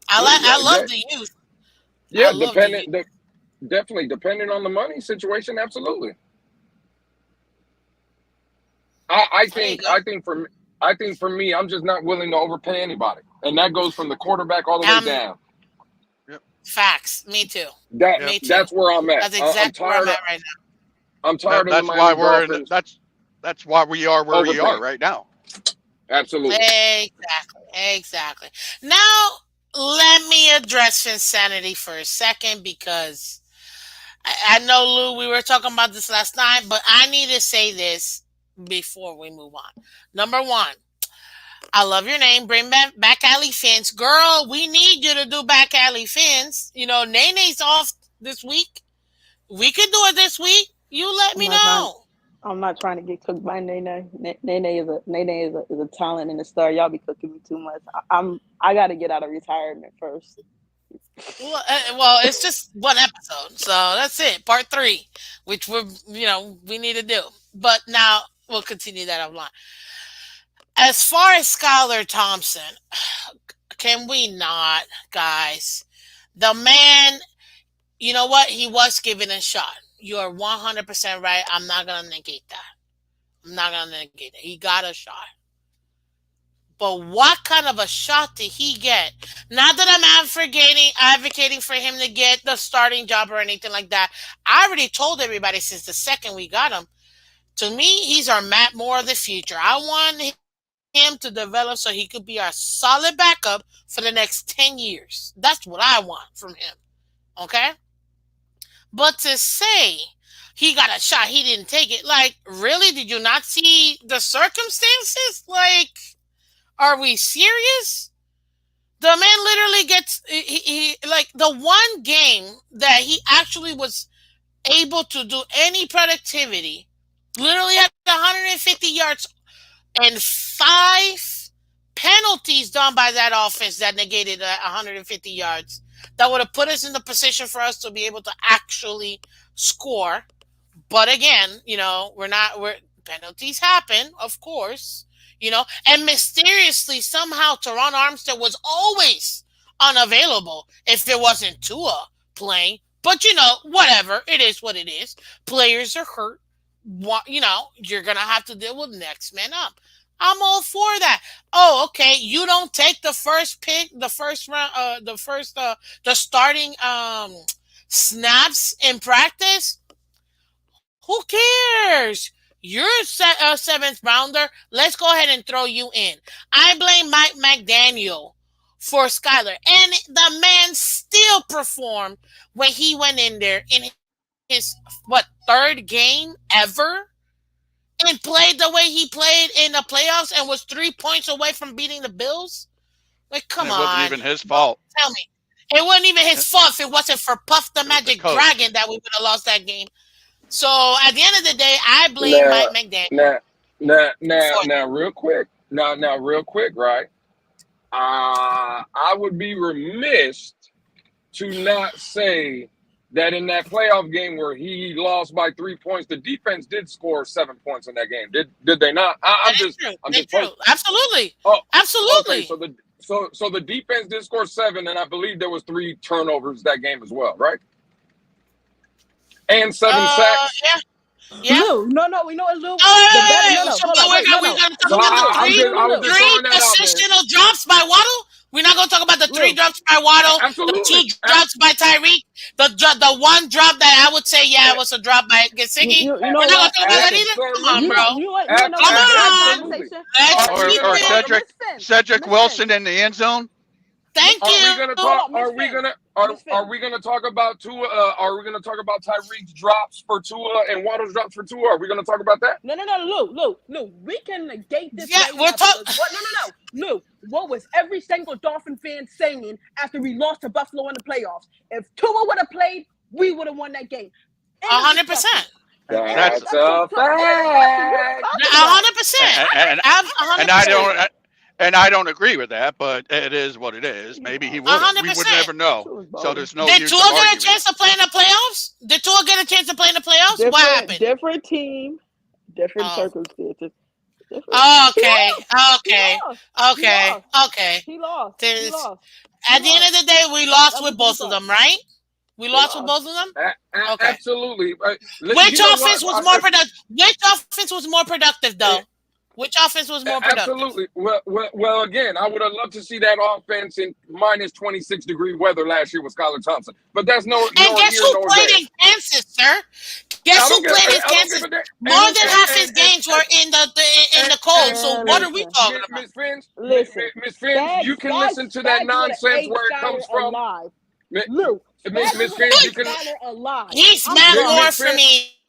I Yeah, love the youth. I yeah. love the youth. Definitely depending on the money situation. Absolutely. I There you think go. for me, I'm just not willing to overpay anybody, and that goes from the quarterback all the way Um, down. Yep. Facts. Me too. That Yep. Me too. that's where I'm at. That's I'm exactly where I'm tired of at right now. I'm tired of the That's why Miami we're in. Dolphins That's why we are where we are overpaying. right now. Absolutely. Exactly. Exactly. Now let me address insanity for a second because I know Lou, we were talking about this last night, but I need to say this before we move on. Number one, I love your name. Bring back Alley Fins. Girl, we need you to do back Alley Fins. You know, Nene's off this week. We could do it this week. You let I'm me not trying. know. I'm not trying to get cooked by Nene. Nene is a talent and a star. Y'all be cooking me too much. I got to get out of retirement first. Well, it's just one episode, so that's it. Part three, which we need to do. But now we'll continue that offline. As far as Skylar Thompson, can we not, guys? The man, you know what? He was given a shot. You are 100% right. I'm not gonna negate that. I'm not gonna negate it. He got a shot. But what kind of a shot did he get? Not that I'm advocating for him to get the starting job or anything like that. I already told everybody since the second we got him. To me, he's our Matt Moore of the future. I want him to develop so he could be our solid backup for the next 10 years. That's what I want from him. Okay? But to say he got a shot, he didn't take it. Like, really? Did you not see the circumstances? Like, are we serious? The man literally gets he like the one game that he actually was able to do any productivity. Literally had 150 yards and five penalties done by that offense that negated 150 yards. That would have put us in the position for us to be able to actually score. But again, we're penalties happen, of course, and mysteriously somehow Teron Armstead was always unavailable if it wasn't Tua playing. But whatever, it is what it is. Players are hurt. You're gonna have to deal with next man up. I'm all for that. Oh, okay. You don't take the first pick, the first round, the starting snaps in practice. Who cares? You're a seventh rounder. Let's go ahead and throw you in. I blame Mike McDaniel for Skyler. And the man still performed when he went in there in his, third game ever? And played the way he played in the playoffs and was 3 points away from beating the Bills? Like, And come it wasn't on. even his Don't fault. tell me. It wasn't even his fault if it wasn't for Puff the It was the Magic coach. Dragon that we would have lost that game. So at the end of the day, I blame Now, Mike McDaniel now, for that. real quick. Now, real quick, right? I would be remiss to not say that in that playoff game where he lost by 3 points, the defense did score 7 points in that game. Did they not? That is true. I'm That's just true. Absolutely. oh, okay. Absolutely. So the defense did score 7, and I believe there was 3 turnovers that game as well, right? And 7 sacks. Yeah. Yeah. Lou, no, we know what Lou. Oh, The wait, better, wait, no, wait. no, So hold on, wait, we're no, gonna talk So Lou, about the Lou, three Lou, I was just three throwing that out there. positional drops by Waddle. We're not gonna talk about the three Lou. drops by Waddle, the two Absolutely. drops by Tyreek, the one drop that I would say, yeah, it was a drop by Gesicki. You We're know not gonna what? talk about that Listen, either. Come on, you bro. Absolutely. know what? Come Back to this on. Absolutely. conversation. Let's Hold on, keep Or it. Cedric Miss Cedric Finn, Wilson in the end zone. Thank Miss Are we you. gonna Hold talk? on, Miss Are we Finn, gonna Miss are Finn. we gonna talk about Tua? Are we gonna talk about Tyreek's drops for Tua and Waddle's drops for Tua? Are we gonna talk about that? No, Lou. We can negate this Yeah, right we're now because talking. what? No, Lou. What was every single Dolphin fan saying after we lost to Buffalo in the playoffs? If Tua would have played, we would have won that game. End of discussion. 100%. That's That's That's so, a so end of discussion. What are we fact. talking about? 100%. and and I 100%. don't and I don't agree with that, but it is what it is. Maybe he would have. We would 100%. never know. Tua's So balling. there's no Did use Tua of get a arguing. chance to play in the playoffs? Did Tua get a chance to play in the playoffs? What happened? Different team, different Oh. circumstances. Different. Okay. Okay. He Okay. lost. Okay. He lost. There's- At the end of the day, we lost That with was both the of them, right? We lost with lost. both of them. Okay. Absolutely. Which You know offense what? was more productive? Which offense was more productive, though? Which offense was more productive? Absolutely. Well, again, I would have loved to see that offense in minus 26-degree weather last year with Skylar Thompson. But that's no And nor guess here who nor played there. in Kansas, sir? Guess who played in I don't Kansas? give a damn. More than half his games were in the cold. So what are we Listen. talking about? Miss Fins, Listen. Miss Fins, you can listen to that nonsense where it comes from. Lou, Miss Fins, you can. Skyler alive. He's I'm Matt sorry. Moore Miss for Fins-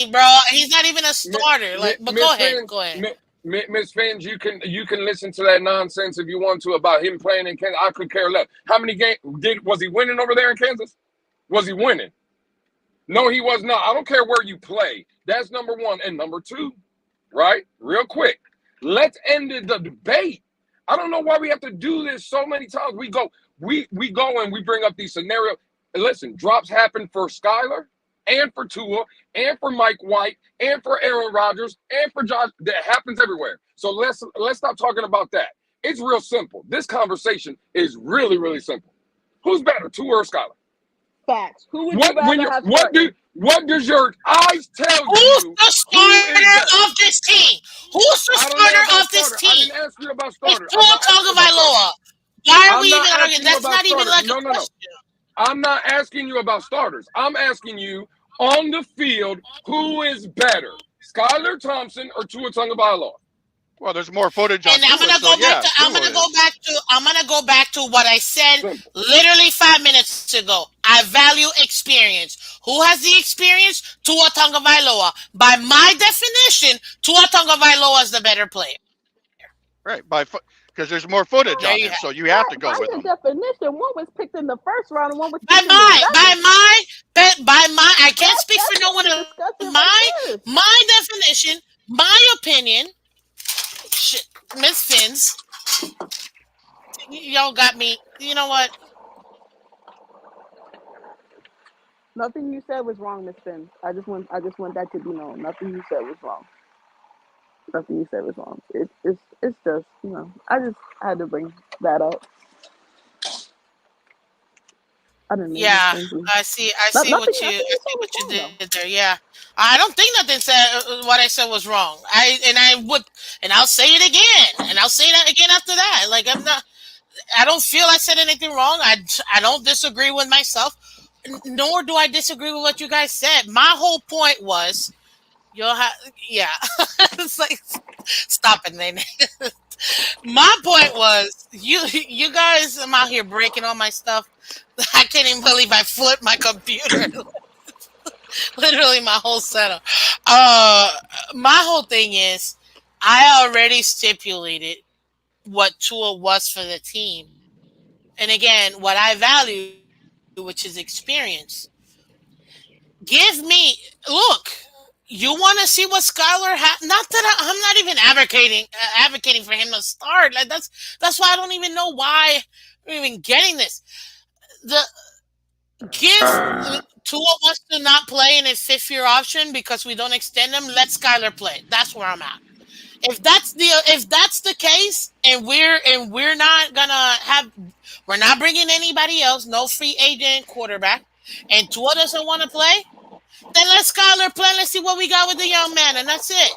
me, bro. He's not even a starter. But Miss go ahead. Fins- Go ahead. Miss Fins, you can listen to that nonsense if you want to about him playing in Kansas. I could care less. How many games was he winning over there in Kansas? Was he winning? No, he was not. I don't care where you play. That's number one. And number two, right? Real quick. Let's end the debate. I don't know why we have to do this so many times. We go and we bring up these scenarios. Listen, drops happen for Skyler and for Tua and for Mike White and for Aaron Rodgers and for Josh. That happens everywhere. So let's stop talking about that. It's real simple. This conversation is really, really simple. Who's better, Tua or Skyler? Facts. Who would you rather have started? What does your eyes tell Who's you? the starter of this team? Who's the starter of this I team? didn't ask you about It's starter. Tua Tagovailoa. Why are we even asking arguing? you That's about not even like starters. a No. question. I'm not asking you about starters. I'm asking you on the field who is better, Skylar Thompson or Tua Tagovailoa? Well, there's more footage on And I'm Tua, gonna so go yeah, back to I'm Tua gonna is. go back to what I said Simple. literally 5 minutes ago. I value experience. Who has the experience? Tua Tagovailoa. By my definition, Tua Tagovailoa is the better player. Right, because there's more footage There on you him, have so you have to go By with your him. definition, one was picked in the first round and one was By picked in the my I can't speak for no one else. discussion My definition, my opinion. Shit, Miss Phins, y'all got me. You know what? Nothing you said was wrong, Miss Finn. I just want that to be known. Nothing you said was wrong. Nothing you said was wrong. It's just, I just had to bring that up. I don't know. Yeah, I see what you did there. Yeah, I don't think nothing said what I said was wrong. I'll say it again, and I'll say that again after that. Like I don't feel I said anything wrong. I don't disagree with myself, nor do I disagree with what you guys said. My whole point was, yeah, it's like stop it, Nene. My point was, you guys, I'm out here breaking all my stuff. I can't even believe I flipped my computer. Literally my whole setup. My whole thing is, I already stipulated what Tua was for the team. And again, what I value, which is experience. Look, you want to see what Skylar has? Not that I'm not even advocating for him to start. Like that's why I don't even know why I'm even getting this. Tua wants to not play in his 5th-year option because we don't extend him. Let Skylar play. That's where I'm at. If that's the case, and we're not bringing anybody else, no free agent quarterback, and Tua doesn't want to play, then let Skylar play. Let's see what we got with the young man, and that's it.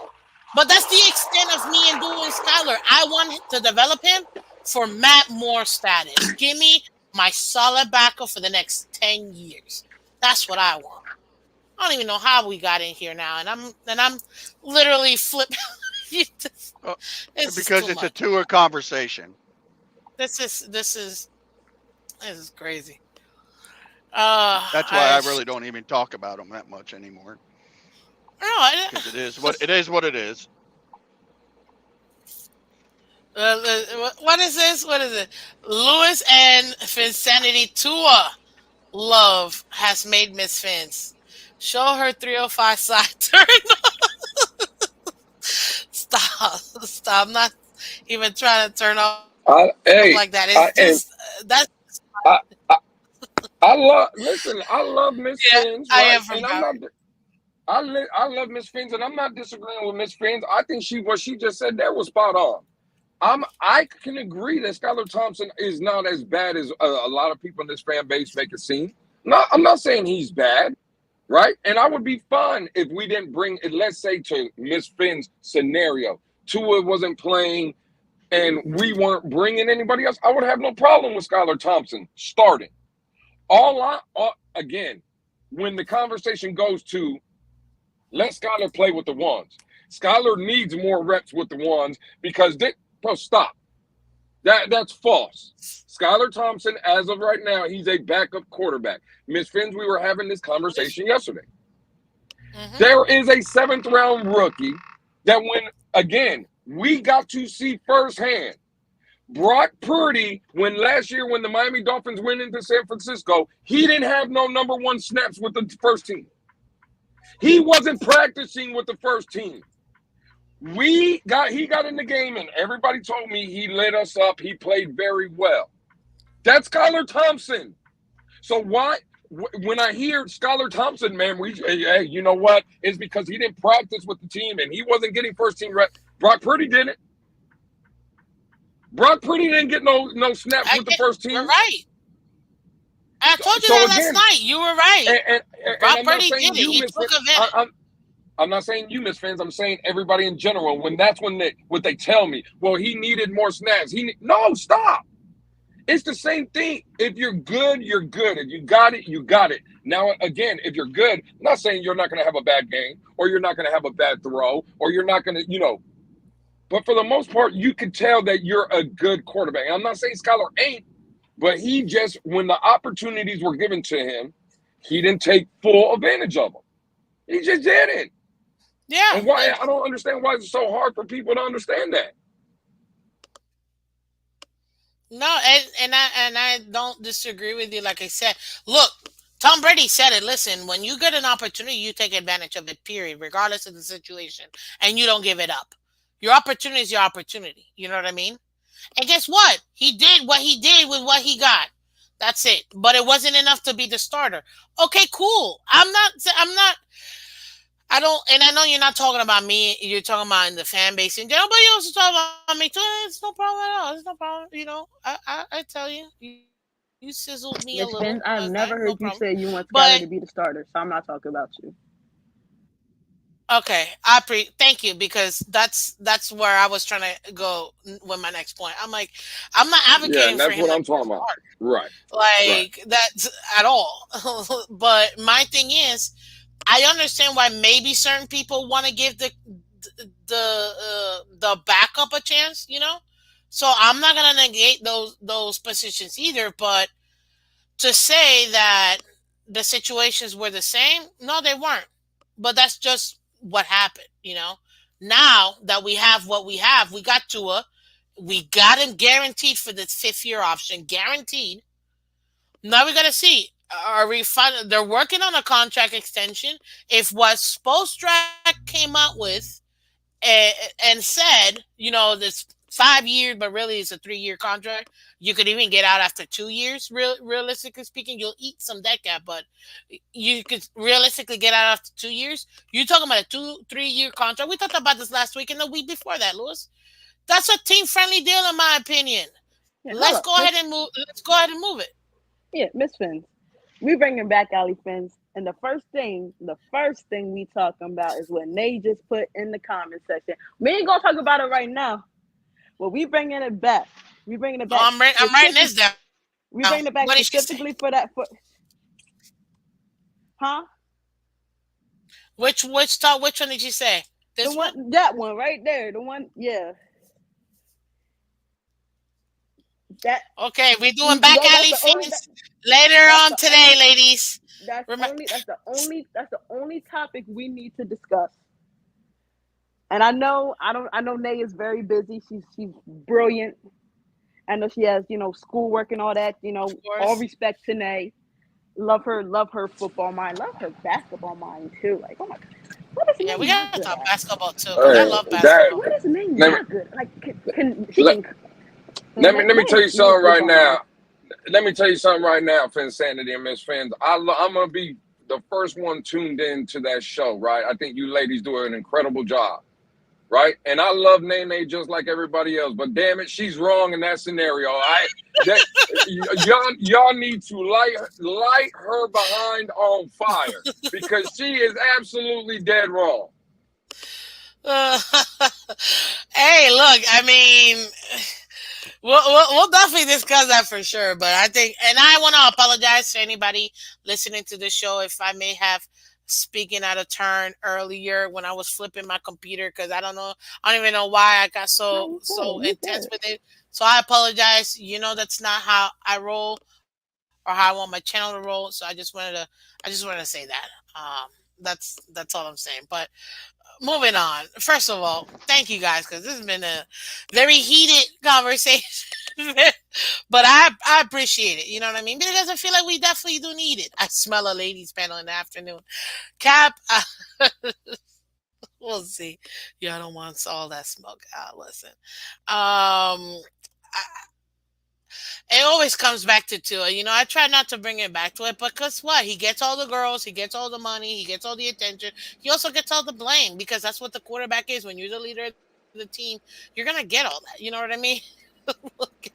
But that's the extent of me and doing Skylar. I want to develop him for Matt Moore status. Give me my solid backup for the next 10 years. That's what I want. I don't even know how we got in here now, and I'm literally flipping. This Well, is because too it's a much. two-a conversation. This is crazy. That's why I I really don't even talk about them that much anymore. no, I, Because it is what it is. what is this? What is it? Lewis and Finsanity Tua love has made Miss Fins. Show her 305 side turn. Stop. Stop. I'm not even trying to turn off like that. It's just I that's and I, I I love listen. I love yeah, Miss Fins, I am right? from And Broward. I love Miss Fins, and I'm not disagreeing with Miss Fins. I think what she just said there was spot on. I can agree that Skylar Thompson is not as bad as a lot of people in this fan base make it seem. I'm not saying he's bad, right? And I would be fine if we didn't bring it. Let's say to Miss Finn's scenario, Tua wasn't playing, and we weren't bringing anybody else. I would have no problem with Skylar Thompson starting. Again, when the conversation goes to let Skylar play with the ones, Skylar needs more reps with the ones because bro, stop. That's false. Skylar Thompson, as of right now, he's a backup quarterback. Miss Finns, we were having this What is? conversation yesterday. Mm-hmm. There is a seventh round rookie that again, we got to see firsthand. Brock Purdy, when last year when the Miami Dolphins went into San Francisco, he didn't have no number one snaps with the first team. He wasn't practicing with the first team. He got in the game, and everybody told me he lit us up. He played very well. That's Skylar Thompson. So why when I hear Skylar Thompson, man, hey, you know what? It's because he didn't practice with the team and he wasn't getting first team reps. Brock Purdy didn't. Brock Purdy didn't get no snaps I with the get. first You're team. right. I told you So that last again, night. You were right. and Brock I'm not Purdy did saying it. you He miss took it. advantage. I'm not saying you miss fans. I'm saying everybody in general. When that's when what they tell me. Well, he needed more snaps. No, stop. It's the same thing. If you're good, you're good. If you got it, you got it. Now, again, if you're good, I'm not saying you're not going to have a bad game or you're not going to have a bad throw or you're not going to. But for the most part, you can tell that you're a good quarterback. I'm not saying Skylar ain't, but he just, when the opportunities were given to him, he didn't take full advantage of them. He just didn't. Yeah. And why? I don't understand why it's so hard for people to understand that. No, and I don't disagree with you. Like I said, look, Tom Brady said it. Listen, when you get an opportunity, you take advantage of it. Period, regardless of the situation, and you don't give it up. Your opportunity is your opportunity. You know what I mean? And guess what? He did what he did with what he got. That's it. But it wasn't enough to be the starter. Okay, cool. I'm not. I don't, and I know you're not talking about me. You're talking about in the fan base in general, but you also talk about me too. It's no problem at all. It's no problem. I tell you, you sizzled me a little. Miss Okay, Finn, no I've problem. never heard you say you want But Skylar to be the starter, so I'm not talking about you. okay, thank you because that's where I was trying to go with my next point. I'm like, I'm not Yeah, advocating and for that's him what to I'm talking about. start Right, right. like that's at all. But my thing is, I understand why maybe certain people want to give the backup a chance, So I'm not gonna negate those positions either, but to say that the situations were the same, no, they weren't. But that's just what happened. Now that we have what we got Tua, we got him guaranteed for the 5th year option, guaranteed. Now we gotta see. Are we fun? They're working on a contract extension. If what Spoelstra came out with and said, this 5 years, but really it's a 3-year contract. You could even get out after 2 years. Realistically speaking, you'll eat some debt cap, but you could realistically get out after 2 years. You're talking about a 3-year contract. We talked about this last week and the week before that, Lewis. That's a team friendly deal, in my opinion. Yeah, hold Let's up, go Miss. ahead and move. Let's go ahead and move it. Yeah, Miss Fins. We bringing back Alley Fins, And the first thing we talking about is what Nate just put in the comment section. We ain't gonna talk about it right now. Well, we bringing it back. We bringing it Oh, back I'm writing specific. this down. We What bringing did it she back say? specifically for that. For huh? Which one did you say? The This one? one, that one right there. The one, yeah. That Okay, we doing back that's alley the only. fans later That's on the today, only. ladies. That's Remember, only. That's the only topic we need to discuss. And I know Nay is very busy. She's brilliant. I know she has, schoolwork and all that. of All course. respect to Nay. Love her football mind. Love her basketball mind too. Like, oh my god, what is Yeah, Nay we gotta not talk good at? basketball too, because I Hey, love that basketball. What is Nay let me not good? Like, can she let, can? let me Nay tell has you no something right football mind. now. Let me tell you something right now, Finn Sanity and Miss Fins. I'm gonna be the first one tuned in to that show, right? I think you ladies do an incredible job, right? And I love Nene just like everybody else, but damn it, she's wrong in that scenario. That y'all need to light her behind on fire because she is absolutely dead wrong. Uh, hey, look, I mean, we'll definitely discuss that for sure. But I think, and I want to apologize to anybody listening to the show if I may have speaking out of turn earlier when I was flipping my computer because I don't even know why I got No, so you so good. You intense good. with it. So I apologize. That's not how I roll or how I want my channel to roll. So I just wanted to say that. That's all I'm saying. But moving on. First of all, thank you guys because this has been a very heated conversation. But I appreciate it. You know what I mean? Because I feel like we definitely do need it. I smell a ladies panel in the afternoon. Cap, we'll see. Yeah, I don't want all that smoke. Listen. It always comes back to Tua. I try not to bring it back to it, but guess what? He gets all the girls, he gets all the money, he gets all the attention. He also gets all the blame because that's what the quarterback is. When you're the leader of the team, you're gonna get all that. You know what I mean? Look,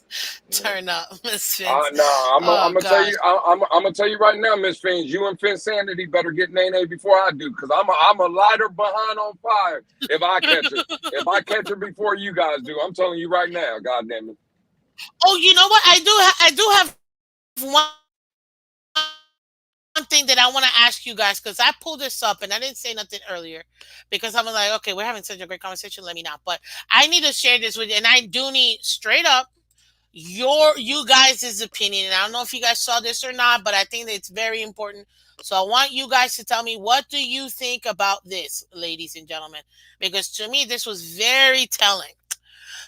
turn up, Miss Vince. Nah, Oh I'm gonna gosh. tell you. I'm gonna tell you right now, Miss Fins. You and Finn Sanity better get Nene before I do, because I'm a lighter behind on fire if I catch her. If I catch her before you guys do, I'm telling you right now. God damn it. Oh, you know what? I do have one thing that I want to ask you guys because I pulled this up and I didn't say nothing earlier because I'm like, okay, we're having such a great conversation. Let me not. But I need to share this with you, and I do need straight up you guys' opinion. And I don't know if you guys saw this or not, but I think that it's very important. So I want you guys to tell me what do you think about this, ladies and gentlemen? Because to me this was very telling.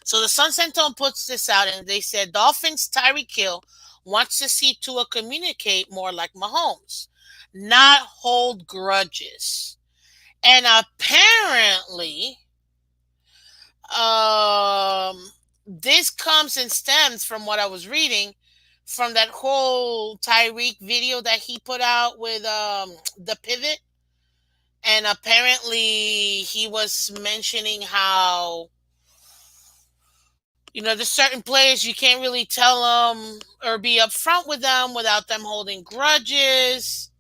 So the Sun Sentinel puts this out and they said Dolphins Tyreek Hill wants to see Tua communicate more like Mahomes, not hold grudges. And apparently, this comes and stems from what I was reading from that whole Tyreek video that he put out with the pivot. And apparently he was mentioning how there's certain players you can't really tell them or be upfront with them without them holding grudges.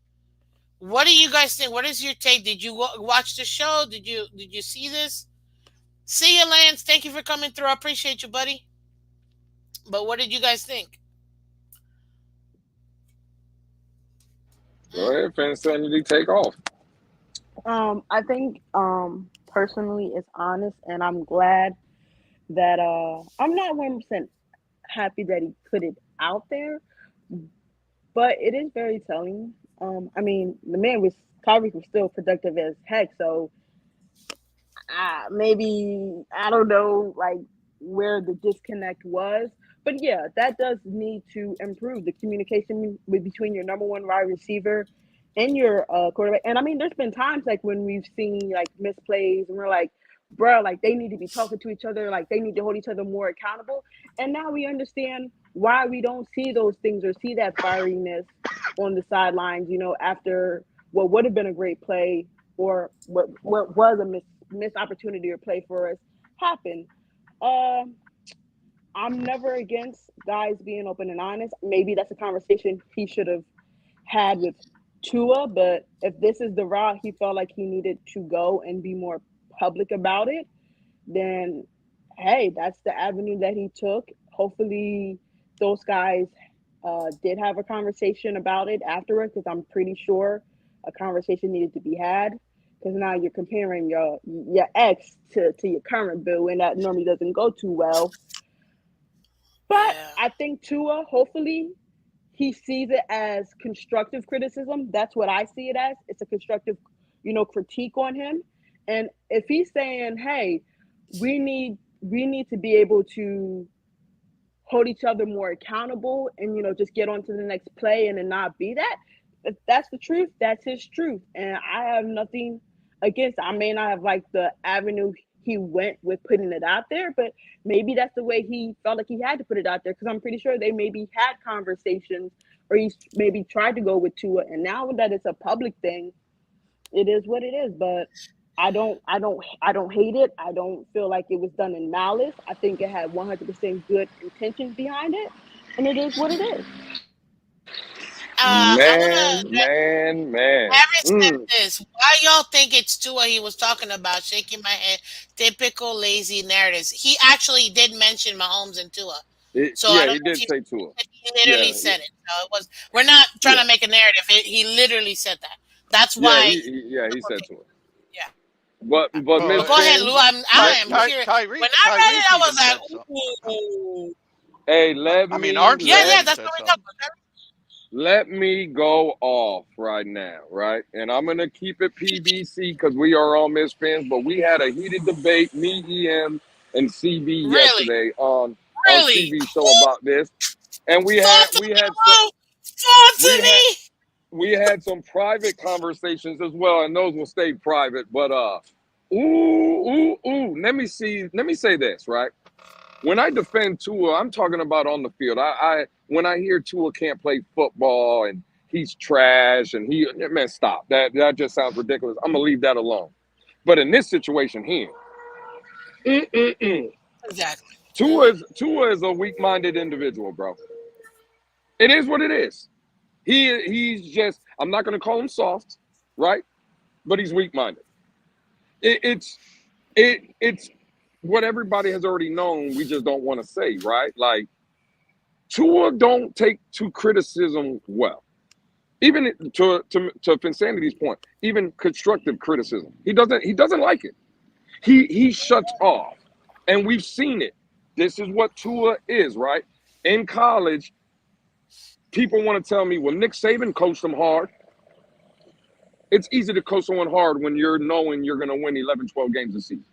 What do you guys think? What is your take? Did you watch the show? Did you see this? See you, Lance. Thank you for coming through. I appreciate you, buddy. But what did you guys think? Go Hmm? ahead, Finn Sanity, take off. I think personally it's honest, and I'm glad that I'm not 100% happy that he put it out there, but it is very telling. I mean, the man was Tyreek was still productive as heck, so maybe I don't know like where the disconnect was, but yeah, that does need to improve the communication between your number one wide receiver and your quarterback. And I mean, there's been times like when we've seen like misplays, and we're like, bro, like they need to be talking to each other, like they need to hold each other more accountable. And now we understand why we don't see those things or see that fieriness on the sidelines. After what would have been a great play or what was a missed opportunity or play for us happen. Uh, I'm never against guys being open and honest. Maybe that's a conversation he should have had with Tua, but if this is the route he felt like he needed to go and be more public about it, then hey, that's the avenue that he took. Hopefully, those guys did have a conversation about it afterwards, because I'm pretty sure a conversation needed to be had. Because now you're comparing your ex to your current boo, and that normally doesn't go too well. But Yeah. I think Tua, hopefully, he sees it as constructive criticism. That's what I see it as. It's a constructive, critique on him. And if he's saying, "Hey, we need to be able to hold each other more accountable, and just get on to the next play and then not be that," if that's the truth, that's his truth, and I have nothing against. I may not have liked the avenue he went with putting it out there, but maybe that's the way he felt like he had to put it out there, because I'm pretty sure they maybe had conversations, or he's maybe tried to go with Tua, and now that it's a public thing, it is what it is. But I don't hate it. I don't feel like it was done in malice. I think it had 100% good intentions behind it, and it is what it is. I want to Man, address. man, man. Harris said this. Why y'all think it's Tua he was talking about? Shaking my head. Typical lazy narratives. He actually did mention Mahomes and Tua. So I Yeah, don't he know if did say to her. he literally Yeah, said it. So it was. We're not trying yeah, to make a narrative. He literally said that. That's yeah. why. He said to her. Yeah. But Well, But Miss go ahead, Lou. Finn, I let, am let curious. When I read it, Tyreek I was even said like, so. ooh. hey, let I mean, me Yeah, Armstead let yeah. even That's said what we're so. talking about. let me go off right now, right? And I'm gonna keep it PBC because we are on Miss Fins, but we had a heated debate, me, EM, and CB Really, yesterday on really. CB show about this, and we Talk had to we me, had some Lou. Talk we to had me. we had some private conversations as well, and those will stay private. But ooh. Let me say this, right? When I defend Tua, I'm talking about on the field. I when I hear Tua can't play football and he's trash and man, stop. That just sounds ridiculous. I'm gonna leave that alone. But in this situation here, mm-mm-mm. Exactly. Tua is a weak-minded individual, bro. It is what it is. He's just. I'm not gonna call him soft, right? But he's weak-minded. It's it's what everybody has already known. We just don't want to say, right? Like Tua don't take to criticism well. Even to Finsanity's point, even constructive criticism, he doesn't like it. He shuts off, and we've seen it. This is what Tua is, right? In college, people want to tell me, well, Nick Saban coached them hard. It's easy to coach someone hard when you're knowing you're going to win 11, 12 games a season.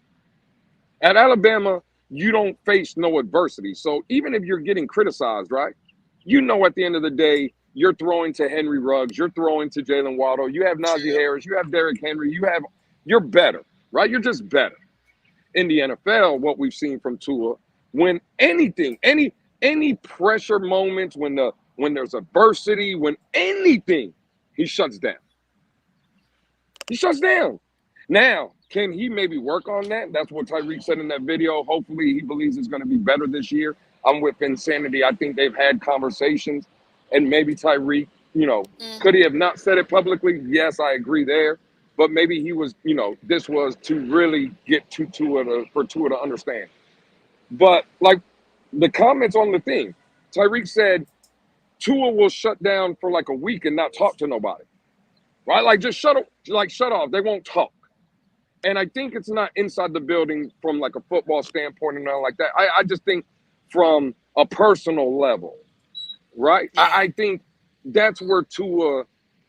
At Alabama, you don't face no adversity. So even if you're getting criticized, right? At the end of the day, you're throwing to Henry Ruggs, you're throwing to Jalen Waddle, you have Najee True. Harris, you have Derrick Henry, you're better, right? You're just better. In the NFL, what we've seen from Tua, when any pressure moments, when there's adversity, when anything, he shuts down. He shuts down. Now, can he maybe work on that? That's what Tyreek said in that video. Hopefully, he believes it's going to be better this year. I'm with Insanity. I think they've had conversations, and maybe Tyreek, could he Hmm. have not said it publicly? Yes, I agree there. But maybe he was, this was to really get to Tua for Tua to understand. But like the comments on the thing, Tyreek said Tua will shut down for like a week and not talk to nobody, right? Like just shut off. They won't talk. And I think it's not inside the building from like a football standpoint and nothing like that. I just think from a personal level, right? Yeah. I think that's where Tua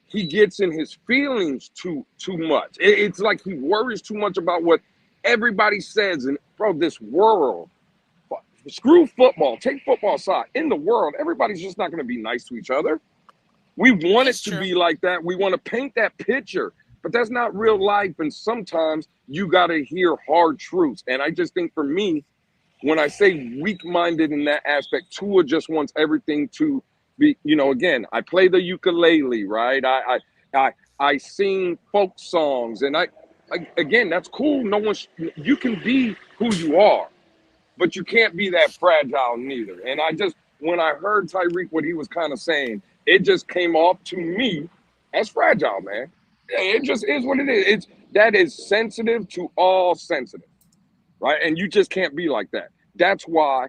he gets in his feelings too much. It's like he worries too much about what everybody says. And bro, this world, screw football, take football aside. In the world, everybody's just not going to be nice to each other. We want it It's to true. be like that. We want to paint that picture, but that's not real life. And sometimes you got to hear hard truths. And I just think for me, when I say weak-minded in that aspect, Tua just wants everything to be, again, I play the ukulele, right? I sing folk songs, and again, that's cool. You can be who you are, but you can't be that fragile neither. And when I heard Tyreek, what he was kind of saying, it just came off to me That's fragile, man. Yeah, it just is what it is. That is sensitive to all sensitive, right? And you just can't be like that. That's why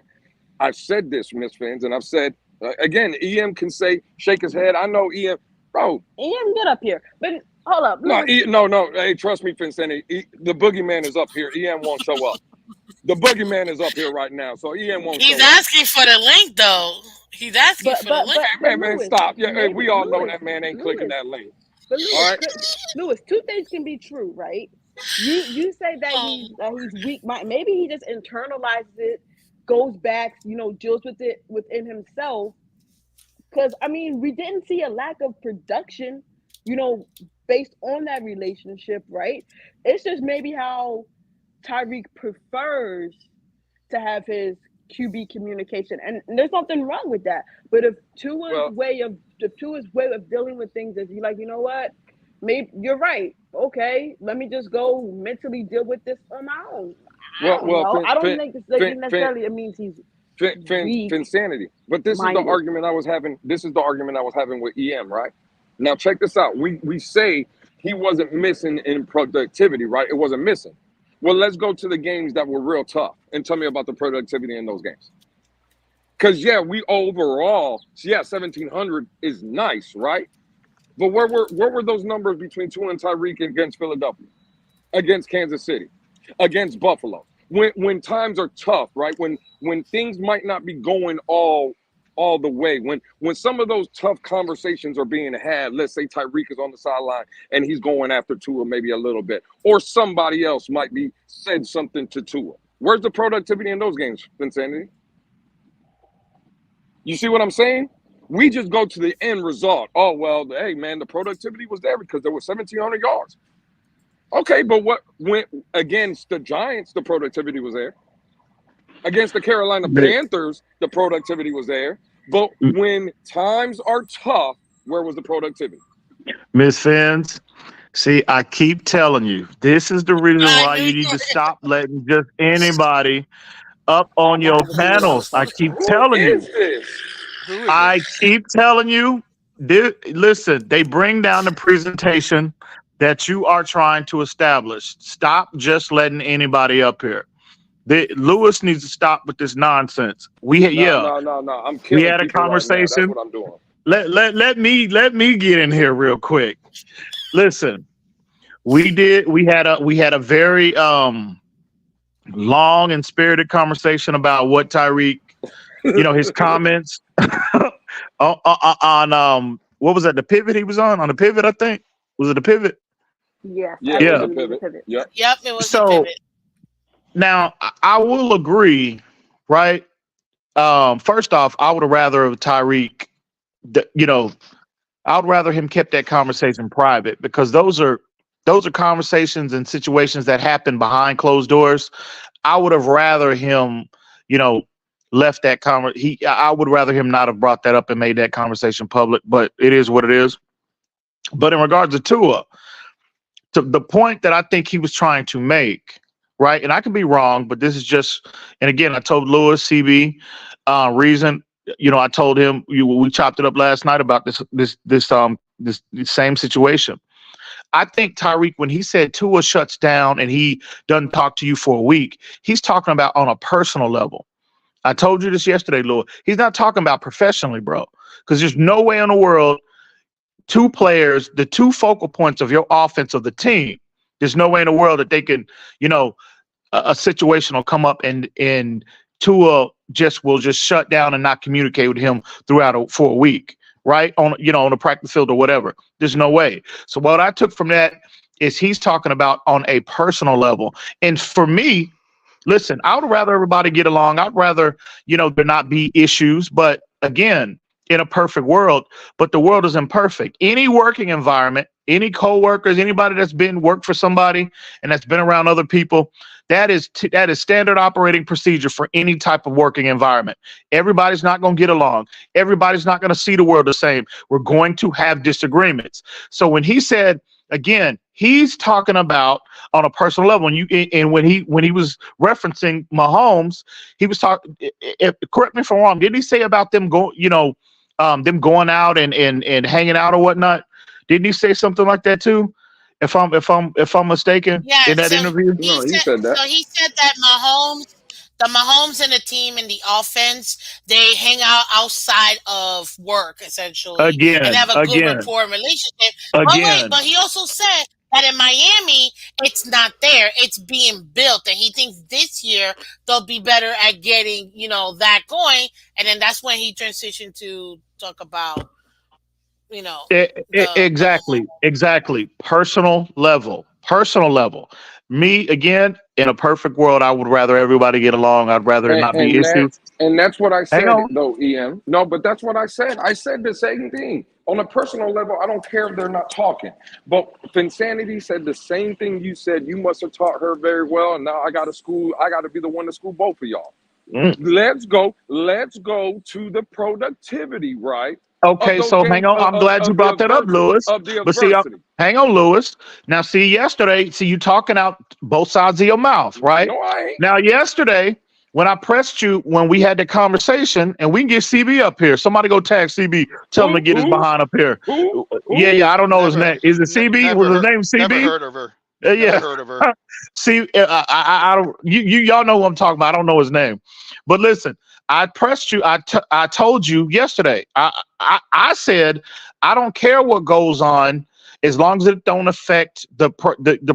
I've said this, Miss Fins, and I've said again. EM can say, shake his head. I know EM, bro. EM, get up here. But hold up, No, Lewis. no. Hey, trust me, Vincent. The boogeyman is up here. EM won't show up. The boogeyman is up here right now, so EM won't show He's up. asking for the link, though. He's asking for the link. Man, Lewis, stop. Yeah, hey, maybe, we all know Lewis, that man ain't clicking that link. But Lewis, All right. Lewis, two things can be true, right? You say that he's weak minded. Maybe he just internalizes it, goes back, deals with it within himself. Because I mean, we didn't see a lack of production, based on that relationship, right? It's just maybe how Tyreek prefers to have his QB communication, and there's nothing wrong with that. But if Tua's way of dealing with things is, you like, you know what? Maybe you're right. Okay, let me just go mentally deal with this on my own. I don't know. I don't think it's necessarily it means he's Finsanity. But this is the argument I was having. This is the argument I was having with EM, right? Now check this out. We say he wasn't missing in productivity, right? It wasn't missing. Well, let's go to the games that were real tough and tell me about the productivity in those games. Because, we overall, 1,700 is nice, right? But what were those numbers between Tua and Tyreek against Philadelphia, against Kansas City, against Buffalo? When times are tough, right? When things might not be going all the way, when some of those tough conversations are being had, let's say Tyreek is on the sideline and he's going after Tua maybe a little bit, or somebody else might be said something to Tua. Where's the productivity in those games, Insanity? You see what I'm saying? We just go to the end result. Oh, well, hey, man, the productivity was there because there was 1,700 yards. Okay, but what went against the Giants, the productivity was there. Against the Carolina Panthers, the productivity was there. But when times are tough, where was the productivity? Miss Fins, see, I keep telling you, this is the reason why you need to stop letting just anybody up on your panels. I keep telling you. I keep telling you. Listen, they bring down the presentation that you are trying to establish. Stop just letting anybody up here. Lewis needs to stop with this nonsense. No. I'm killing. We had a conversation. Right now. That's what I'm doing. Let me get in here real quick. Listen, we had a very long and spirited conversation about what Tyreek, his comments on what was that, the pivot he was on the pivot, I think. Was it the pivot? Yeah. It was a pivot. Yep, it was a pivot. Now, I will agree, right? First off, I would have rather Tyreek, I would rather him kept that conversation private, because those are conversations and situations that happen behind closed doors. I would have rather him, left that I would rather him not have brought that up and made that conversation public, but it is what it is. But in regards to Tua, to the point that I think he was trying to make, right? And I could be wrong, but this is just, and again, I told Lewis, CB, reason, I told him, we chopped it up last night about this same situation. I think Tyreek, when he said Tua shuts down and he doesn't talk to you for a week, he's talking about on a personal level. I told you this yesterday, Lewis. He's not talking about professionally, bro, because there's no way in the world two players, the two focal points of your offense of the team, there's no way in the world that they can, a situation will come up and Tua will just shut down and not communicate with him for a week, right? On the practice field or whatever. There's no way. So what I took from that is he's talking about on a personal level. And for me, listen, I would rather everybody get along. I'd rather, there not be issues. But again, in a perfect world, but the world is imperfect. Any working environment, any coworkers, anybody that's worked for somebody and that's been around other people, that is standard operating procedure for any type of working environment. Everybody's not going to get along. Everybody's not going to see the world the same. We're going to have disagreements. So when he said, again, he's talking about on a personal level. And when he was referencing Mahomes, he was talking. Correct me if I'm wrong. Didn't he say about them them going out and hanging out or whatnot? Didn't he say something like that too? If I'm mistaken Yeah, in that interview. No, he said that. he said that Mahomes and the team and the offense, they hang out outside of work essentially and Again, have a good again, rapport and relationship. But wait, again. but he also said that in Miami, it's not there. It's being built. And he thinks this year they'll be better at getting, that going. And then that's when he transitioned to talk about, the Exactly. Personal level. Me again. In a perfect world, I would rather everybody get along. I'd rather it And, not be and that issues. and that's what I Hang said on. though, EM. No, but that's what I said. I said the same thing. On a personal level, I don't care if they're not talking. But Finsanity said the same thing you said. You must have taught her very well, and now I gotta be the one to school both of y'all. Mm. Let's go to the productivity, right? Of Okay, those so hang games on. I'm glad you brought that up, Lewis. of the But see, adversity. hang on, Lewis. Now, see, yesterday, you talking out both sides of your mouth, right? No, I ain't. Now, yesterday, when I pressed you, when we had the conversation, and we can get CB up here. Somebody go tag CB. Tell him to Who get his who behind up here. who who? Yeah. I don't know his Never, name. Is it CB? Was his name never CB? heard of her. Never Yeah. heard of her. See, I don't. Y'all know who I'm talking about. I don't know his name, but listen. I pressed you. I told you yesterday. I said I don't care what goes on as long as it don't affect the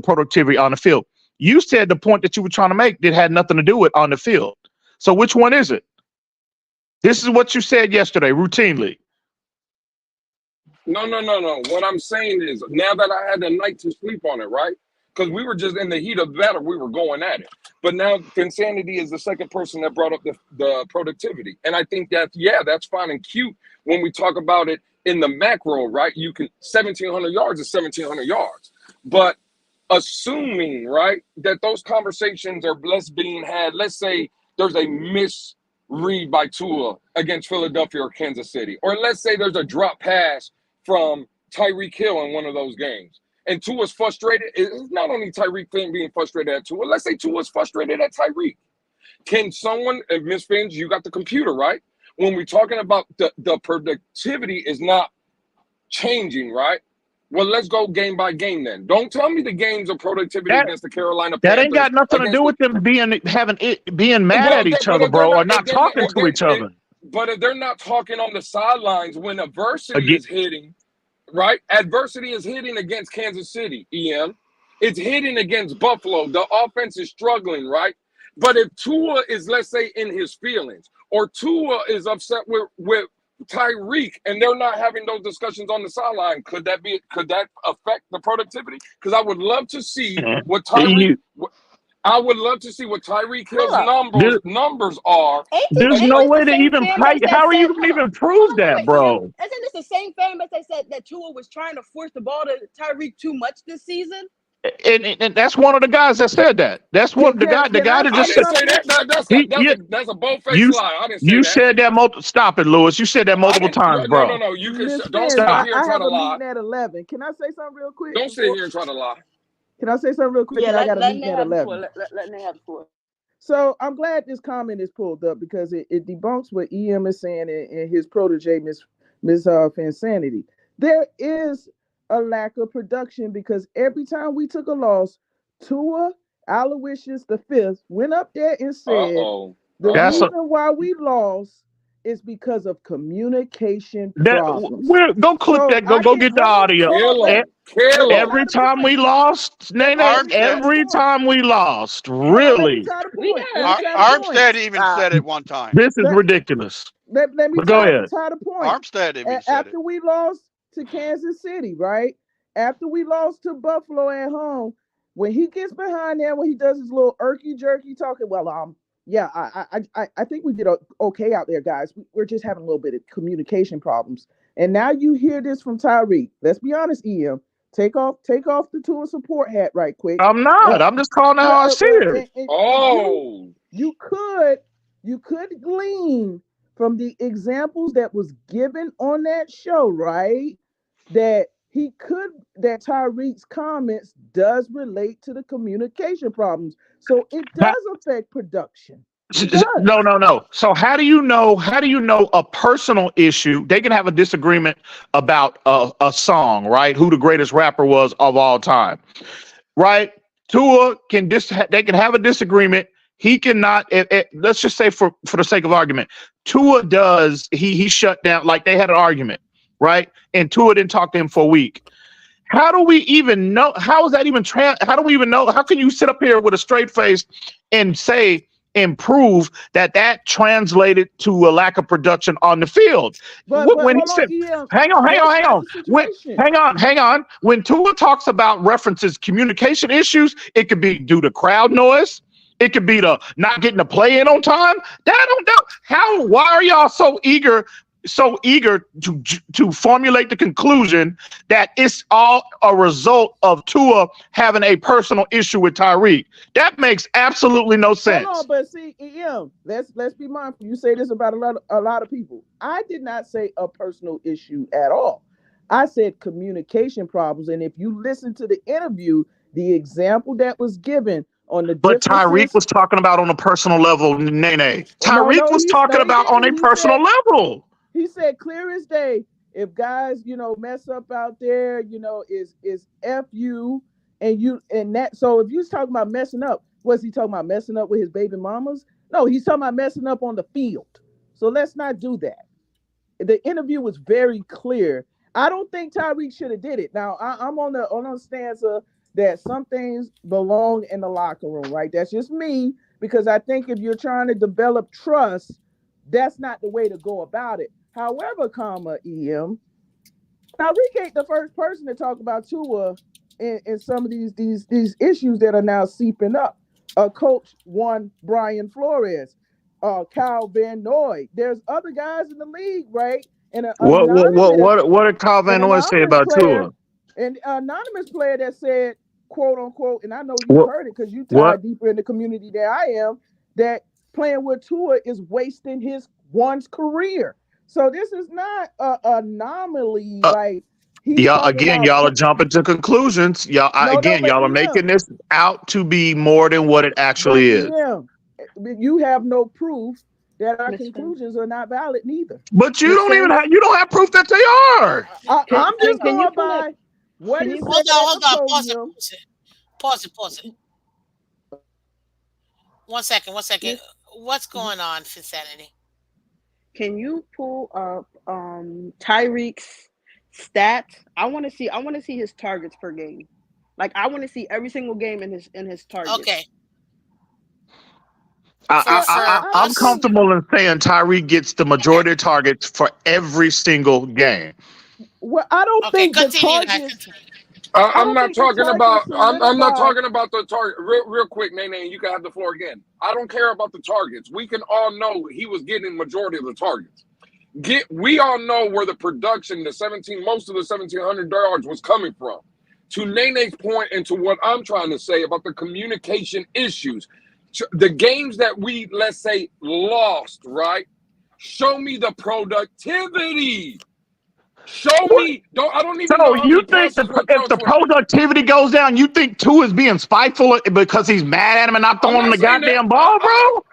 productivity on the field. You said the point that you were trying to make that had nothing to do with on the field. So which one is it? This is what you said yesterday, routinely. No. What I'm saying is, now that I had the night to sleep on it, right? Because we were just in the heat of battle, we were going at it. But now Insanity is the second person that brought up the productivity. And I think that, yeah, that's fine and cute when we talk about it in the macro, right? 1,700 yards is 1,700 yards. But assuming, right, that those conversations are being had, let's say there's a misread by Tua against Philadelphia or Kansas City, or let's say there's a drop pass from Tyreek Hill in one of those games. And Tua's frustrated. It's not only Tyreek being frustrated at Tua. Let's say Tua's frustrated at Tyreek. Can someone, Miss Phins, you got the computer, right? When we're talking about the productivity is not changing, right? Well, let's go game by game then. Don't tell me the games of productivity That against the Carolina that ain't Panthers got nothing to do against the with them being mad at each but other, if they're bro, or not not talking to each other. but if they're not talking on the sidelines when adversity Again, is hitting, right? Adversity is hitting against Kansas City, EM. It's hitting against Buffalo. The offense is struggling, right? But if Tua is, let's say, in his feelings, or Tua is upset with Tyreek, and they're not having those discussions on the sideline, could that affect the productivity? Because I would love to see what Tyreek. you, I would love to see what Tyreek Hill's Hold up. numbers are. there's Ain't no this way the to same even fan base that how are you said, going to hold up, even prove that, wait, Ian, bro? isn't this the same fan base that said that Tua was trying to force the ball to Tyreek too much this season? And that's one of the guys that said that. That's one the guy that I just didn't said say that. he That's a bold-faced you lie. I didn't say you that. said that stop it, Lewis. You said that I multiple didn't. times, bro. No. You can Miss don't Phins, sit Stop. here I and try have to a lie. meeting at 11. Can I say something real quick? Don't sit here and try to lie. Can I say something real quick? Yeah, Because I got a let meeting Nate at have the 11. floor. Let Nate have the floor. So I'm glad this comment is pulled up because it debunks what EM is saying and his protege, Miss Fansanity. There is a lack of production because every time we took a loss, Tua Aloysius the fifth went up there and said the That's a, reason why we lost is because of communication that. problems. We're go clip So that. Go I go can get the hold on, audio. hold on. Kill him. Kill him. Every time we lost, Nene, Let me Armstead, every tie the point. time we lost, Hold on, let me really, tie the We point. Let me got tie the point. Armstead even said it one time. this is Let, ridiculous. let me But go tie, ahead. tie the point. Armstead even said it. After we lost to Kansas City, right? After we lost to Buffalo at home, when he gets behind there, when he does his little irky jerky talking, well, yeah, I think we did okay out there, guys. We're just having a little bit of communication problems. And now you hear this from Tyreek. Let's be honest, EM. Take off the tour support hat right quick. I'm not. I'm just calling it how I see it. You could glean from the examples that was given on that show, right? That that Tyreek's comments does relate to the communication problems. So it does affect production. He does. No. So how do you know? How do you know a personal issue? They can have a disagreement about a song, right? Who the greatest rapper was of all time, right? Tua can they can have a disagreement. He cannot. Let's just say for the sake of argument, Tua does. He shut down. Like they had an argument, right? And Tua didn't talk to him for a week. How do we even know? How is that even how do we even know? How can you sit up here with a straight face and say and prove that translated to a lack of production on the field? But When he hold said, on, EM. hang on. That's the situation. Hang on. When Tua talks about references communication issues, it could be due to crowd noise. It could be the not getting the play in on time. That don't know why are y'all so eager to formulate the conclusion that it's all a result of Tua having a personal issue with Tyreek? That makes absolutely no sense. Hold on, but see, EM, let's be mindful. You say this about a lot of people. I did not say a personal issue at all. I said communication problems. And if you listen to the interview, the example that was given on the But Tyreek was talking about on a personal level, Nene. Tyreek was talking about on a personal level. He said clear as day, if guys, mess up out there, is F you and that. So if you was talking about messing up, was he talking about messing up with his baby mamas? No, he's talking about messing up on the field. So let's not do that. The interview was very clear. I don't think Tyreek should have did it. Now I'm on the stance of that some things belong in the locker room, right? That's just me, because I think if you're trying to develop trust, that's not the way to go about it. However, EM, Tyreek ain't the first person to talk about Tua in some of these issues that are now seeping up. Coach one, Brian Flores, Kyle Van Noy. There's other guys in the league, right? And what did Kyle Van Noy say about Tua? An anonymous player that said, quote unquote, and I know you heard it because you tied deeper in the community than I am, that playing with Tua is wasting one's career. So this is not an anomaly. Like y'all are jumping to conclusions. Y'all are making this out to be more than what it actually is. You have no proof that our conclusions are not valid neither. But you don't have proof that they are. I'm just going by what is. Hold on. Pause it. 1 second. What's going on, Finsanity? Can you pull up Tyreek's stats? I want to see his targets per game. Like I want to see every single game in his targets. Okay. I'm comfortable in saying Tyreek gets the majority of targets for every single game. Well, I don't think the targets. I'm not talking about the target. Real quick, Nene, you can have the floor again. I don't care about the targets. We can all know he was getting majority of the targets. We all know where the production, most of the 1,700 yards was coming from. To Nene's point and to what I'm trying to say about the communication issues, the games that we, let's say, lost, right? Show me the productivity. Show me. I don't even know. So you think if the productivity goes down, you think Tua is being spiteful because he's mad at him and not throwing him the goddamn ball, bro?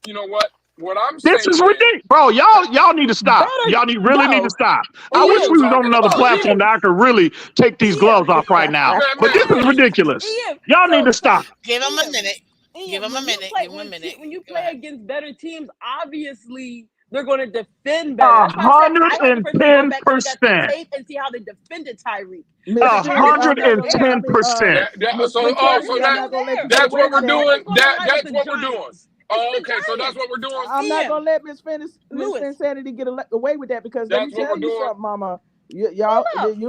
You know what? What I'm saying. This is ridiculous, bro. Y'all need to stop. Y'all need to stop. I wish we was on another platform that I could really take these gloves off right now. But this is ridiculous. Y'all need to stop. Give him a minute. Give him a minute. When you play against better teams, obviously they're going to defend better. 110%. And see how they defended Tyreek. 110%. That's what we're doing. That's what we're doing. Oh, okay, so that's what we're doing. I'm not gonna let Miss Finsanity get away with that, because let me tell you something, Mama. You're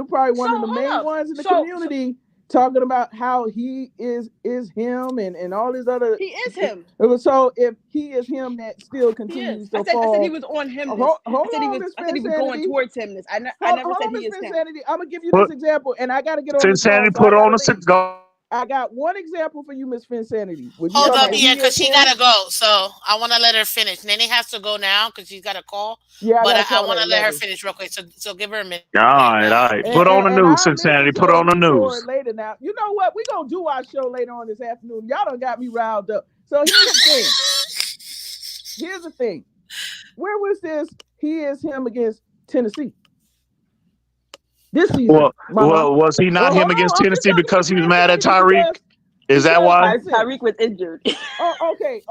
probably one of the main ones in the community talking about how he is him and all his other. He is him. So if he is him, that still continues to fall. I said he was on him. I said he was going towards him. I never said he is him. I'm gonna give you this example, and I gotta get on. Finsanity, put on a go. I got one example for you, Miss Finsanity. Hold up, because she gotta go. So I want to let her finish. Nene has to go now because she's got a call. Yeah, but I want to let her finish real quick. So give her a minute. All right. Put on the news, Cincinnati. Put on the news later. Now, you know what? We're gonna do our show later on this afternoon. Y'all done got me riled up. So here's the thing. Where was this? He is him against Tennessee this season. Well, was he not him against Tennessee because he was mad at Tyreek? Is that why? Tyreek was injured? Okay.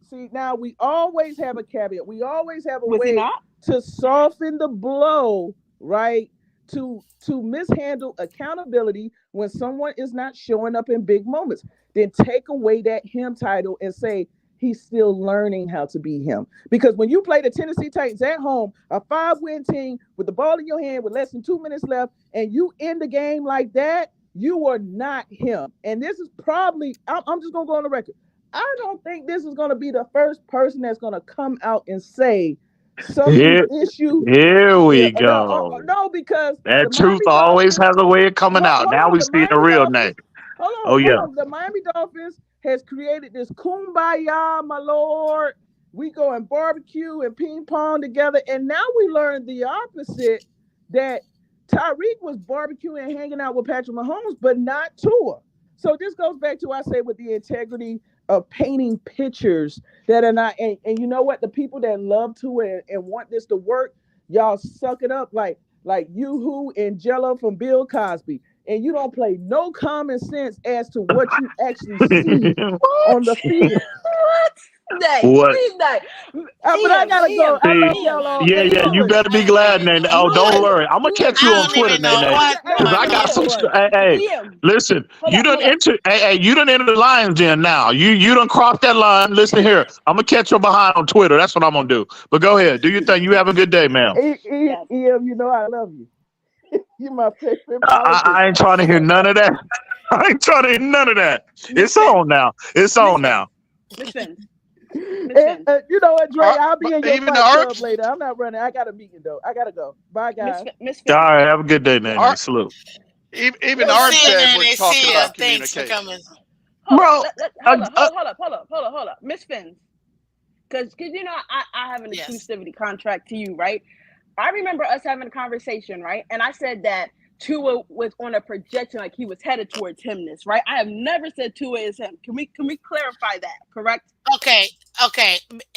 See, now we always have a caveat. We always have a Was he way not? to soften the blow, right? To mishandle accountability when someone is not showing up in big moments. Then take away that him title and say he's still learning how to be him. Because when you play the Tennessee Titans at home, a 5-win team with the ball in your hand with less than 2 minutes left, and you end the game like that, you are not him. And this is probably, I'm just going to go on the record. I don't think this is going to be the first person that's going to come out and say something issue. Here we go. No, because that truth always has a way of coming out. Now we see the real name. Hold on. The Miami Dolphins has created this kumbaya, my lord. We go and barbecue and ping pong together. And now we learn the opposite, that Tyreek was barbecuing and hanging out with Patrick Mahomes, but not Tua. So this goes back to, I say, with the integrity of painting pictures that are not, and you know what? The people that love Tua and want this to work, y'all suck it up like Yoo-Hoo and Jello from Bill Cosby. And you don't play no common sense as to what you actually see on the field. What? But I gotta go. I love y'all all. Yeah. You better be glad, Nene. Oh, don't worry. I'm gonna catch you on Twitter, Nene. Because I got some. Hey, listen. You done enter. Hey, you done enter the Lions Den now. You done crossed that line. Listen here. I'm gonna catch you behind on Twitter. That's what I'm gonna do. But go ahead. Do your thing. You have a good day, ma'am. EM, you know I love you. You're my favorite. I ain't trying to hear none of that. I ain't trying to hear none of that. It's on now. It's on now. Listen. You know what, Dre? I'll be in your even fight club later. I'm not running. I got a meeting though. I gotta go. Bye, guys. All right, have a good day, man. Salute. Even Armstead was talking about Thanks for communication. coming. Bro, hold up, Miss Phins, because you know I have an exclusivity contract to you, right? I remember us having a conversation, right? And I said that Tua was on a projection, like he was headed towards himness, right? I have never said Tua is him. Can we clarify that? Correct? Okay,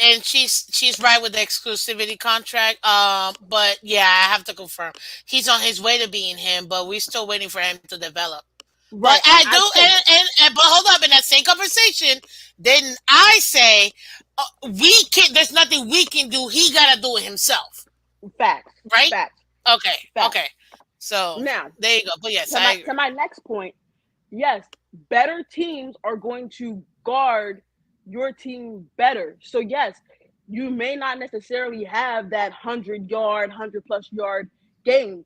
and she's right with the exclusivity contract. But yeah, I have to confirm he's on his way to being him, but we're still waiting for him to develop. Right. But I do, and but hold up, in that same conversation, then I say we can. There's nothing we can do. He got to do it himself. Facts. Right. Facts. Okay. So now there you go. But yes, to my next point, yes, better teams are going to guard your team better. So yes, you may not necessarily have that 100-yard, 100+ yard game.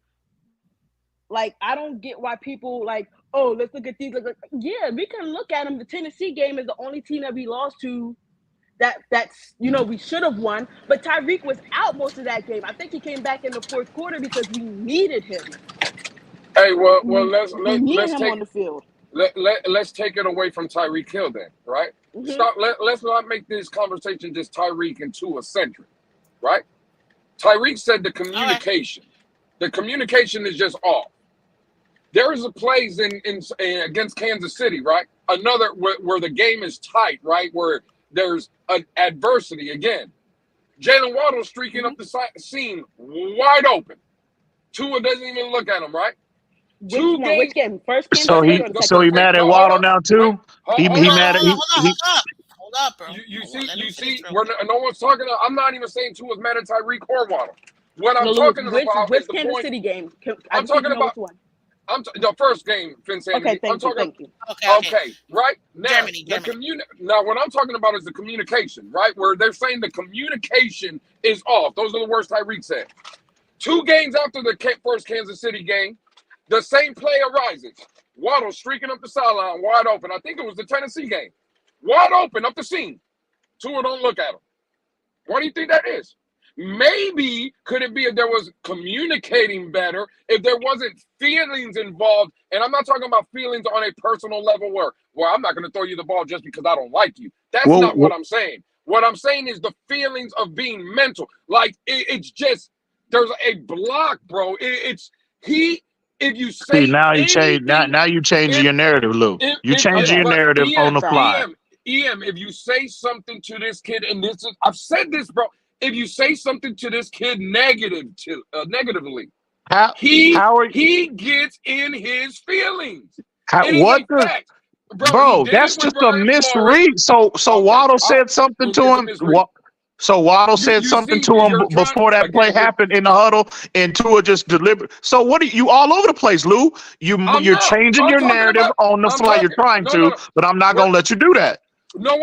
Like, I don't get why people like, oh, let's look at these. Yeah, we can look at them. The Tennessee game is the only team that we lost to that's we should have won. But Tyreek was out most of that game. I think he came back in the fourth quarter because we needed him. Hey, well, let's take on the field. Let's take it away from Tyreek Hill then, right? Mm-hmm. Stop. Let's not make this conversation just Tyreek and Tua centric, right? Tyreek said the communication is just off. There's a plays in against Kansas City, right? Another where the game is tight, right? Where there's an adversity again. Jalen Waddle streaking up the seam wide open. Tua doesn't even look at him, right? Which game? First game. So he mad at Waddle now too. He mad at Hold up, bro. You see, where no one's talking. I'm not even saying Tua's mad at Tyreek or Waddle. What I'm talking about is the Kansas point. City game. I'm talking about the first game, Phins. Okay, thank you. Okay, right now. Germany. Now, what I'm talking about is the communication, right? Where they're saying the communication is off. Those are the words Tyreek said. 2 games after the first Kansas City game, the same play arises. Waddle streaking up the sideline, wide open. I think it was the Tennessee game. Wide open up the seam. Tua don't look at him. What do you think that is? Maybe could it be if there was communicating better, if there wasn't feelings involved, and I'm not talking about feelings on a personal level where I'm not going to throw you the ball just because I don't like you. That's not what I'm saying. What I'm saying is the feelings of being mental. Like it's just there's a block, bro. If you say now you change now you changing your narrative, Luke. You changing your narrative on the fly. EM, if you say something to this kid, and this is, I've said this, bro. If you say something to this kid negatively, he gets in his feelings. It is a fact, bro. He did That's it with just a Brian Flores. misread. So Waddle said something to him. So Waddle said something to him before that play happened in the huddle, and Tua just delivered. So what are you all over the place, Lou? You're changing your narrative on the fly. You're trying to, but I'm not gonna let you do that. No.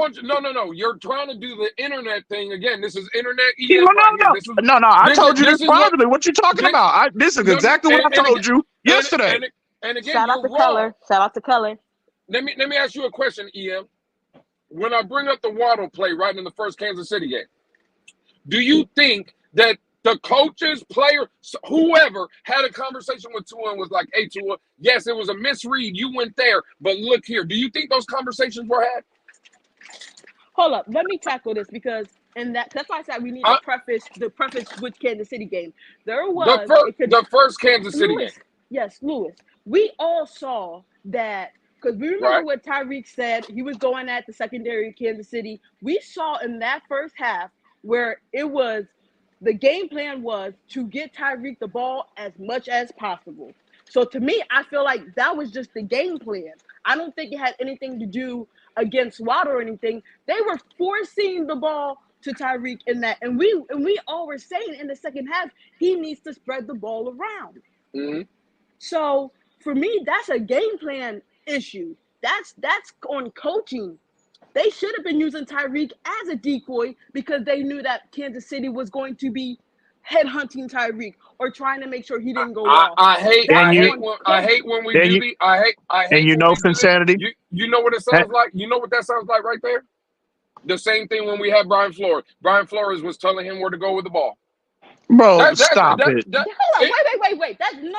You're trying to do the internet thing again. This is internet. No. I told you this privately. What you talking about? This is exactly what I told you yesterday. And again, shout out to Color. Shout out to Color. Let me ask you a question, EM. When I bring up the Waddle play right in the first Kansas City game, do you think that the coaches, player, whoever had a conversation with Tua and was like, "Hey, Tua, yes, it was a misread. You went there, but look here." Do you think those conversations were had? Hold up, let me tackle this because that's why I said we need to preface with Kansas City game. There was the first Kansas City game. Yes, Lewis. We all saw that because we remember what Tyreek said. He was going at the secondary of Kansas City. We saw in that first half where it was the game plan was to get Tyreek the ball as much as possible. So to me, I feel like that was just the game plan. I don't think it had anything to do against Waddle or anything. They were forcing the ball to Tyreek in that. And we all were saying in the second half, he needs to spread the ball around. Mm-hmm. So for me, that's a game plan issue. That's on coaching. They should have been using Tyreek as a decoy because they knew that Kansas City was going to be headhunting Tyreek or trying to make sure he didn't go off. I hate when we do the. I hate. And you know, Finsanity. You know what it sounds like. You know what that sounds like right there. The same thing when we had Brian Flores. Brian Flores was telling him where to go with the ball. Bro, stop it. Wait. That's no.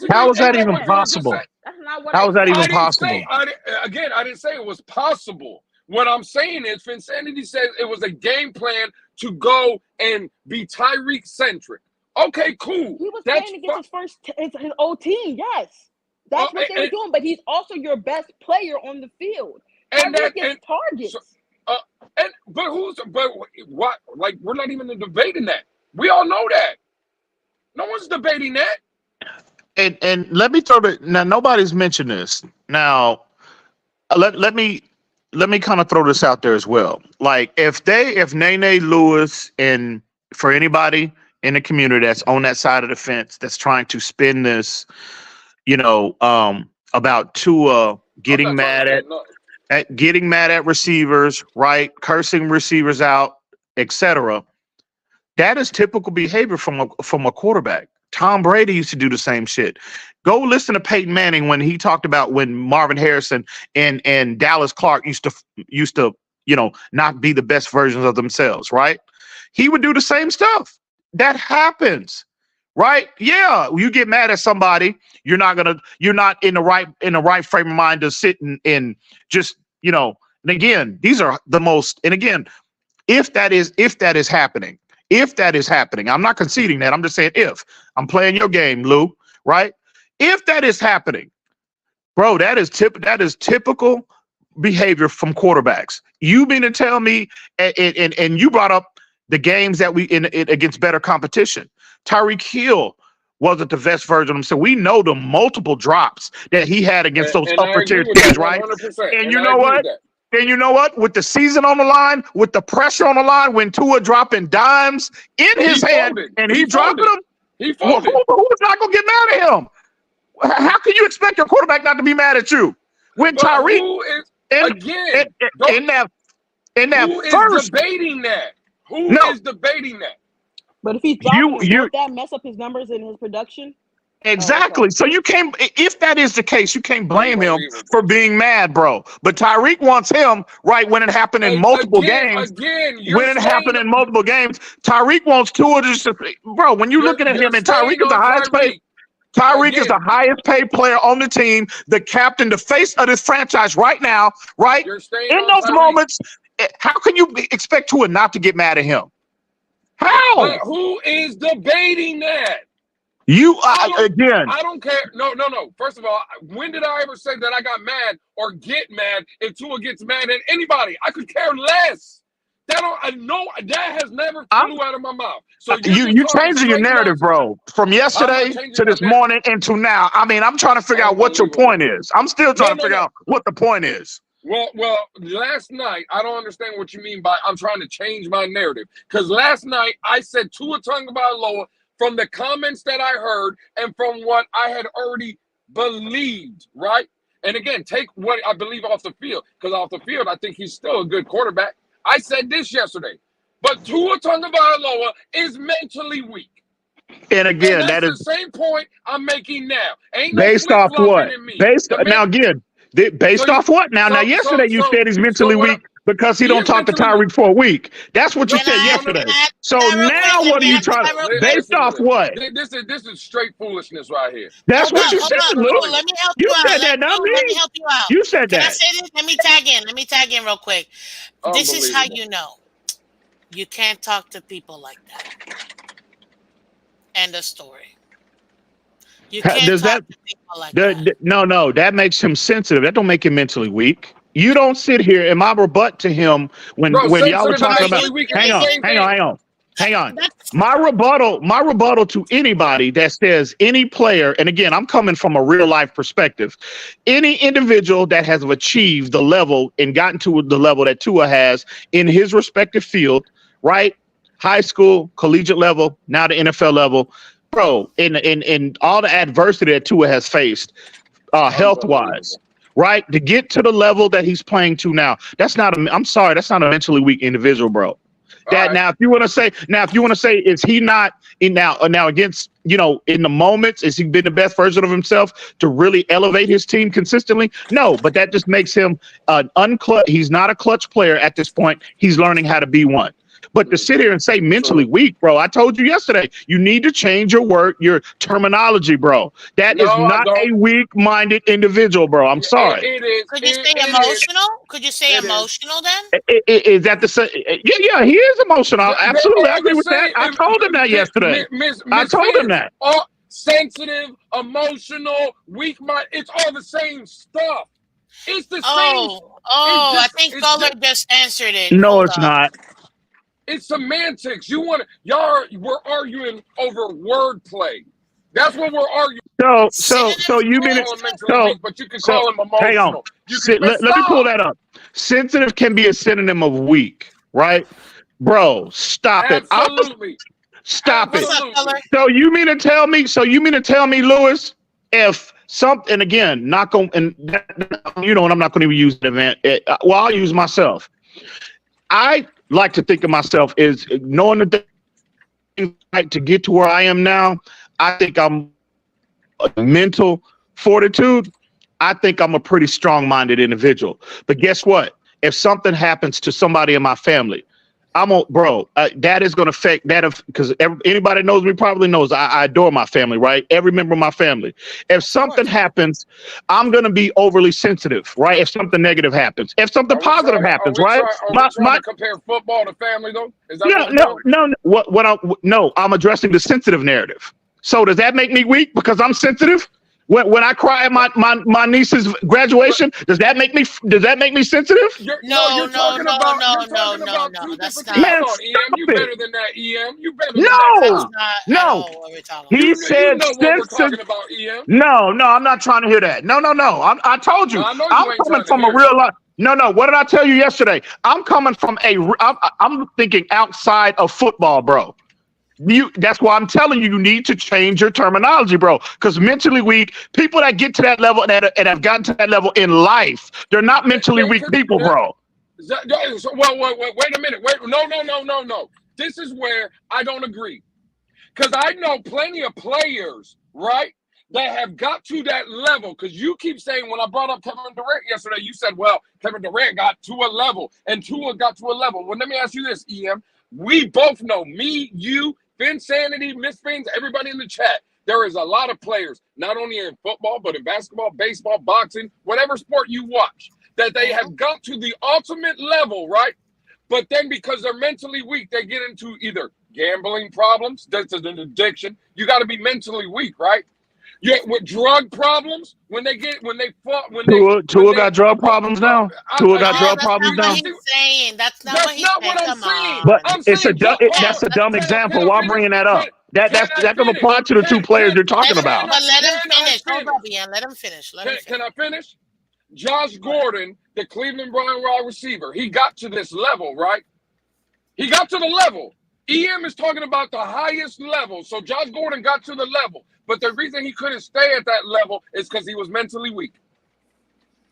How is that even possible? That's not what How is that even possible? I didn't say it was possible. What I'm saying is, Finsanity says it was a game plan to go and be Tyreek centric. Okay, cool. He was playing against his old team. Yes, that's what they were doing. But he's also your best player on the field. Tyreek gets targets. But what? Like, we're not even debating that. We all know that. No one's debating that. And let me throw it. Now, nobody's mentioned this. Now, let me kind of throw this out there as well. Like, if Nene Lewis, and for anybody in the community that's on that side of the fence that's trying to spin this, about Tua getting mad at receivers, right? Cursing receivers out, etc. That is typical behavior from a quarterback. Tom Brady used to do the same shit. Go listen to Peyton Manning when he talked about when Marvin Harrison and Dallas Clark used to not be the best versions of themselves, right? He would do the same stuff. That happens, right? Yeah, you get mad at somebody, you're not in the right frame of mind to sit and just, and again, these are the most, and again, if that is happening. If that is happening, I'm not conceding that. I'm just saying if. I'm playing your game, Lou, right? If that is happening, bro, that is typical behavior from quarterbacks. You mean to tell me, and you brought up the games that we in against better competition. Tyreek Hill wasn't the best version of himself. We know the multiple drops that he had against those upper tier teams, right? And you know what? And you know what? With the season on the line, with the pressure on the line, when Tua dropping dimes in his hand and he dropping them, who's not going to get mad at him? How can you expect your quarterback not to be mad at you? When Tyreek in that first debating that? Who is debating that? But if he's dropping, won't that mess up his numbers and his production? Exactly. So you can't, if that is the case, you can't blame him for being mad, bro. But Tyreek wants him, right, when it happened in multiple games. When it happened in multiple games, Tyreek wants Tua just to, bro, when you're looking at him, and Tyreek is the highest paid. Tyreek is the highest paid player on the team, the captain, the face of this franchise right now, right? In those moments, how can you expect Tua not to get mad at him? How? But who is debating that? Again. I don't care. No. First of all, when did I ever say that I got mad or get mad if Tua gets mad at anybody? I could care less. That has never flew out of my mouth. So you changing your narrative, bro, from yesterday to this morning into now. I mean, I'm trying to figure out what your point is. I'm still trying to figure out what the point is. Well, last night, I don't understand what you mean by I'm trying to change my narrative. Because last night, I said Tua Tagovailoa from the comments that I heard and from what I had already believed, right? And again, take what I believe off the field. Because off the field, I think he's still a good quarterback. I said this yesterday. But Tua Tagovailoa is mentally weak. And again, and that is the same point I'm making now. Ain't based no off what? Based off what? Now, yesterday you said he's mentally weak because he don't talk to Tyreek for a week. That's what you said yesterday. So now what are you trying to? Based off what? This is straight foolishness right here. That's what you said, Luke. Let me help You you said out. that, not me. Let me help you out. You said Can I that. say this? Let me tag in real quick. This is how you know. You can't talk to people like that. End of story. You can't talk to people like that. No, that makes him sensitive. That don't make him mentally weak. You don't sit here and my rebut to him when y'all were talking about. Hang on. My rebuttal to anybody that says any player, and again, I'm coming from a real life perspective, any individual that has achieved the level and gotten to the level that Tua has in his respective field, right? High school, collegiate level, now the NFL level, bro, in all the adversity that Tua has faced, health wise, right? To get to the level that he's playing to now, that's not a mentally weak individual, bro. Now, if you want to say, is he not in now against, in the moments, has he been the best version of himself to really elevate his team consistently? No, but that just makes him he's not a clutch player at this point. He's learning how to be one. But to sit here and say mentally weak, bro, I told you yesterday, you need to change your terminology, bro. That is not a weak-minded individual, bro. I'm sorry. It is. Could you say emotional? Could you say emotional then? Is that the same? Yeah, he is emotional. Absolutely, I agree with that. I told him that yesterday. I told him that. Sensitive, emotional, weak-minded, it's all the same stuff. It's the same. I think Fuller just answered it. No, it's not. It's semantics. We're arguing over wordplay. That's what we're arguing. So you mean but you can call him emotional. Hang on. Let me pull that up. Sensitive can be a synonym of weak, right? Bro, stop it. Absolutely. Stop it. So you mean to tell me, Lewis, if something, and again, not going, and and I'm not going to even use the event. I'll use myself. I like to think of myself as knowing the things right to get to where I am now. I think I'm a mental fortitude. I think I'm a pretty strong-minded individual. But guess what? If something happens to somebody in my family, that is going to affect that, because anybody knows me probably knows I adore my family, right? Every member of my family. If something happens, I'm going to be overly sensitive, right? If something negative happens, if something positive happens, right? Trying to compare football to family, though? Is that no. I'm addressing the sensitive narrative. So does that make me weak because I'm sensitive? When I cry at my niece's graduation, does that make me sensitive? No. That's not. Man, you better than that, EM. You better than that. No. He said sensitive. No, I'm not trying to hear that. No. I told you. I'm coming from a real life. No. What did I tell you yesterday? I'm coming from I'm thinking outside of football, bro. That's why I'm telling you need to change your terminology, bro. Because mentally weak people that get to that level and have gotten to that level in life, they're not mentally weak people, bro. Well, wait a minute. No. This is where I don't agree. Because I know plenty of players, right, that have got to that level. Because you keep saying, when I brought up Kevin Durant yesterday, you said, well, Kevin Durant got to a level and Tua got to a level. Well, let me ask you this, EM. We both know, me, you, Finsanity, Miss Phins, everybody in the chat, there is a lot of players, not only in football, but in basketball, baseball, boxing, whatever sport you watch, that they have got to the ultimate level, right? But then because they're mentally weak, they get into either gambling problems. That's an addiction. You got to be mentally weak, right? With drug problems, Tua got drug problems now. Tua got drug problems now. That's not what he's saying. That's not what he's not saying. what I'm Come saying. on. But I'm it's saying that's a dumb example. Why bringing that up? That doesn't finish? apply to the two players you're talking about. But let him Can I finish. Hold finish? up, Ian. Let him finish. Can I finish? Josh Gordon, the Cleveland Brown wide receiver, he got to this level, right? He got to the level. EM is talking about the highest level. So Josh Gordon got to the level. But the reason he couldn't stay at that level is because he was mentally weak.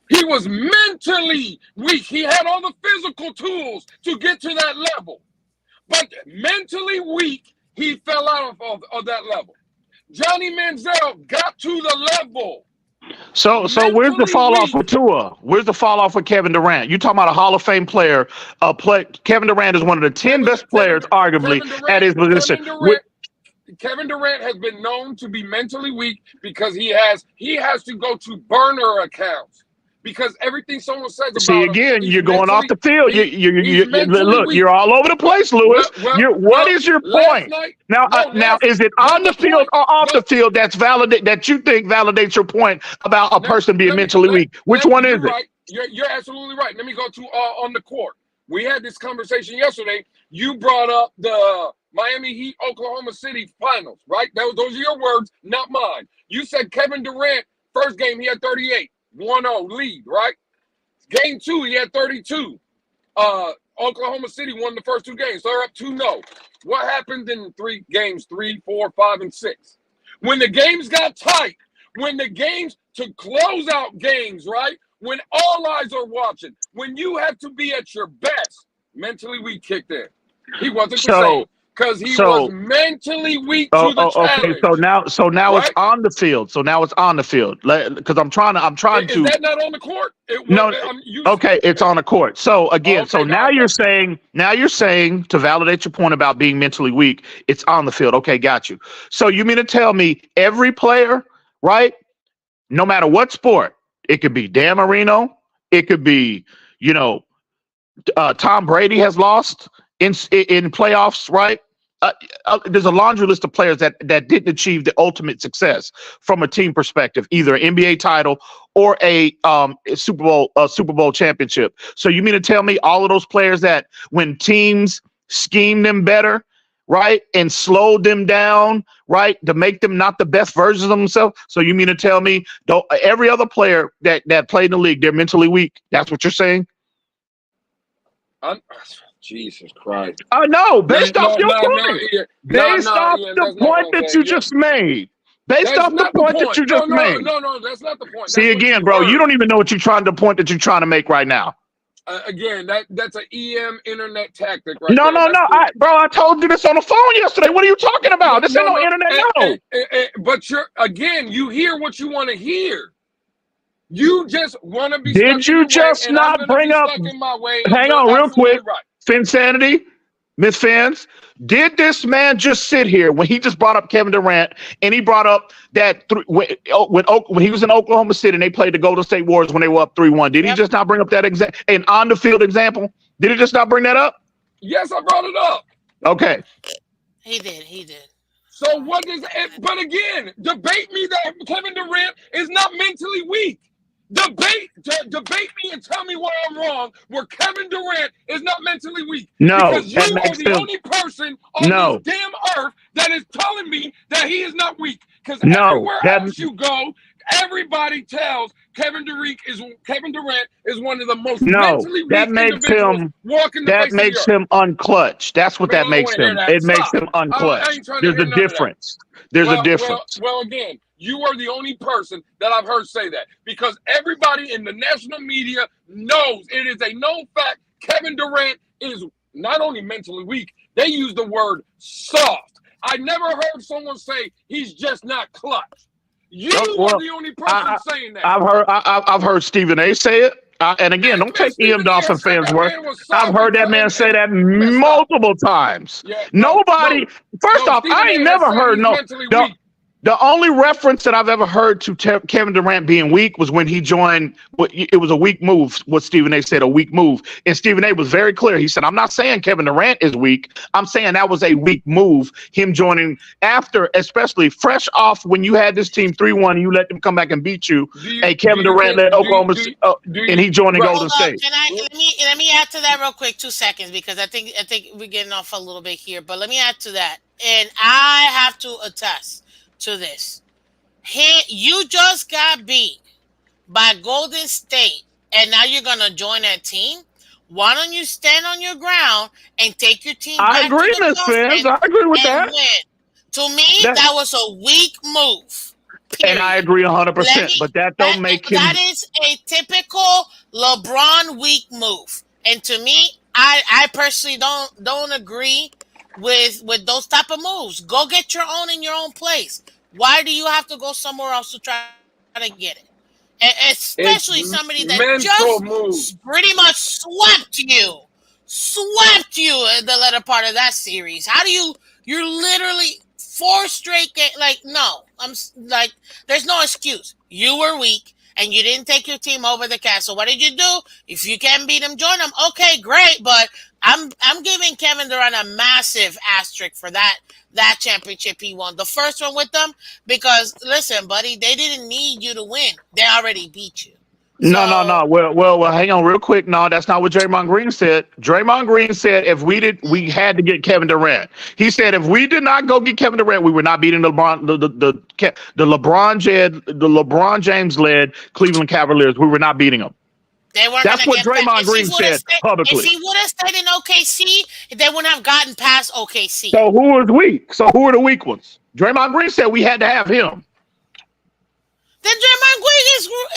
He was mentally weak. He had all the physical tools to get to that level. But mentally weak, he fell out of that level. Johnny Manziel got to the level. So where's the fall off with Tua? Where's the fall off with Kevin Durant? You talking about a Hall of Fame player? Kevin Durant is one of the 10 best players, arguably, at his position. Kevin Durant has been known to be mentally weak because he has to go to burner accounts because everything someone says about See, again, you're going off the field. Look, weak. You're all over the place, Lewis. What is your point? Now, is it on the field or off the field that you think validates your point about a person being mentally weak? Which one is it? You're absolutely right. Let me go to on the court. We had this conversation yesterday. You brought up the Miami Heat, Oklahoma City finals, right? Those are your words, not mine. You said Kevin Durant, first game, he had 38, 1-0 lead, right? Game 2, he had 32. Oklahoma City won the first 2 games, so they're up 2-0. What happened in 3 games, 3, 4, 5, and 6? When the games got tight, when the games to close out games, right? When all eyes are watching, when you have to be at your best, mentally weak kicked in. He wasn't the same. Because he was mentally weak to the challenge. Okay. So now right? It's on the field. So now it's on the field. Because I'm trying to. Is that not on the court? Okay, it's on the court. So again, now you're saying to validate your point about being mentally weak, it's on the field. Okay, got you. So you mean to tell me every player, right? No matter what sport, it could be Dan Marino, it could be, Tom Brady has lost in playoffs, right? There's a laundry list of players that didn't achieve the ultimate success from a team perspective, either an NBA title or a Super Bowl championship. So you mean to tell me all of those players that when teams schemed them better, right, and slowed them down, right, to make them not the best versions of themselves? So you mean to tell me every other player that played in the league, they're mentally weak? That's what you're saying? Jesus Christ. No, based off your point. Based off the point that you just made. Based off the point that you just made. No, that's not the point. See, again, bro, you don't even know what you're trying to make right now. Again, that's an EM internet tactic right No. I told you this on the phone yesterday. What are you talking about? This ain't no internet, But you hear what you want to hear. You just want to be Did you just not bring up... Hang on real quick. Finsanity, Miss Phins, did this man just sit here when he just brought up Kevin Durant and he brought up that when he was in Oklahoma City and they played the Golden State Warriors when they were up 3-1? Did he just not bring up that an on the field example? Did he just not bring that up? Yes, I brought it up. Okay. He did. So what does it? But again, debate me that Kevin Durant is not mentally weak. Debate me and tell me why I'm wrong, where Kevin Durant is not mentally weak. No, because you are the only person on this damn earth that is telling me that he is not weak. Because everywhere else you go, everybody tells Kevin Durant is one of the most mentally weak individuals walking the face of the earth. That makes him unclutch. That's what that makes him. It makes him unclutch. There's a difference. There's a difference. Well, again, you are the only person that I've heard say that, because everybody in the national media knows it is a known fact Kevin Durant is not only mentally weak, they use the word soft. I never heard someone say he's just not clutch. You are the only person saying that. I've heard Stephen A. say it. And again, don't take EM Dolphin fans' word. I've heard that man say that multiple times. Nobody. First off, I ain't never heard The only reference that I've ever heard to Kevin Durant being weak was when he joined. It was a weak move. What Stephen A. said, a weak move. And Stephen A. was very clear. He said, I'm not saying Kevin Durant is weak. I'm saying that was a weak move. Him joining after, especially fresh off when you had this team 3-1 and you let them come back and beat you. Hey, Kevin Durant led Oklahoma and he joined Golden State. Let me add to that real quick, 2 seconds, because I think we're getting off a little bit here. But let me add to that. And I have to attest to this. You just got beat by Golden State, and now you're gonna join that team. Why don't you stand on your ground and take your team back to the Phins. I agree with that. win? To me, that was a weak move. Period. And I agree 100%. But that don't make him. That is a typical LeBron weak move. And to me, I personally don't agree with those type of moves. Go get your own in your own place. Why do you have to go somewhere else to try to get it? And especially somebody that just pretty much swept you in the latter part of that series. How do you're literally 4 straight games? Like, no, I'm like, there's no excuse. You were weak and you didn't take your team over the castle. What did you do? If you can beat them, join them. Okay, great. But I'm giving Kevin Durant a massive asterisk for that championship he won. The first one with them, because listen, buddy, they didn't need you to win. They already beat you. No. Well, hang on real quick. No, that's not what Draymond Green said. Draymond Green said we had to get Kevin Durant. He said if we did not go get Kevin Durant, we were not beating the LeBron James led Cleveland Cavaliers. We were not beating them. That's what Draymond Green said publicly. If he would have stayed in OKC, they wouldn't have gotten past OKC. So who was weak? So who are the weak ones? Draymond Green said we had to have him. Then Draymond Green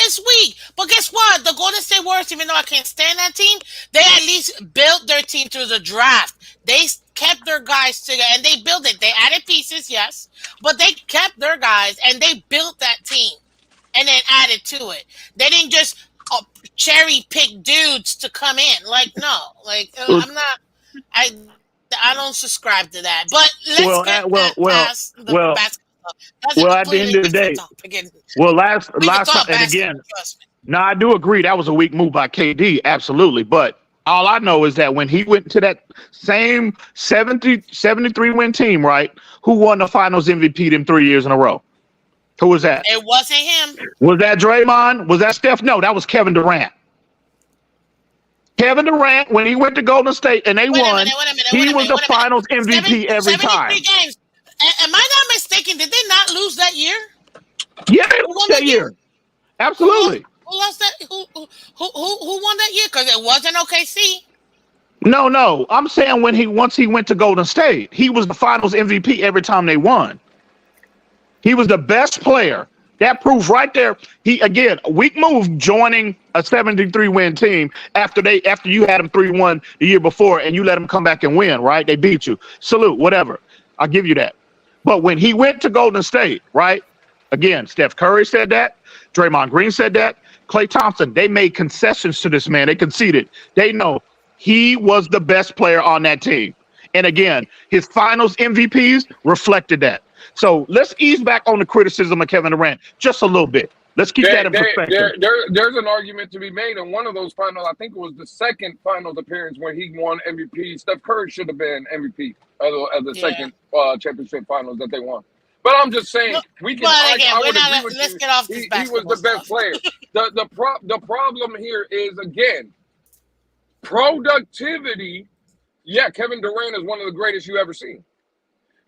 is weak. But guess what? The Golden State Warriors, even though I can't stand that team, they at least built their team through the draft. They kept their guys together, and they built it. They added pieces, yes, but they kept their guys, and they built that team, and then added to it. They didn't just cherry pick dudes to come in. Like, no. Like, I'm not. I don't subscribe to that. But let's get past the basketball. At the end of the day, last time, and again, I do agree that was a weak move by KD, absolutely. But all I know is that when he went to that same 73 win team, right? Who won the Finals MVP them 3 years in a row? Who was that? It wasn't him. Was that Draymond? Was that Steph? No, that was Kevin Durant. Kevin Durant, when he went to Golden State and they won, he was the Finals MVP every time. Games. Am I not mistaken? Did they not lose that year? Yeah, they lost that year. Absolutely. Who lost that? Who won that year? Because it wasn't OKC. No. I'm saying once he went to Golden State, he was the Finals MVP every time they won. He was the best player. That proves right there. He again, a weak move joining a 73 win team after you had them 3-1 the year before and you let them come back and win, right? They beat you. Salute, whatever. I'll give you that. But when he went to Golden State, right? Again, Steph Curry said that. Draymond Green said that. Klay Thompson, they made concessions to this man. They conceded. They know he was the best player on that team. And again, his Finals MVPs reflected that. So let's ease back on the criticism of Kevin Durant just a little bit. Let's keep that in perspective. There's an argument to be made in one of those finals. I think it was the second finals appearance when he won MVP. Steph Curry should have been MVP of the second championship finals that they won. But I'm just saying, let's get off this he was the best player. The problem here is, again, productivity. Yeah, Kevin Durant is one of the greatest you ever seen.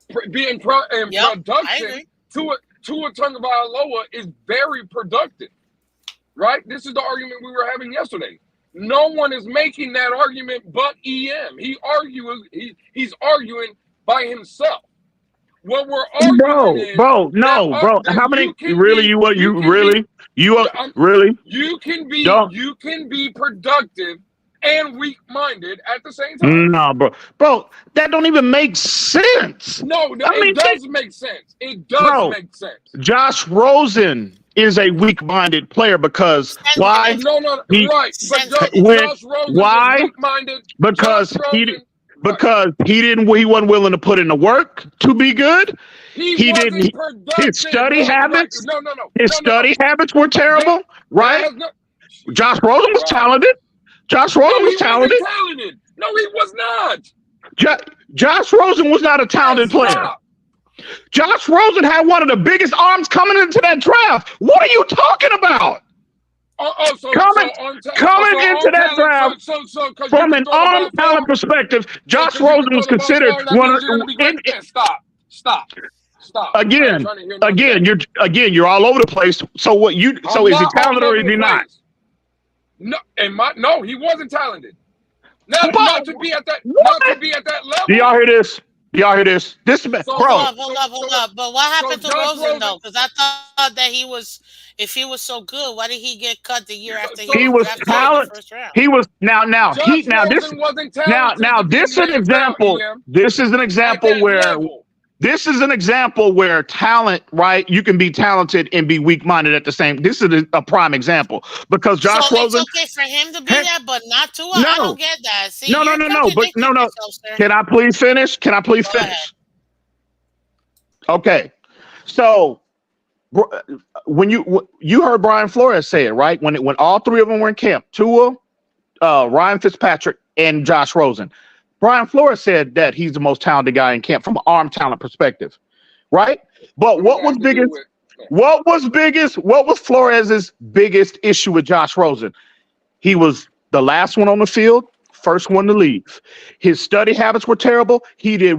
Production, Tua Tagovailoa is very productive, right? This is the argument we were having yesterday. No one is making that argument but EM. He's arguing by himself. What we're arguing bro. How many? You can be productive and weak-minded at the same time. No, bro, that don't even make sense. No, it does make sense. It does make sense. Josh Rosen is a weak-minded player because why? Right. But Josh Rosen why? is weak-minded. Because because he wasn't willing to put in the work to be good. He wasn't didn't. productive. His study habits. No. His study habits were terrible, right? Josh Rosen was talented. Josh Rosen was talented. No, he was not. Josh Rosen was not a talented player. Josh Rosen had one of the biggest arms coming into that draft. What are you talking about? Coming into that draft from an arm talent perspective, Josh Rosen was considered one of. Stop. Again, you're all over the place. So what you? So is he talented or is he not? No, he wasn't talented. Not to be at that level. Do y'all hear this? This is hold up. But what happened to Rosen though? Because I thought that if he was so good, why did he get cut the year after he was talented? He was this is an example. This is an example where. This is an example where talent, right? You can be talented and be weak-minded at the same. This is a prime example because Josh Rosen. It's okay for him to be that, but not Tua. I don't get that. See, no. But no. Can I please finish? Okay. So when you heard Brian Flores say it, right? When all three of them were in camp, Tua, Ryan Fitzpatrick, and Josh Rosen. Brian Flores said that he's the most talented guy in camp from an arm talent perspective, right? But what was Flores's biggest issue with Josh Rosen? He was the last one on the field, first one to leave. His study habits were terrible. His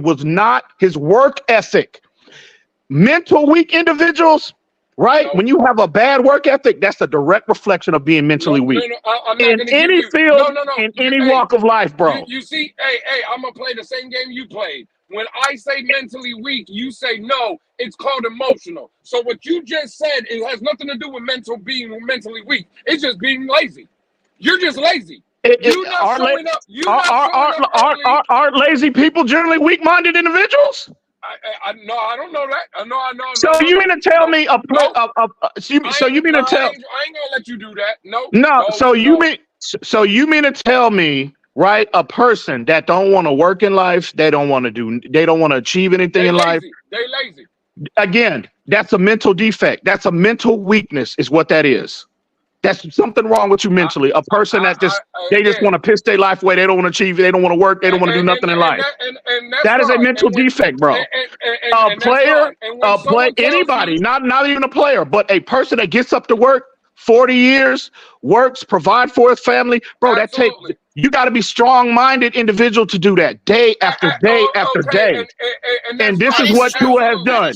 work ethic. Mental weak individuals, right? When you have a bad work ethic, that's a direct reflection of being mentally weak. In any field, in any walk of life, bro. You see, hey, I'm going to play the same game you played. When I say mentally weak, you say no, it's called emotional. So what you just said, it has nothing to do with being mentally weak. It's just being lazy. You're just lazy. Aren't lazy people generally weak-minded individuals? I don't know that. I know. So you mean to tell me I ain't gonna let you do that. No. So you mean to tell me, right? A person that don't want to work in life, they don't want to achieve anything in life. They lazy. Again, that's a mental defect. That's a mental weakness, is what that is. That's something wrong with you mentally. A person that just want to piss their life away. They don't want to achieve. They don't want to work. They don't want to do nothing in life. That is a mental defect, bro. A player, anybody, not even a player, but a person that gets up to work 40 years, works, provide for his family, bro. You got to be strong-minded individual to do that day after day after day. And this is what Tua has done.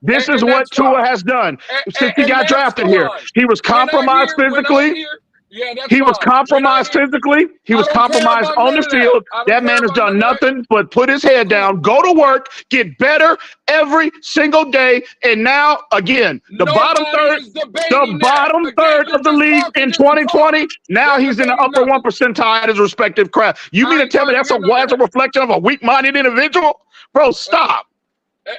This is what Tua has done since he got drafted here. He was compromised physically. He was compromised physically. He was compromised on the field. That man has done nothing but put his head down, go to work, get better every single day. And now, again, the bottom third of the league in 2020. Now he's in the upper 1% at his respective craft. You mean to tell me that's a reflection of a weak-minded individual? Bro, stop.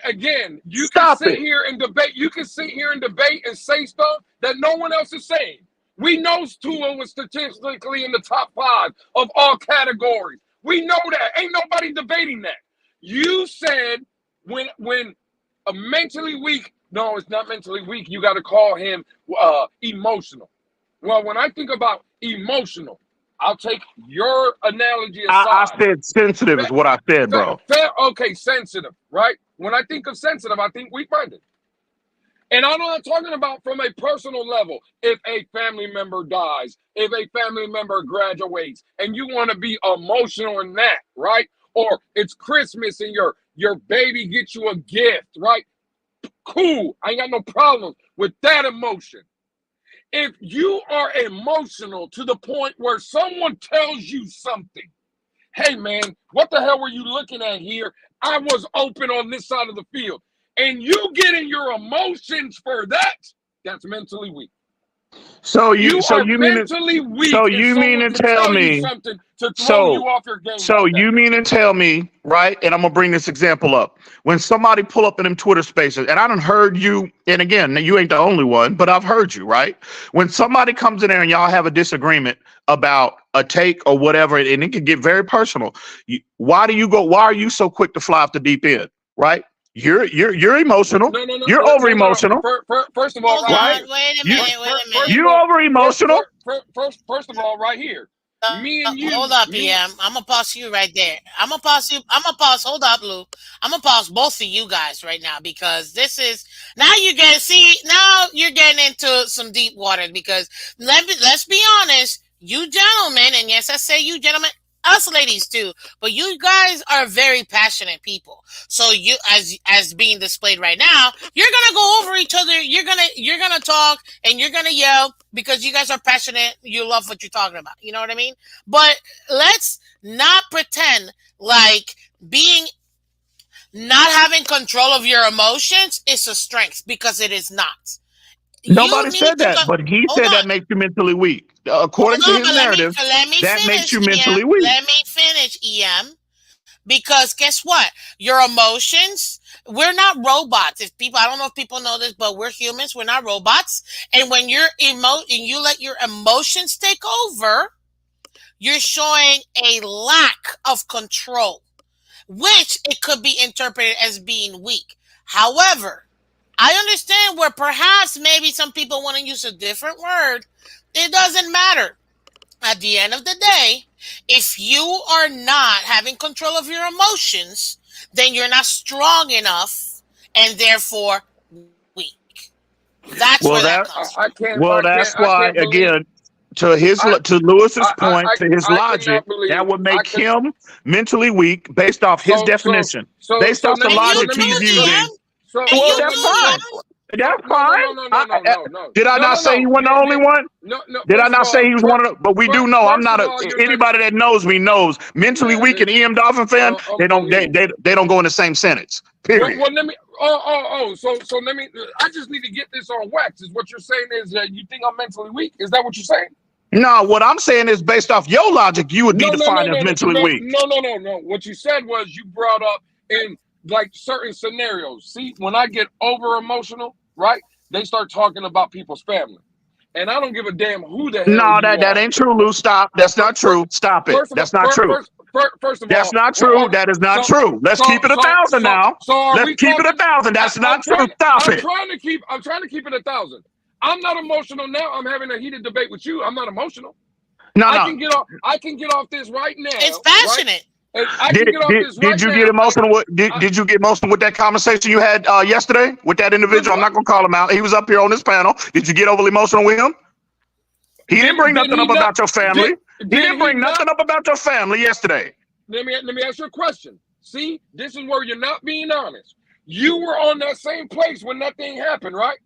Again, you can sit here and debate. You can sit here and debate and say stuff that no one else is saying. We know Tua was statistically in the top 5 of all categories. We know that. Ain't nobody debating that. You said when a mentally weak, no, it's not mentally weak. You got to call him emotional. Well, when I think about emotional, I'll take your analogy aside. I said sensitive is what I said, bro. Okay, sensitive, right? When I think of sensitive, I think weak-minded. And I'm not talking about from a personal level. If a family member dies, if a family member graduates, and you want to be emotional in that, right? Or it's Christmas and your baby gets you a gift, right? Cool. I ain't got no problem with that emotion. If you are emotional to the point where someone tells you something, hey, man, what the hell were you looking at here? I was open on this side of the field. And you get in your emotions for that, that's mentally weak. So You you are mentally weak so if you mean someone to can tell tell you me something to throw so you off your game so like that. you mean to tell me, right? And I'm gonna bring this example up. When somebody pull up in them Twitter spaces, and I done heard you, and again, you ain't the only one, but I've heard you, right? When somebody comes in there and y'all have a disagreement about a take or whatever, and it can get very personal. Why are you so quick to fly off the deep end, right? You're emotional. No, no, no, You're no, over no, no, no. emotional, First of all, Hold right right? on. here. Wait a You minute. Wait a First minute. of you all, over emotional. first of all, right here. Me and you, Hold up, me. EM. I'm gonna pause you right there. I'm gonna pause you. I'm gonna pause. Hold up, Lou. I'm gonna pause both of you guys right now because this is now you're getting now you're getting into some deep water because let's be honest, you gentlemen, and yes, I say you gentlemen, us ladies too, but you guys are very passionate people. So you, as being displayed right now, you're gonna go over each other. You're gonna talk and you're gonna yell because you guys are passionate. You love what you're talking about. You know what I mean? But let's not pretend like being not having control of your emotions is a strength because it is not. You Nobody need said to go. that, but he Hold said on. that makes you mentally weak. According Hold to on, his but narrative, let me that makes finish, you EM. mentally weak. Let me finish, EM. Because guess what? Your emotions, we're not robots. If people, I don't know if people know this, but we're humans. We're not robots. And when and you let your emotions take over, you're showing a lack of control, which it could be interpreted as being weak. However, I understand where perhaps maybe some people want to use a different word. It doesn't matter. At the end of the day, if you are not having control of your emotions, then you're not strong enough and therefore weak. That's where Well, that that comes from. that's I why can't believe. again, to Lewis's point, to his I logic, cannot believe. that would I make could. him mentally weak based off his definition, based off the And you logic too, he's EM. using. And Well, you that's too, fine. EM. That's No, no, fine. no, no, no, no, no, no, Did I no, not no, say he no. wasn't the only one? No. Did I First of not say all, he was one of the? But we do know I'm first not of a. all, you're making Anybody that knows me knows mentally man. weak and EM Dolphin fan. They don't. Unbelievable. They don't go in the same sentence. Period. Well, let me. So let me. I just need to get this on wax. Is what you're saying is you think I'm mentally weak? Is that what you're saying? No, what I'm saying is based off your logic, you would be No, no, no, defined as no, no, mentally no, weak. no, no, no, no. What you said was you brought up in like certain scenarios. See, when I get over emotional, right? They start talking about people's family, and I don't give a damn who the hell No, you that are. ain't true, Lou. Stop. That's not true. Stop it. First of all, That's not true. first of That's all, not true. That is not true. Let's keep it 1,000 now. so are Let's we keep it talking? 1,000. That's not true. Stop I'm it. trying to keep. I'm trying to keep it 1,000. I'm not emotional now. I'm having a heated debate with you. I'm not emotional. No, I no. can get off. I can get off this right now. It's Right? passionate. And I can get off this right Did you now. get emotional with did you get emotional with that conversation you had yesterday with that individual? I'm not gonna call him out. He was up here on this panel. Did you get overly emotional with him? He didn't bring nothing up about your family. He didn't bring nothing up about your family yesterday. Let me ask you a question. See, this is where you're not being honest. You were on that same place when that thing happened, right?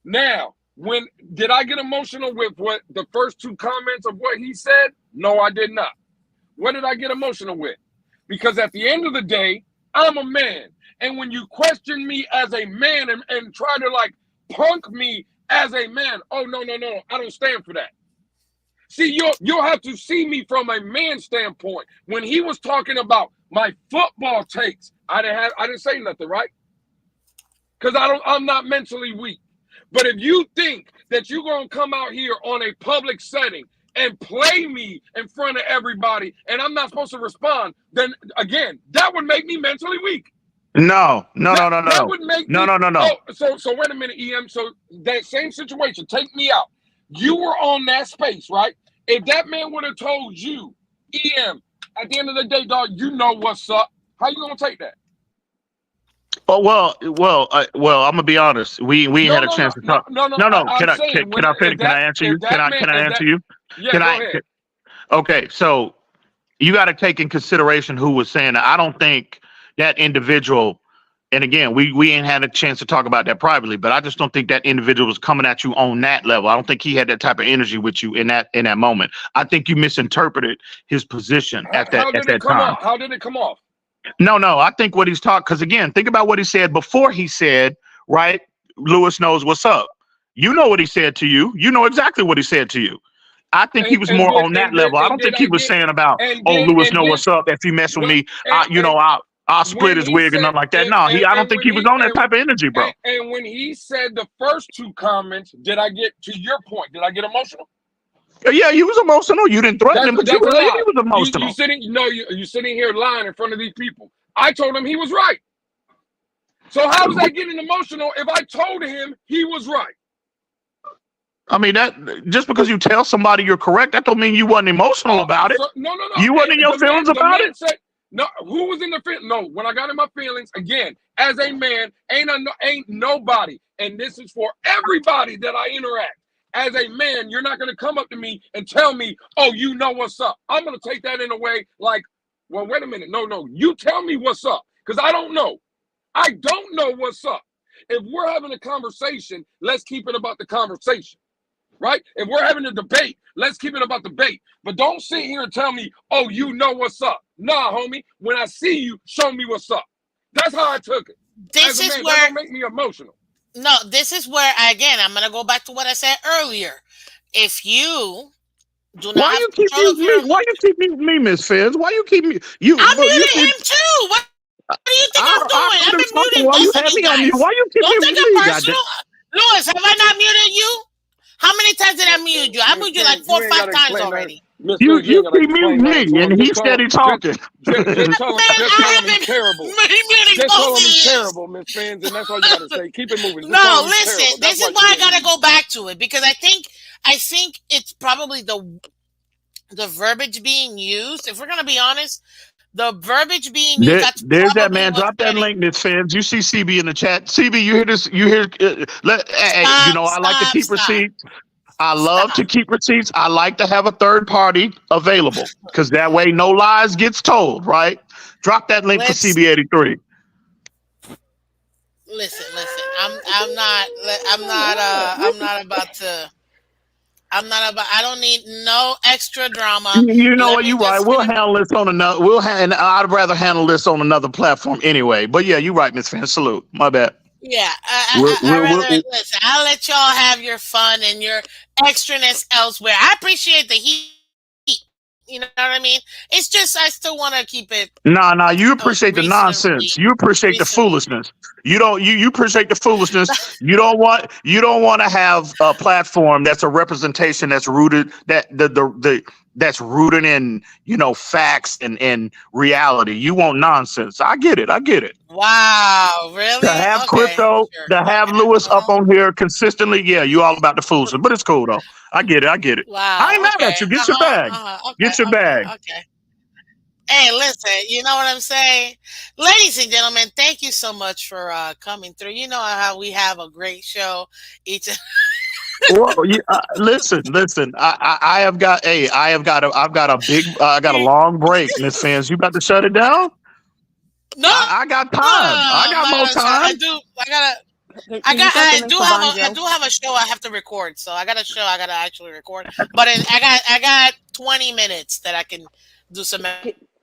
Now, when did I get emotional with what the first two comments of what he said? No, I did not. What did I get emotional with? Because at the end of the day, I'm a man. And when you question me as a man and try to like punk me as a man, oh no, I don't stand for that. See, you'll have to see me from a man standpoint. When he was talking about my football takes, I didn't say nothing, right? Because I'm not mentally weak. But if you think that you're gonna come out here on a public setting and play me in front of everybody and I'm not supposed to respond, then again, that would make me mentally weak. No. That would make me. No. Oh, so wait a minute, EM. So that same situation, take me out. You were on that space, right? If that man would have told you, EM, at the end of the day, dog, you know what's up. How you gonna take that? Oh I'm gonna be honest. We ain't had a chance to talk. No. Can I finish? Can I answer you? Can I answer you? Yeah, Can go I? ahead. Okay, so you got to take in consideration who was saying that. I don't think that individual. And again, we ain't had a chance to talk about that privately, but I just don't think that individual was coming at you on that level. I don't think he had that type of energy with you in that moment. I think you misinterpreted his position at that time. How did it come off? No. I think what he's talking, because again, think about what he said before he said, right? Lewis knows what's up. You know what he said to you. You know exactly what he said to you. I think he was And more did on that and did level. I and don't did think he I was get saying about, and oh, did Lewis, and know did what's up. If you mess with what me, and I'll split when his he wig and said nothing like that. No, I don't and think when he was he on that type of energy, bro. and when he said the first two comments, did I get to your point? Did I get emotional? Yeah, he was emotional. You didn't threaten him, but That's a he lie. was You emotional. you sitting here lying in front of these people. I told him he was right. So how was I getting emotional if I told him he was right? I mean, that just because you tell somebody you're correct, that don't mean you wasn't emotional about it. So, no. You wasn't in your feelings The about man it. said, no, who was in the feelings? No, when I got in my feelings, again, as a man, ain't nobody, and this is for everybody that I interact. As a man, you're not going to come up to me and tell me, oh, you know what's up. I'm going to take that in a way like, well, wait a minute. No, you tell me what's up, because I don't know. I don't know what's up. If we're having a conversation, let's keep it about the conversation. Right? If we're having a debate, let's keep it about debate. But don't sit here and tell me, oh, you know what's up. Nah, homie. When I see you, show me what's up. That's how I took it. This is that where don't make me emotional. no, this is where again I'm gonna go back to what I said earlier. If you do not Why have you keep control of muting your me? Why emotions, you keep muting me, Miss Phins? Why you keep me? You I look, you muted see, him too. What do you think I'm I'm doing? I've just been talking muting while you both of have you me on mute. guys. Why you keep Don't take muting it me? Goddamn. personal. Lewis, have I not muted you? How many times did I mute you? I muted you like 4 or 5 times already. Miss You Phins, you ain't got to keep explain muting nothing to me, him. and he steady talking. Just tell him, Man, just I tell him have he's been terrible. muting Just both tell of him he's you. terrible, Miss Phins, and that's all you got to say. Keep it moving. Just tell No, him he's listen. terrible. That's This is why why you're I getting gotta heated. go back to it because I think it's probably the verbiage being used. If we're gonna be honest, the verbiage being used. That's There's that probably man. what's Drop that getting. link, Miss Phins. You see CB in the chat. CB, you hear this? You hear? Hey, you Stop! know I like to Stop! keep Stop! receipts. I love Stop! to keep receipts. I like to have a third party available because that way no lies gets told. Right? Drop that link for Let's CB83. listen. Listen. I'm not about to. I'm not about. I don't need no extra drama. You know Let what? me You're right. just We'll finish. handle this on another. And I'd rather handle this on another platform anyway. But yeah, you're right, Miss Fan. Salute. My bad. Yeah, We'll, I we'll, rather we'll, listen. I'll let y'all have your fun and your extraness elsewhere. I appreciate the heat. You know what I mean? It's just I still want to keep it nah. You appreciate the reasonably, nonsense. You appreciate the reasonably. foolishness. You don't. You appreciate the foolishness. You don't want. You don't want to have a platform that's a representation that's rooted that's rooted in facts and reality. You want nonsense. I get it. Wow, To really? have Okay, crypto, sure. to have Okay. Lewis up on here consistently, yeah, you all about the foolishness, but it's cool though. I get it. I Wow. ain't mad at Okay. you. Get your bag. Okay. Get your Okay. bag. Okay. Hey, listen. You know what I'm saying, ladies and gentlemen. Thank you so much for coming through. You know how we have a great show each. Well, listen. I've got a long break, Miss Fans. You about to shut it down? No, I got no, time. I I'm got not more gonna start. time. I gotta. Can you drop the I link do for have Von I Joe? do have a show I have to record, so I got a show I gotta actually record. But I got 20 minutes that I can do some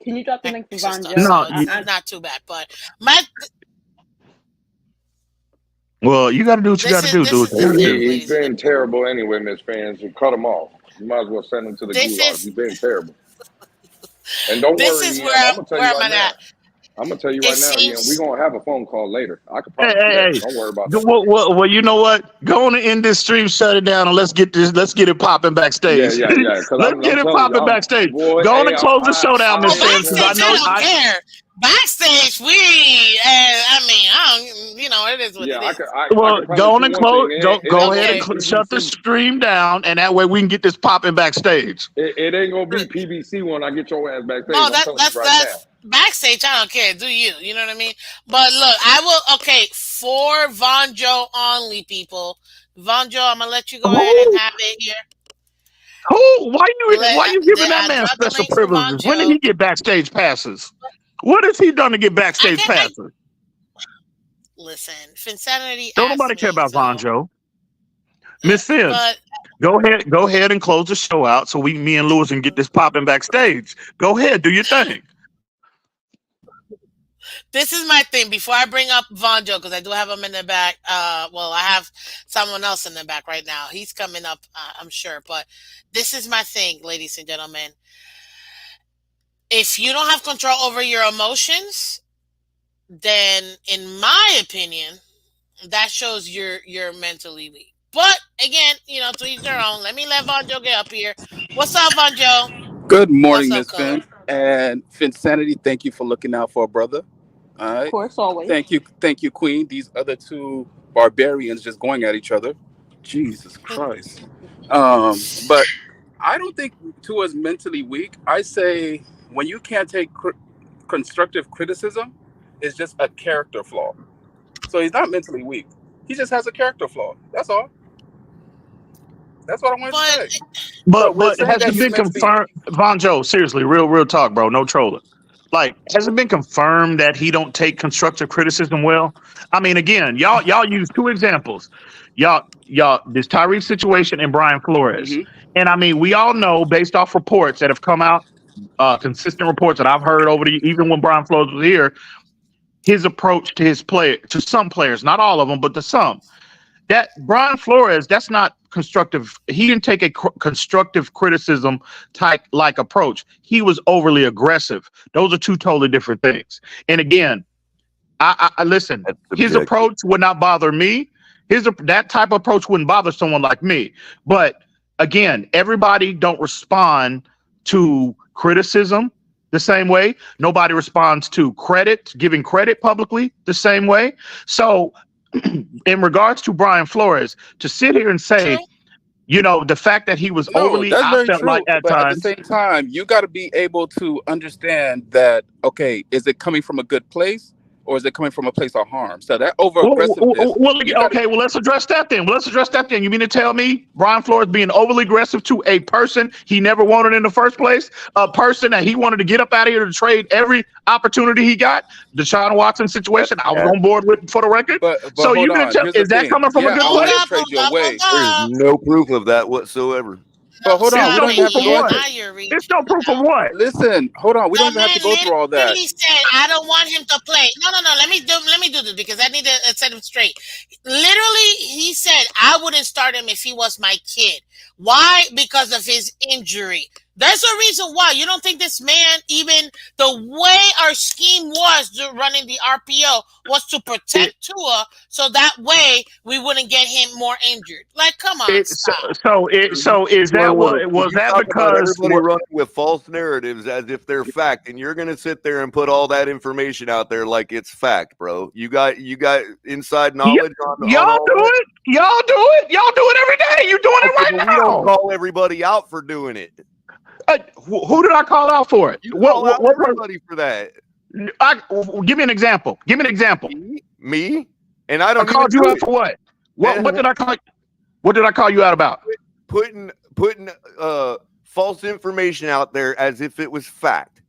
Can you drop the link for extra Von stuff, Joe? so No, it's not too bad. But my well, you got to do what you got to do. Do this what is you the got to thing, do. He's ladies and been terrible anyway, Miss Fans. You cut him off. You might as well send him to the this gulag. is He's been terrible. And don't this worry, is Ian. I'm gonna tell where you I'm right now. at. I'm gonna tell you It right now, Ian. We're seems gonna have a phone call later. I can Hey, promise you hey, that. hey. Don't worry about that. Well, you know what? Go on to end this stream, shut it down, and let's get it popping Yeah, backstage. yeah, yeah. Because Let's get I'm it telling you, popping backstage. boy, Go on hey, and close the show down, Miss Fans, because I backstage. know I don't care. Backstage, I mean, I don't. You know, it is what yeah, it I is. can I Well, can promise go on you and one thing. close. It Go ain't gonna ahead be and Okay. shut the PBC. stream down, and that way we can get this popping backstage. It ain't gonna be PBC when I get your ass backstage. No, I'm telling you right now. that's backstage. I don't care. Do you? You know what I mean? But look, I will. Okay, for Von Joe only, people. Von Joe, I'm gonna let you go ahead and Who? have it here. Why you giving that I man dropped the special links for Von privileges? When did Joe. he get backstage passes? What has he done to get I backstage get. passes? Listen, Finsanity Don't asked nobody care me, about Von so. Joe. Miss Fins, But go ahead and close the show out so me and Lewis can get this popping backstage. Go ahead, do your thing. This is my thing. Before I bring up Von Joe, because I do have him in the back. Well, I have someone else in the back right now. He's coming up, I'm sure. But this is my thing, ladies and gentlemen. If you don't have control over your emotions, then, in my opinion, that shows you're mentally weak. But again, to each their own. Let Von Joe get up here. What's up, Von Joe? Good What's morning, up, Miss color? Finn. And Finsanity, thank you for looking out for a brother. All Of right. course, always. Thank you, Queen. These other two barbarians just going at each other. Jesus Christ. But I don't think Tua's mentally weak. I say when you can't take constructive criticism, it's just a character flaw. So he's not mentally weak. He just has a character flaw. That's all. That's what I wanted to But say. But we're But saying has that it he's been mentally. confirmed, Von Joe? Seriously, real talk, bro. No trolling. Like, has it been confirmed that he don't take constructive criticism well? I mean, again, y'all use two examples. Y'all, this Tyreek situation and Brian Flores. Hmm. And I mean, we all know based off reports that have come out, consistent reports that I've heard over the even when Brian Flores was here, his approach to his player to some players, not all of them, but to some. That Brian Flores, that's not constructive. He didn't take a constructive criticism type like approach. He was overly aggressive. Those are two totally different things. And again, I listen. That's His subjective. approach would not bother me. That type of approach wouldn't bother someone like me. But again, everybody don't respond to criticism the same way. Nobody responds to giving credit publicly the same way. So in regards to Brian Flores, to sit here and true. say, the fact that he was No, overly, that's I very felt like true. at But at the times. same time, you got to be able to understand that, okay, is it coming from a good place or is it coming from a place of harm? So that over aggressiveness, you got to. Okay, well, let's address that then. You mean to tell me Brian Flores being overly aggressive to a person he never wanted in the first place, a person that he wanted to get up out of here to trade every opportunity he got? Deshaun Watson situation, I was Yeah. on board with for the record. But So hold you mean to on. tell Here's the is that thing. coming from a Yeah, good I Hold wanted to up, place? trade hold you up, hold away. There's up. no proof of that whatsoever. But No, hold It's on, we no don't even stop have proof to of it. go what? into. Now you're It's reaching. no proof of what? Listen, hold on, we don't The even have man to go through all that. literally said, "I don't want him to play." No, no, no. Let me do this because I need to set him straight. Literally, he said, "I wouldn't start him if he was my kid." Why? Because of his injury. There's a reason why. You don't think this man, even the way our scheme was running the RPO, was to It, protect Tua so that way we wouldn't get him more injured? Like, come on, it so stop. so it so is that Look, what was you that talk about because everybody running with false narratives as if they're fact, and you're gonna sit there and put all that information out there like it's fact, bro. You got inside knowledge on y'all all do that. it? Y'all do it every day. You doing it Okay, but we right don't now. call everybody out for doing it. Who did I call out for it? You call out What everybody for that. give me an example. Give me an example. Me? And I I don't even called you do out it. for what? Man, What did I call? What did I call you out about? putting false information out there as if it was fact.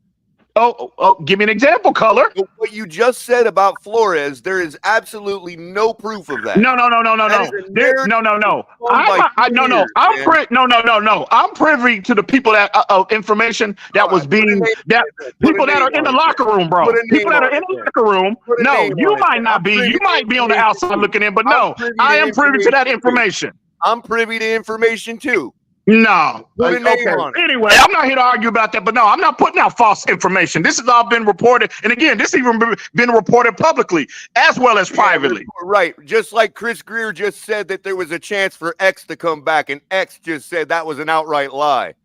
Oh, give me an example, color. But what you just said about Flores, there is absolutely no proof of that. No. That is a narrative No. owned by tenure, man. No. I'm privy to the people that information that was being that people that are in the locker room, bro. Put a People name that are on in it the then. locker room. Put a No, name you on it might then. not I'm be. privy You to might be on the information outside too. looking in, but I'm no, privy I to am privy to that information too. information. I'm privy to information too. No. Put a name Okay. on it. Anyway, I'm not here to argue about that, but no, I'm not putting out false information. This has all been reported. And again, this even been reported publicly as well as privately. Right. Just like Chris Greer just said that there was a chance for X to come back, and X just said that was an outright lie.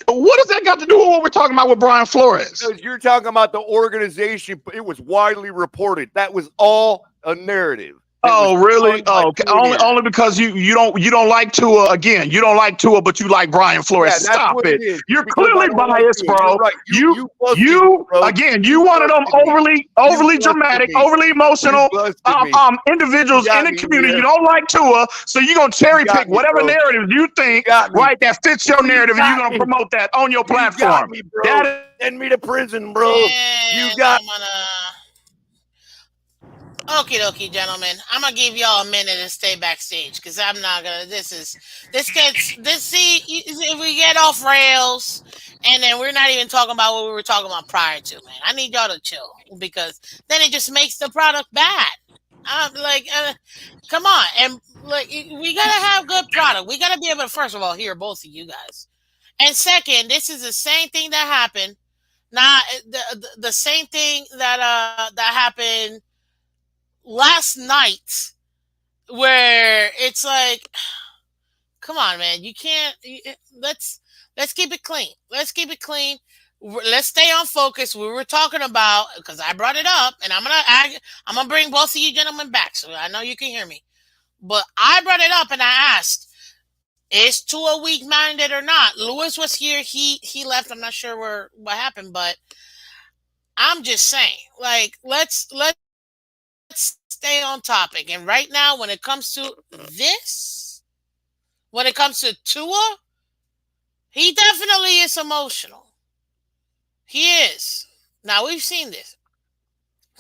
What does that got to do with what we're talking about with Brian Flores? Because you're talking about the organization, it was widely reported. That was all a narrative. Oh, really? Oh, okay. tenure. Only because you don't like Tua again. You don't like Tua, but you like Brian Flores. Yeah, that's Stop what it. it is. You're Because I clearly don't like biased, Tua. bro. You're right. You busted me, bro. Again, You you one of them busted me. overly You dramatic, busted me. overly emotional You busted me. individuals You got in the me, community. yeah. You don't like Tua, so you're gonna cherry got pick me, whatever bro. narrative you think got me. right that fits your You narrative, and you're got gonna me. promote that on your You got platform. me, bro. That Send me to prison, bro. You And got I'm gonna. Okie dokie, gentlemen. I'm gonna give y'all a minute to stay backstage because I'm not gonna. This gets. If we get off rails And then we're not even talking about what we were talking about prior to, man. I need y'all to chill because then it just makes the product bad. I'm like, come on, and like we gotta have good product. We gotta be able to first of all hear both of you guys, and second, this is the same thing that happened. Not the same thing that happened last night, where it's like, come on, man, you can't. Let's keep it clean. Let's keep it clean. Let's stay on focus. We were talking about because I brought it up, and I'm gonna bring both of you gentlemen back, so I know you can hear me. But I brought it up and I asked, is Tua weak minded or not? Lewis was here. He left. I'm not sure what happened, but I'm just saying, like, let's stay on topic. And right now, when it comes to this, when it comes to Tua, he definitely is emotional. He is. Now we've seen this,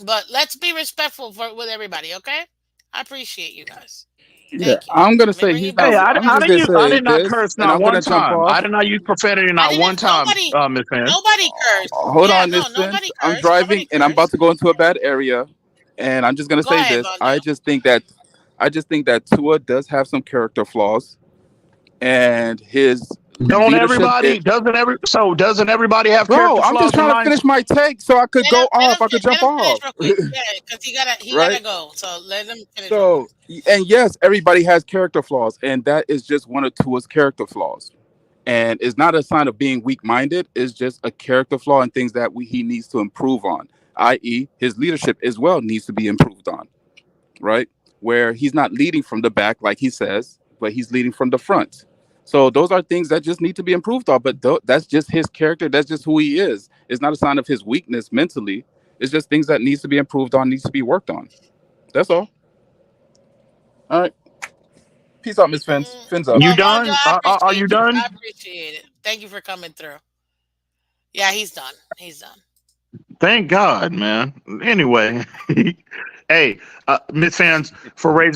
but let's be respectful with everybody, okay? I appreciate you guys. Yeah, Thank you. I'm gonna Let me say bring he's you not. both Hey, up. I'm I just didn't gonna use I say did not this, curse and not I'm one gonna jump time. off. I did not use profanity I not didn't. one time, Miss Fan. Nobody cursed. Hold Yeah, on, no, Miss nobody Phins. I'm cursed. Nobody driving, and I'm about cursed. to go into a bad area, and I'm just gonna Go say ahead, this. Vontae. I just think that Tua does have some character flaws, and his Don't leadership. everybody? Doesn't everybody have Bro, character I'm just flaws in trying to life? finish my take so I could go off. I could Let jump him finish off, real quick. Yeah, because he right? gotta go. So let him finish real quick. So, and yes, everybody has character flaws, and that is just one of Tua's character flaws. And it's not a sign of being weak-minded. It's just a character flaw and things that he needs to improve on, i.e., his leadership as well needs to be improved on, right? Where he's not leading from the back like he says, but he's leading from the front. So those are things that just need to be improved on. But that's just his character. That's just who he is. It's not a sign of his weakness mentally. It's just things that needs to be improved on, needs to be worked on. That's all. All right. Peace out, Miss Fins. Fins out. You Well, Vontae, done? I Are you appreciate you. I done? appreciate it. Thank you for coming through. Yeah, he's done. He's done. Thank God, man. Anyway, hey, Miss Fans, for Hey,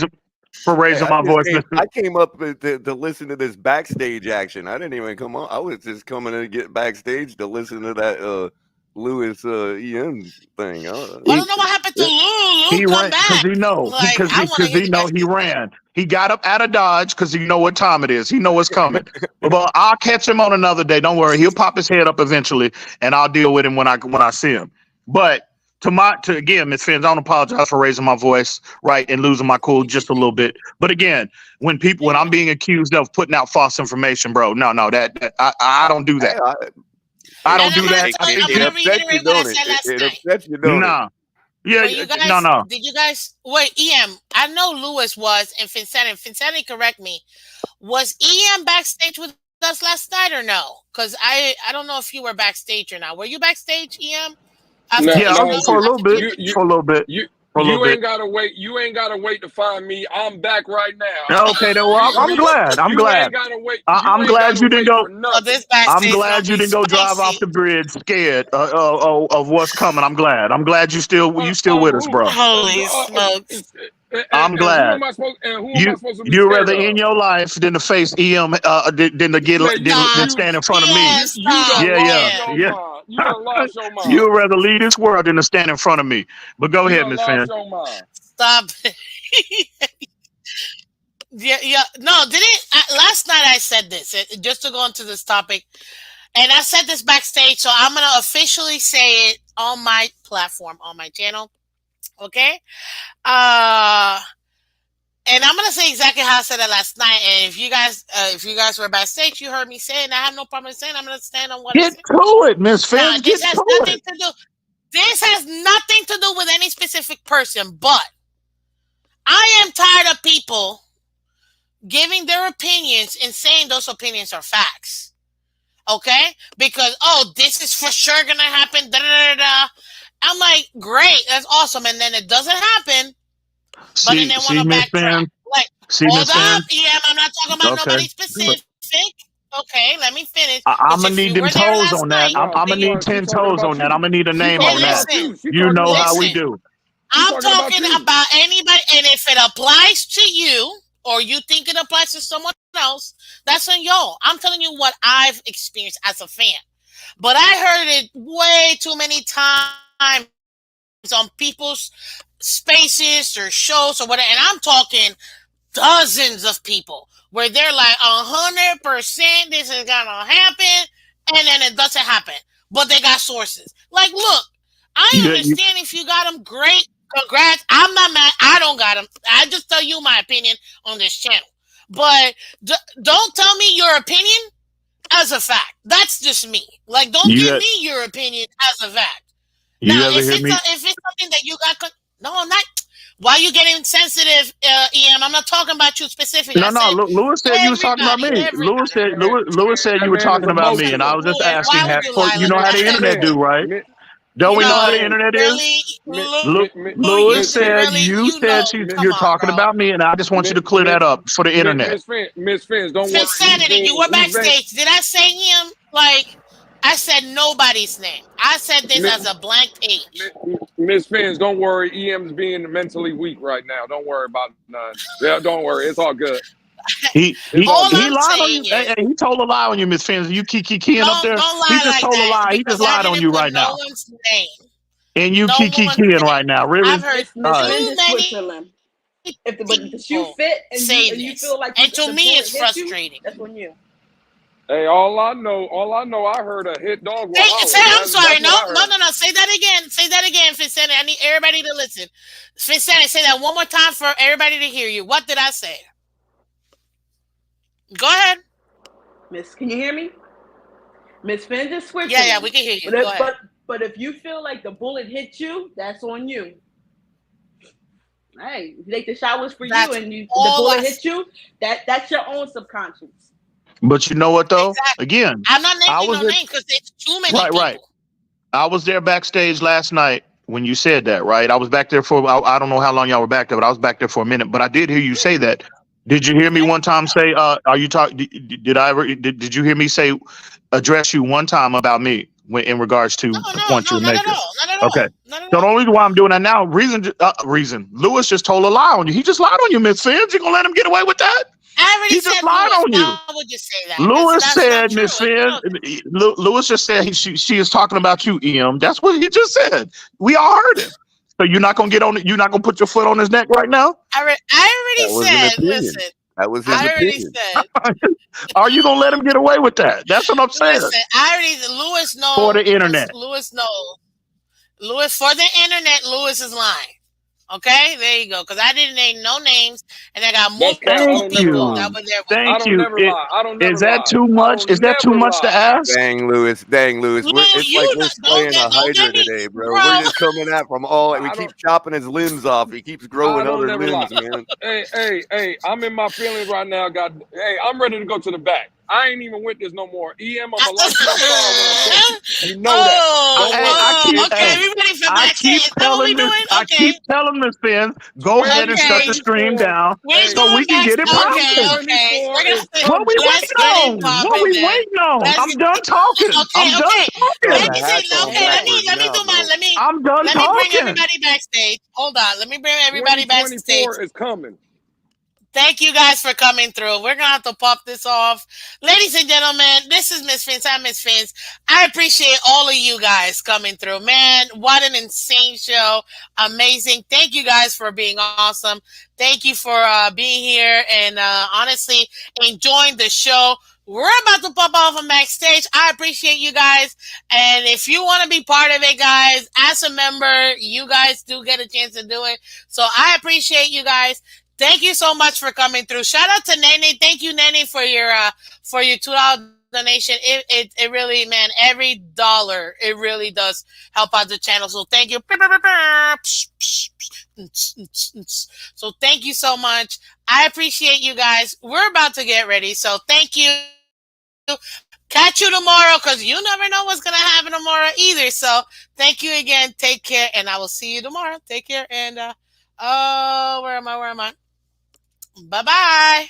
raising my voice, Miss. I came up to listen to this backstage action. I didn't even come on. I was just coming to get backstage to listen to that Lewis EM thing. Well, I don't know what happened to Lou. Lou He come ran because back. Like I want to hear he the know he backstage. ran. He got up out of Dodge because he know what time it is. He know what's coming. But I'll catch him on another day. Don't worry. He'll pop his head up eventually, and I'll deal with him when I see him. But to again, Miss Fins, I don't apologize for raising my voice, right, and losing my cool just a little bit. But again, when I'm being accused of putting out false information, bro, no, that I don't do that. I And don't do that. I think I'm It gonna upsets you, reiterate what I don't it? said last It night. upsets you, don't it? nah. Yeah, But you no, guys, no. did you guys wait? EM, I know Lewis was and Finsetti, correct me. Was EM backstage with us last night or no? Because I don't know if you were backstage or not. Were you backstage, EM? After No, Yeah, you no, know for a you, little after bit, you, Timothy? you, for a little bit, you, for a little you bit. ain't gotta wait. You ain't gotta wait to find me. I'm back right now. Okay, then, well, We, I'm we, glad. I'm you glad. ain't gotta wait. You I'm ain't glad gotta you didn't wait go. for So nothing. this I'm backstage gonna glad you be didn't go drive off spicy. the bridge scared of what's coming. I'm glad. I'm glad you still Of with us, who? bro. Holy smokes! I'm And who glad. am I supposed? And who am I You supposed to be you scared rather of? end your life than to face EM than to get Man, than Stop. stand in front of me. Yeah, you stop. done Yeah, lost yeah, Yeah. your yeah. mind. You done lost your You mind. would rather leave this world than to stand in front of me. But go You ahead, done Miss lost Fan. your mind. Stop. Yeah, yeah. No, didn't last night I said this just to go into this topic, and I said this backstage, so I'm gonna officially say it on my platform, on my channel. Okay. Uh, and I'm gonna say exactly how I said it last night. And if you guys were backstage, you heard me say it, and I have no problem saying. I'm gonna stand on what I Get said. to it, Miss Now, Fans. Get to it. This has nothing to do with any specific person, but I am tired of people giving their opinions and saying those opinions are facts. Okay? Because, oh, this is for sure gonna happen. Da, da, da, da. I'm like, great, that's awesome. And then it doesn't happen, but then they want See, to Miss backtrack. Fan. Like, See, hold Miss up, Fan. EM, I'm not talking about Okay. nobody specific. Okay, let me finish. I'm Because gonna if need you them were there toes last on that. night, I'm No, gonna then you need she 10 talking toes about on that. you. I'm gonna need a She name and talking on that. about you. listen, She You talking know about how we listen. you. do. She I'm talking about talking you. about anybody, and if it applies to you or you think it applies to someone else, that's on y'all. I'm telling you what I've experienced as a fan. but I heard it way too many times on people's spaces or shows or whatever, and I'm talking dozens of people where they're like 100% this is gonna happen, and then it doesn't happen, but they got sources. Like, look, I You, understand if you got them, great, congrats. I'm not mad. I don't got them. I just tell you my opinion on this channel, but don't tell me your opinion as a fact. That's just me. Like, don't give you, me your opinion as a fact. you Now, ever hear me? if it's something that you got, no, I'm not. Why you getting sensitive, EM? I'm not talking about you specifically. I No. said Lewis said you was talking about everybody, me. everybody. Lewis said That you were man is talking about me, and I emotional. was just Louis, why asking. would you lie You like know how Miss the that? internet do, Finn, right? Miss, Don't we Miss know how the Finn, internet is? Really, Miss, Lewis Miss, said really, you said Miss, come you're on, talking bro. about me, and I just want you Miss, to clear that up for the internet. Miss Fins, don't worry. Insanity, you were backstage. Did I say him? Like, I said nobody's name. I said this as a blank page. Miss Fins, don't worry. EM's being mentally weak right now. Don't worry about none. Yeah, don't worry. It's all good. He It's he all All he good. I'm lied on saying you. Hey, is, he told a lie on you, Miss Finn. You keep keying up there. don't He lie just like told a that lie. He just because I lied on didn't you put right no now, one's name. and you No keep one's keying name. right now. I've Really? heard Miss All right. Finn just too Switzerland. many But the shoe people fit and say you this, feel like and to the me, bullet it's hit you, frustrating. that's on you. Hey, all I know, I heard a hit dog was Say, hollering. I'm sorry. That's No, what I no, heard. no, no. Say that again. Say that again, Fincente. I need everybody to listen. Fincente, say that one more time for everybody to hear you. What did I say? Go ahead. Miss, can you hear me? Miss Finn just Yeah, Switzerland. we can hear you. But Go if, ahead. if you feel like the bullet hit you, that's on you. Hey, if you think the shot was for you That's and the all bullet hit you, that's your own subconscious. But you know what though? exactly. Again, I'm not I naming was no at name because it's too many right. people. I was there backstage last night when you said that, right? I was back there for I don't know how long y'all were back there, but I was back there for a minute. But I did hear you say that. Did you hear me Okay. one time say, are you talking? Did I ever, did you hear me say, address you one time about me in regards No, to the no, point you no, were not at making? all. Not at Okay. all. Not at So the all. only reason why I'm doing that now, reason, Lewis just told a lie on you. He just lied on you, Miss Fins. You gonna let him get away with that? I already He just said lied Lewis. on you. Why would you say that? Because Lewis that's not said, true. Miss And you know Finn, that. Lewis just said she is talking about you, Em. That's what he just said. We all heard him. So you're not gonna get on it. You're not gonna put your foot on his neck right now. I That already was an said, opinion. listen, That was his I already opinion. said, Are you gonna let him get away with that? That's what I'm saying. listen, Lewis For the knows, internet. Lewis, for the internet, Lewis is lying. Okay, there you go. Because I didn't name no names, and I got That's cap. I multiple Thank don't never people lie. that you. were there with me. I Thank don't you. never lie. I don't Is never that lie. too I much? don't Is that too never much to lie. ask? Dang, Lewis. Lou, It's like we're slaying a don't hydra get me, today, bro. bro. We're just coming at from all. We I keep don't. chopping his limbs off. He keeps growing I don't other never lie. limbs, man. Hey, I'm in my feelings right now. Hey, I'm ready to go to the back. I ain't even with this no more. EM, I'm gonna light you on fire when I catch you. You know that. Don't worry. Okay. We ready for I backstage? keep Is that what we telling Miss, doing? I Okay, keep telling Miss Finn, go ahead and shut the stream 2024. down we're Hey, so we doing can get it popping. Okay. 2024 We're is gonna What we coming. let's waiting get it on? What popping we then. waiting on? Let's I'm done talking. I'm done okay. Trying Let talking. to me say hack on okay. backwards Let me now, do my bro. I'm done let me bring talking. everybody backstage. Hold on. Let me bring everybody backstage. 2024 is coming. Thank you guys for coming through. We're gonna have to pop this off. Ladies and gentlemen, this is Miss Fins. I'm Miss Fins. I appreciate all of you guys coming through. Man, what an insane show. Amazing. Thank you guys for being awesome. Thank you for being here and honestly enjoying the show. We're about to pop off on backstage. I appreciate you guys. And if you want to be part of it, guys, as a member, you guys do get a chance to do it. So I appreciate you guys. Thank you so much for coming through. Shout out to Nene. Thank you, Nene, for your $2 donation. It really, man, every dollar it really does help out the channel. So thank you. So thank you so much. I appreciate you guys. We're about to get ready. So thank you. Catch you tomorrow because you never know what's gonna happen tomorrow either. So thank you again. Take care, and I will see you tomorrow. Take care, and where am I? Bye bye.